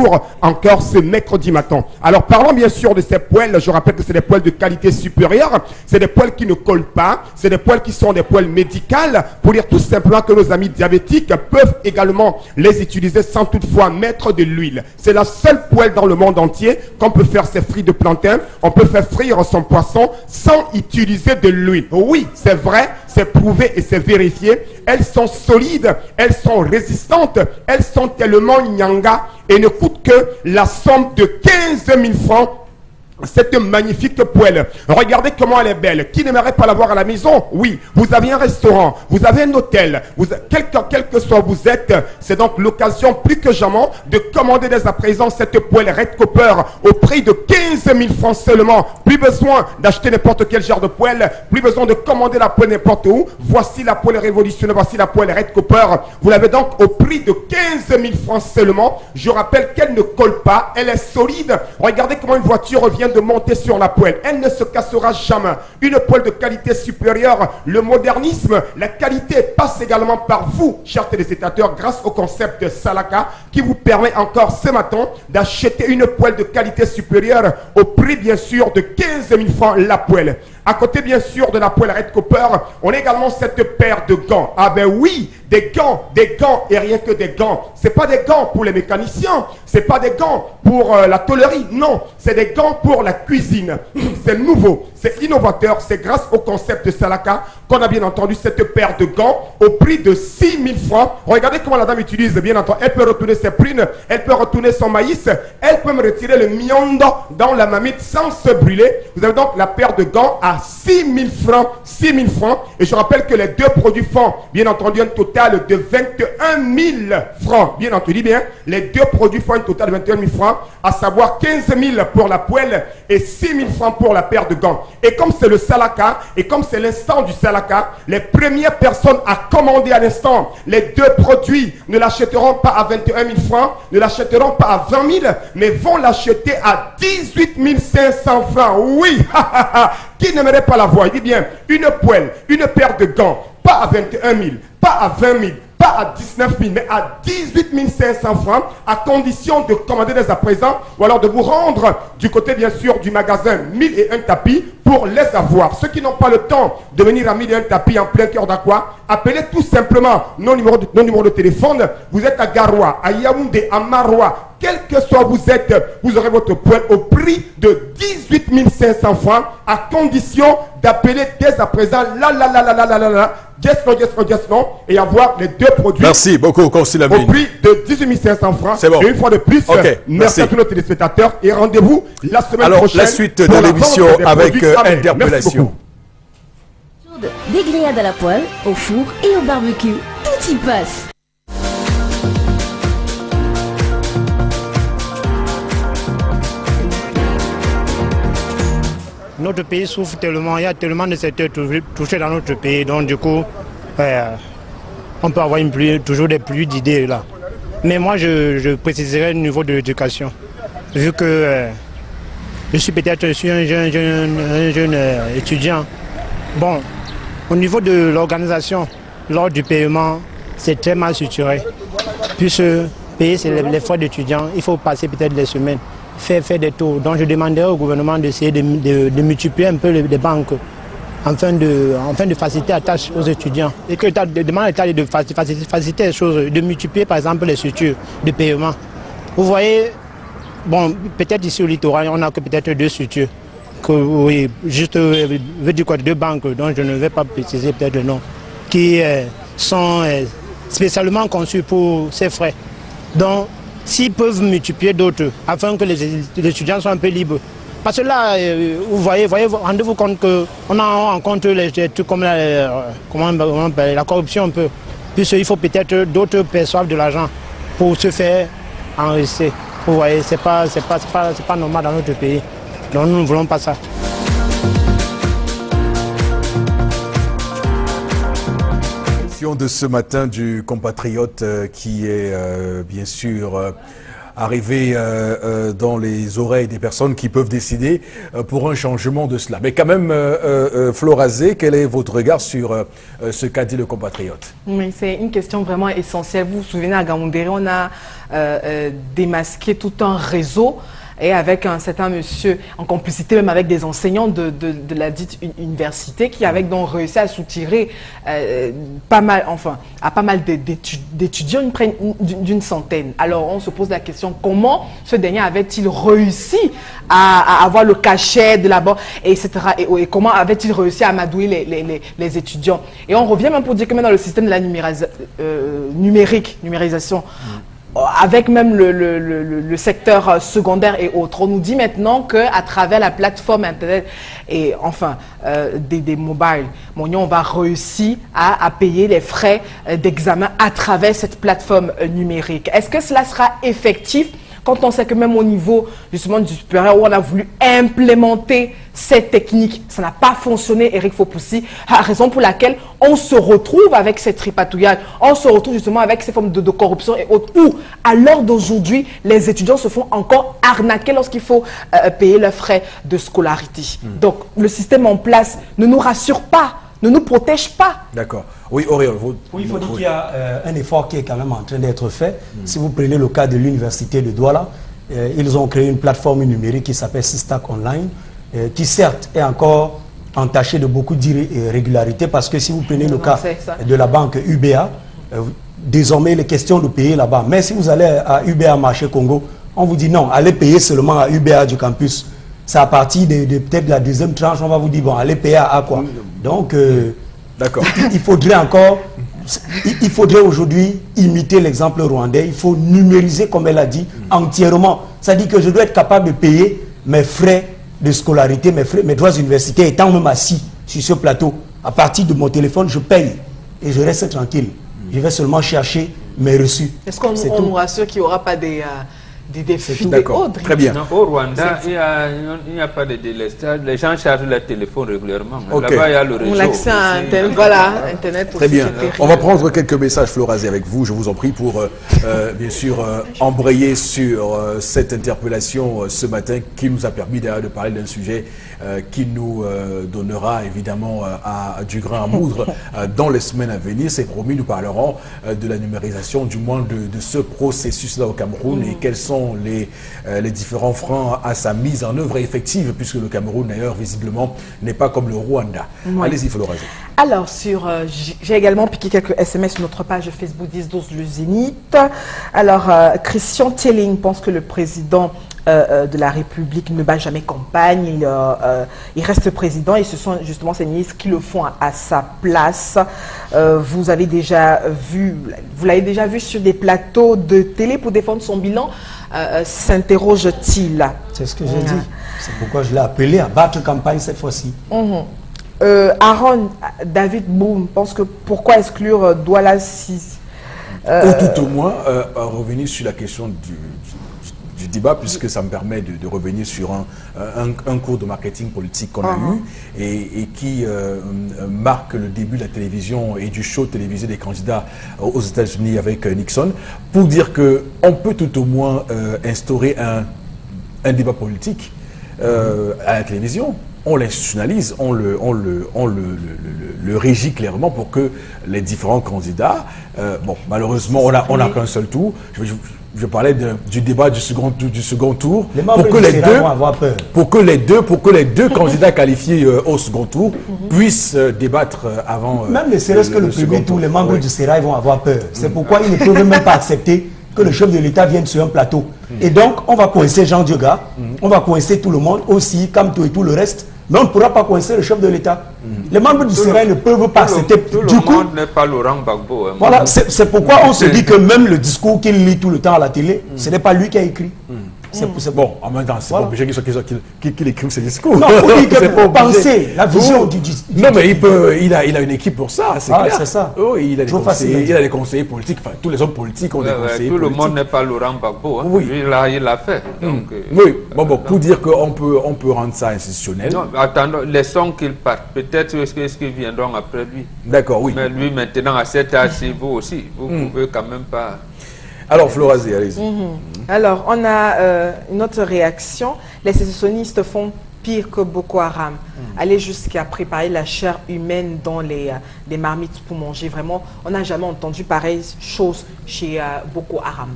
encore ce mercredi matin. Alors parlons bien sûr de ces poêles. Je rappelle que c'est des poêles de qualité supérieure. C'est des poêles qui ne collent pas. C'est des poêles qui sont des poêles médicales pour dire tout simplement que nos amis diabétiques peuvent également les utiliser sans toutefois mettre de l'huile. C'est la seule poêle dans le monde entier qu'on peut faire ses frites de plantain. On peut faire frire son poisson sans utiliser de l'huile. Oui, c'est vrai, c'est prouvé et c'est vérifié. Elles sont solides, elles sont résistantes, elles sont tellement nyanga et ne coûtent que la somme de 15 000 francs cette magnifique poêle. Regardez comment elle est belle. Qui n'aimerait pas l'avoir à la maison? Oui, vous avez un restaurant, vous avez un hôtel, quel que soit vous êtes, c'est donc l'occasion plus que jamais de commander dès à présent cette poêle Red Copper au prix de 15 000 francs seulement. Plus besoin d'acheter n'importe quel genre de poêle, plus besoin de commander la poêle n'importe où. Voici la poêle révolutionnaire, voici la poêle Red Copper. Vous l'avez donc au prix de 15 000 francs seulement. Je rappelle qu'elle ne colle pas, elle est solide. Regardez comment une voiture vient de monter sur la poêle. Elle ne se cassera jamais. Une poêle de qualité supérieure. Le modernisme, la qualité passe également par vous, chers téléspectateurs, grâce au concept de Salaka qui vous permet encore ce matin d'acheter une poêle de qualité supérieure au prix bien sûr de 15 000 francs la poêle. À côté bien sûr de la poêle Red Copper, on a également cette paire de gants. Ah ben oui, des gants et rien que des gants. C'est pas des gants pour les mécaniciens, c'est pas des gants pour la tôlerie, non, c'est des gants pour la cuisine. C'est nouveau, c'est innovateur, c'est grâce au concept de Salaka qu'on a bien entendu cette paire de gants au prix de 6 000 francs. Regardez comment la dame utilise, bien entendu. Elle peut retourner ses prines, elle peut retourner son maïs, elle peut me retirer le miondo dans la marmite sans se brûler. Vous avez donc la paire de gants à 6 000 francs, 6 000 francs. Et je rappelle que les deux produits font, bien entendu, un total de 21 000 francs. Bien entendu, bien, les deux produits font un total de 21 000 francs, à savoir 15 000 pour la poêle et 6 000 francs pour la paire de gants. Et comme c'est le Salaka, et comme c'est l'instant du Salaka, les premières personnes à commander à l'instant les deux produits ne l'achèteront pas à 21 000 francs, ne l'achèteront pas à 20 000, mais vont l'acheter à 18 500 francs. Oui, qui n'aimerait pas l'avoir? Il dit bien, une poêle, une paire de gants, pas à 21 000, pas à 20 000, pas à 19 000, mais à 18 500 francs, à condition de commander dès à présent, ou alors de vous rendre du côté, bien sûr, du magasin 1001 tapis pour les avoir. Ceux qui n'ont pas le temps de venir à 1001 tapis en plein cœur d'Aqua, appelez tout simplement nos numéros de téléphone. Vous êtes à Garoua, à Yaoundé, à Maroua, quel que soit vous êtes, vous aurez votre poêle au prix de 18 500 francs, à condition d'appeler dès à présent yes no, et avoir les deux produits. Merci beaucoup, Consul Lamine. Au prix de 18 500 francs. C'est bon. Et une fois de plus, merci à tous nos téléspectateurs et rendez-vous la semaine prochaine. Alors, la suite de l'émission avec interpellation. Des grillades à la poêle, au four et au barbecue, tout y passe. Notre pays souffre tellement, il y a tellement de secteurs touchés dans notre pays, donc du coup, on peut avoir toujours des pluies d'idées là. Mais moi, je préciserai le niveau de l'éducation, vu que je suis peut-être un jeune étudiant. Bon, au niveau de l'organisation, lors du paiement, c'est très mal structuré. Puisque payer, c'est les frais d'étudiants, il faut passer peut-être des semaines. Faire des tours. Donc je demanderai au gouvernement d'essayer de multiplier un peu les banques afin de faciliter la tâche aux étudiants. Et que l'État demande à l'État de faciliter les choses, de multiplier par exemple les structures de paiement. Vous voyez, bon, peut-être ici au littoral, on n'a que peut-être deux structures. Oui, juste veut dire quoi, deux banques, dont je ne vais pas préciser peut-être le nom, qui sont spécialement conçues pour ces frais. Donc, s'ils peuvent multiplier d'autres, afin que les étudiants soient un peu libres. Parce que là, vous voyez, rendez-vous compte qu'on a en compte les trucs comme la corruption un peu. Puisqu'il faut peut-être d'autres perçoivent de l'argent pour se faire enregistrer. Vous voyez, c'est pas normal dans notre pays. Donc nous ne voulons pas ça. De ce matin du compatriote qui est bien sûr arrivé dans les oreilles des personnes qui peuvent décider pour un changement de cela. Mais quand même, Florazé, quel est votre regard sur ce qu'a dit le compatriote? Oui, c'est une question vraiment essentielle. Vous vous souvenez, à Gamoundéré, on a démasqué tout un réseau et avec un certain monsieur, en complicité même avec des enseignants de la dite université, qui avaient donc réussi à soutirer pas mal d'étudiants, d'une centaine. Alors on se pose la question, comment ce dernier avait-il réussi à avoir le cachet de la banque, etc. Et comment avait-il réussi à amadouer les étudiants? Et on revient même pour dire que même dans le système de la numérisation, avec même le secteur secondaire et autres. On nous dit maintenant qu'à travers la plateforme Internet et enfin des mobiles, on va réussir à payer les frais d'examen à travers cette plateforme numérique. Est-ce que cela sera effectif quand on sait que même au niveau justement du supérieur où on a voulu implémenter cette technique, ça n'a pas fonctionné, Eric Fopoussi, raison pour laquelle on se retrouve avec ces tripatouillages, on se retrouve justement avec ces formes de corruption et autres, où à l'heure d'aujourd'hui, les étudiants se font encore arnaquer lorsqu'il faut payer leurs frais de scolarité. Donc le système en place ne nous rassure pas, ne nous protège pas. D'accord. Oui, Auréole. Oui, il faut dire qu'il y a un effort qui est quand même en train d'être fait. Si vous prenez le cas de l'université de Douala, ils ont créé une plateforme numérique qui s'appelle Systak Online, qui certes est encore entachée de beaucoup d'irrégularités, parce que si vous prenez le cas de la banque UBA, désormais il est question de payer là-bas. Mais si vous allez à UBA Marché Congo, on vous dit non, allez payer seulement à UBA du campus. C'est à partir de peut-être la deuxième tranche, on va vous dire, bon, allez payer à quoi? Donc, d'accord. Il faudrait aujourd'hui imiter l'exemple rwandais. Il faut numériser, comme elle a dit, entièrement. Ça dit que je dois être capable de payer mes frais de scolarité, mes droits universitaires, étant même assis sur ce plateau. À partir de mon téléphone, je paye et je reste tranquille. Je vais seulement chercher mes reçus. Est-ce qu'on nous rassure qu'il n'y aura pas des défis? D'accord, très bien. Non, au Rwanda, il n'y a pas de délestage. Les gens chargent leur téléphone régulièrement. Okay. Là-bas, il y a le réseau. L'accès à Internet, voilà, Internet très aussi. bien. On va prendre quelques messages, Florazé, avec vous, je vous en prie, pour bien sûr embrayer sur cette interpellation ce matin qui nous a permis d'ailleurs de parler d'un sujet qui nous donnera évidemment du grain à moudre dans les semaines à venir. C'est promis, nous parlerons de la numérisation, du moins de ce processus-là au Cameroun et quels sont les différents freins à sa mise en œuvre effective, puisque le Cameroun d'ailleurs visiblement n'est pas comme le Rwanda. Oui. Allez-y, Florazé. Alors, j'ai également piqué quelques SMS sur notre page Facebook 10-12 le Zénith. Alors, Christian Telling pense que le président de la République ne bat jamais campagne, il reste président et ce sont justement ces ministres qui le font à sa place. Vous l'avez déjà vu sur des plateaux de télé pour défendre son bilan, s'interroge-t-il? C'est ce que j'ai dit. C'est pourquoi je l'ai appelé à battre campagne cette fois-ci. Aaron David Boom pense que pourquoi exclure Douala 6 ou tout au moins revenir sur la question du débat, puisque ça me permet de revenir sur un cours de marketing politique qu'on a eu et qui marque le début de la télévision et du show télévisé des candidats aux États-Unis avec Nixon, pour dire qu'on peut tout au moins instaurer un débat politique à la télévision. On l'institutionnalise, on le régit clairement pour que les différents candidats, bon, malheureusement, on n'a qu'un seul tour. Je parlais du débat du second tour. Pour que les deux candidats qualifiés au second tour puissent débattre avant. Même ne serait-ce que le premier tour, les membres du Sérail vont avoir peur. C'est pourquoi ils ne peuvent même pas accepter que le chef de l'État vienne sur un plateau. Et donc, on va coincer Jean Dioga, on va coincer tout le monde, aussi Kamto et tout le reste, mais on ne pourra pas coincer le chef de l'État. Les membres du Sérail ne peuvent pas accepter. Tout le monde n'est pas Laurent Gbagbo. Voilà, c'est pourquoi on se dit que même le discours qu'il lit tout le temps à la télé, ce n'est pas lui qui a écrit. C'est bon, en même temps, c'est pas obligé qu'il écrive ses discours. Non, il faut penser la vision du non, mais il a une équipe pour ça, c'est clair. C'est ça. Oh, il a des conseillers politiques, enfin, tous les hommes politiques ont des conseillers tout politiques. le monde n'est pas Laurent Gbagbo. Oui. Il l'a fait. Donc, oui, bon, pour dire qu'on peut rendre ça institutionnel. Non, attendons, laissons qu'il parte. Peut-être est-ce qu'ils viendront après lui. D'accord, oui. Mais lui, maintenant, à cet âge, vous aussi, vous ne pouvez quand même pas... Alors, Florazé, allez-y. Alors, on a une autre réaction. Les sécessionnistes font pire que Boko Haram. Aller jusqu'à préparer la chair humaine dans les marmites pour manger. Vraiment, on n'a jamais entendu pareille chose chez Boko Haram.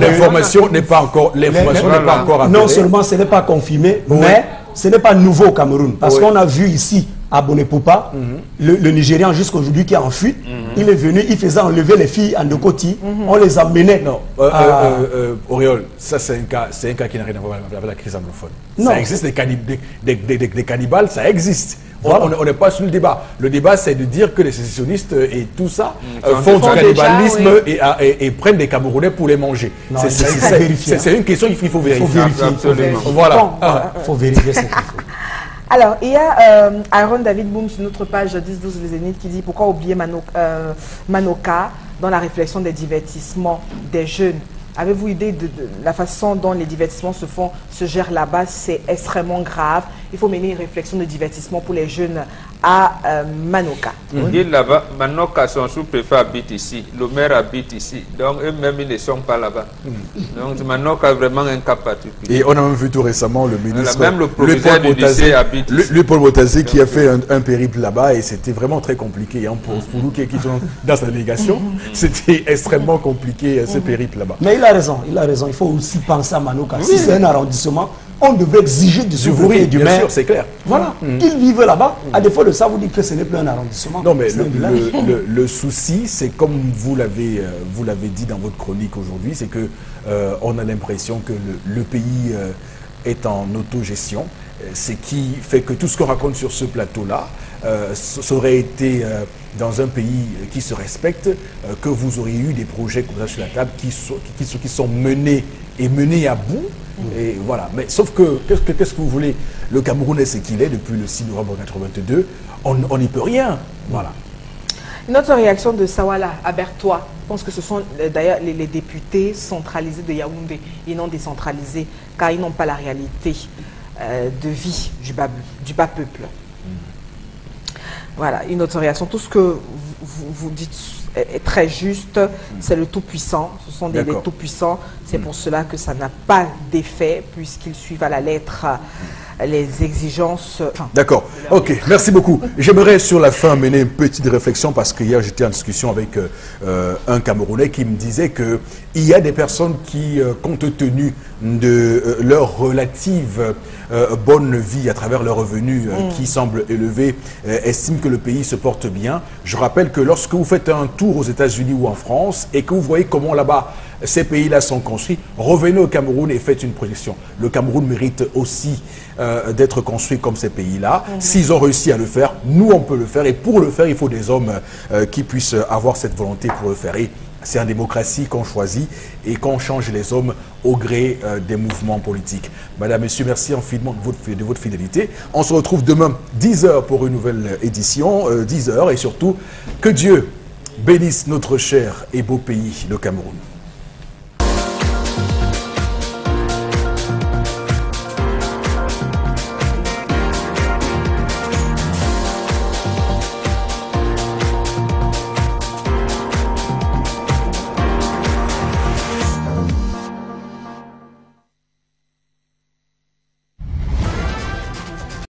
L'information n'est pas encore avérée. Non seulement ce n'est pas confirmé, mais ce n'est pas nouveau au Cameroun. Parce qu'on a vu ici, à Bonepoupa, le Nigérian jusqu'aujourd'hui qui est en fuite, il est venu, il faisait enlever les filles en Ndokoti, on les emmenait. Non, Auréole, ça c'est un cas qui n'a rien à voir avec la crise anglophone. Ça existe, des cannibales, ça existe. on n'est pas sur le débat. Le débat, c'est de dire que les sécessionnistes et tout ça font du déjà, cannibalisme et prennent des Camerounais pour les manger. C'est une question qu'il faut vérifier. Absolument. Voilà. Bon, il faut vérifier cette info. Alors, il y a Aaron David Boom sur notre page 10-12 Les Zéniths qui dit pourquoi oublier Manoka dans la réflexion des divertissements des jeunes. Avez-vous idée de la façon dont les divertissements se gèrent là-bas? C'est extrêmement grave. Il faut mener une réflexion de divertissement pour les jeunes à Manoka. Là-bas, Manoka, son sous-préfet habite ici, le maire habite ici, donc eux-mêmes ils ne sont pas là-bas. Donc Manoka a vraiment un cas particulier. Et on a même vu tout récemment le ministre, même le professeur du lycée habite ici. Paul Botazé qui a fait un périple là-bas et c'était vraiment très compliqué. Hein, pour nous qui sont dans sa délégation, c'était extrêmement compliqué ce périple là-bas. Mais il a raison, il faut aussi penser à Manoka. Si c'est un arrondissement, on devrait exiger de souveraineté du maire. C'est clair. Voilà, qu'ils vivent là-bas. À défaut de ça, vous dites que ce n'est plus un arrondissement. Non, mais le souci, c'est comme vous l'avez dit dans votre chronique aujourd'hui, c'est que on a l'impression que le pays est en autogestion, ce qui fait que tout ce qu'on raconte sur ce plateau-là, ça aurait été dans un pays qui se respecte, que vous auriez eu des projets comme ça sur la table qui sont menés à bout. Et voilà. Mais sauf que, qu'est-ce que vous voulez? Le Cameroun est ce qu'il est depuis le 6 novembre 1982. On n'y peut rien. Voilà. Une autre réaction de Sawala à Bertois. Je pense que ce sont d'ailleurs les députés centralisés de Yaoundé et non décentralisés, car ils n'ont pas la réalité de vie du bas peuple. Voilà, une autre réaction. Tout ce que vous dites est très juste. C'est le tout-puissant. Ce sont des tout-puissants. C'est pour cela que ça n'a pas d'effet, puisqu'ils suivent à la lettre les exigences. D'accord. Ok, merci beaucoup. J'aimerais sur la fin mener une petite réflexion parce que hier j'étais en discussion avec un Camerounais qui me disait qu'il y a des personnes qui, compte tenu de leur relative bonne vie à travers leurs revenus qui semblent élevés, estiment que le pays se porte bien. Je rappelle que lorsque vous faites un tour aux États-Unis ou en France et que vous voyez comment là-bas ces pays-là sont construits, revenez au Cameroun et faites une projection. Le Cameroun mérite aussi d'être construit comme ces pays-là. S'ils ont réussi à le faire, nous on peut le faire. Et pour le faire, il faut des hommes qui puissent avoir cette volonté pour le faire. Et c'est en démocratie qu'on choisit et qu'on change les hommes au gré des mouvements politiques. Madame, Messieurs, merci infiniment de votre fidélité. On se retrouve demain 10h pour une nouvelle édition, 10h. Et surtout, que Dieu bénisse notre cher et beau pays, le Cameroun.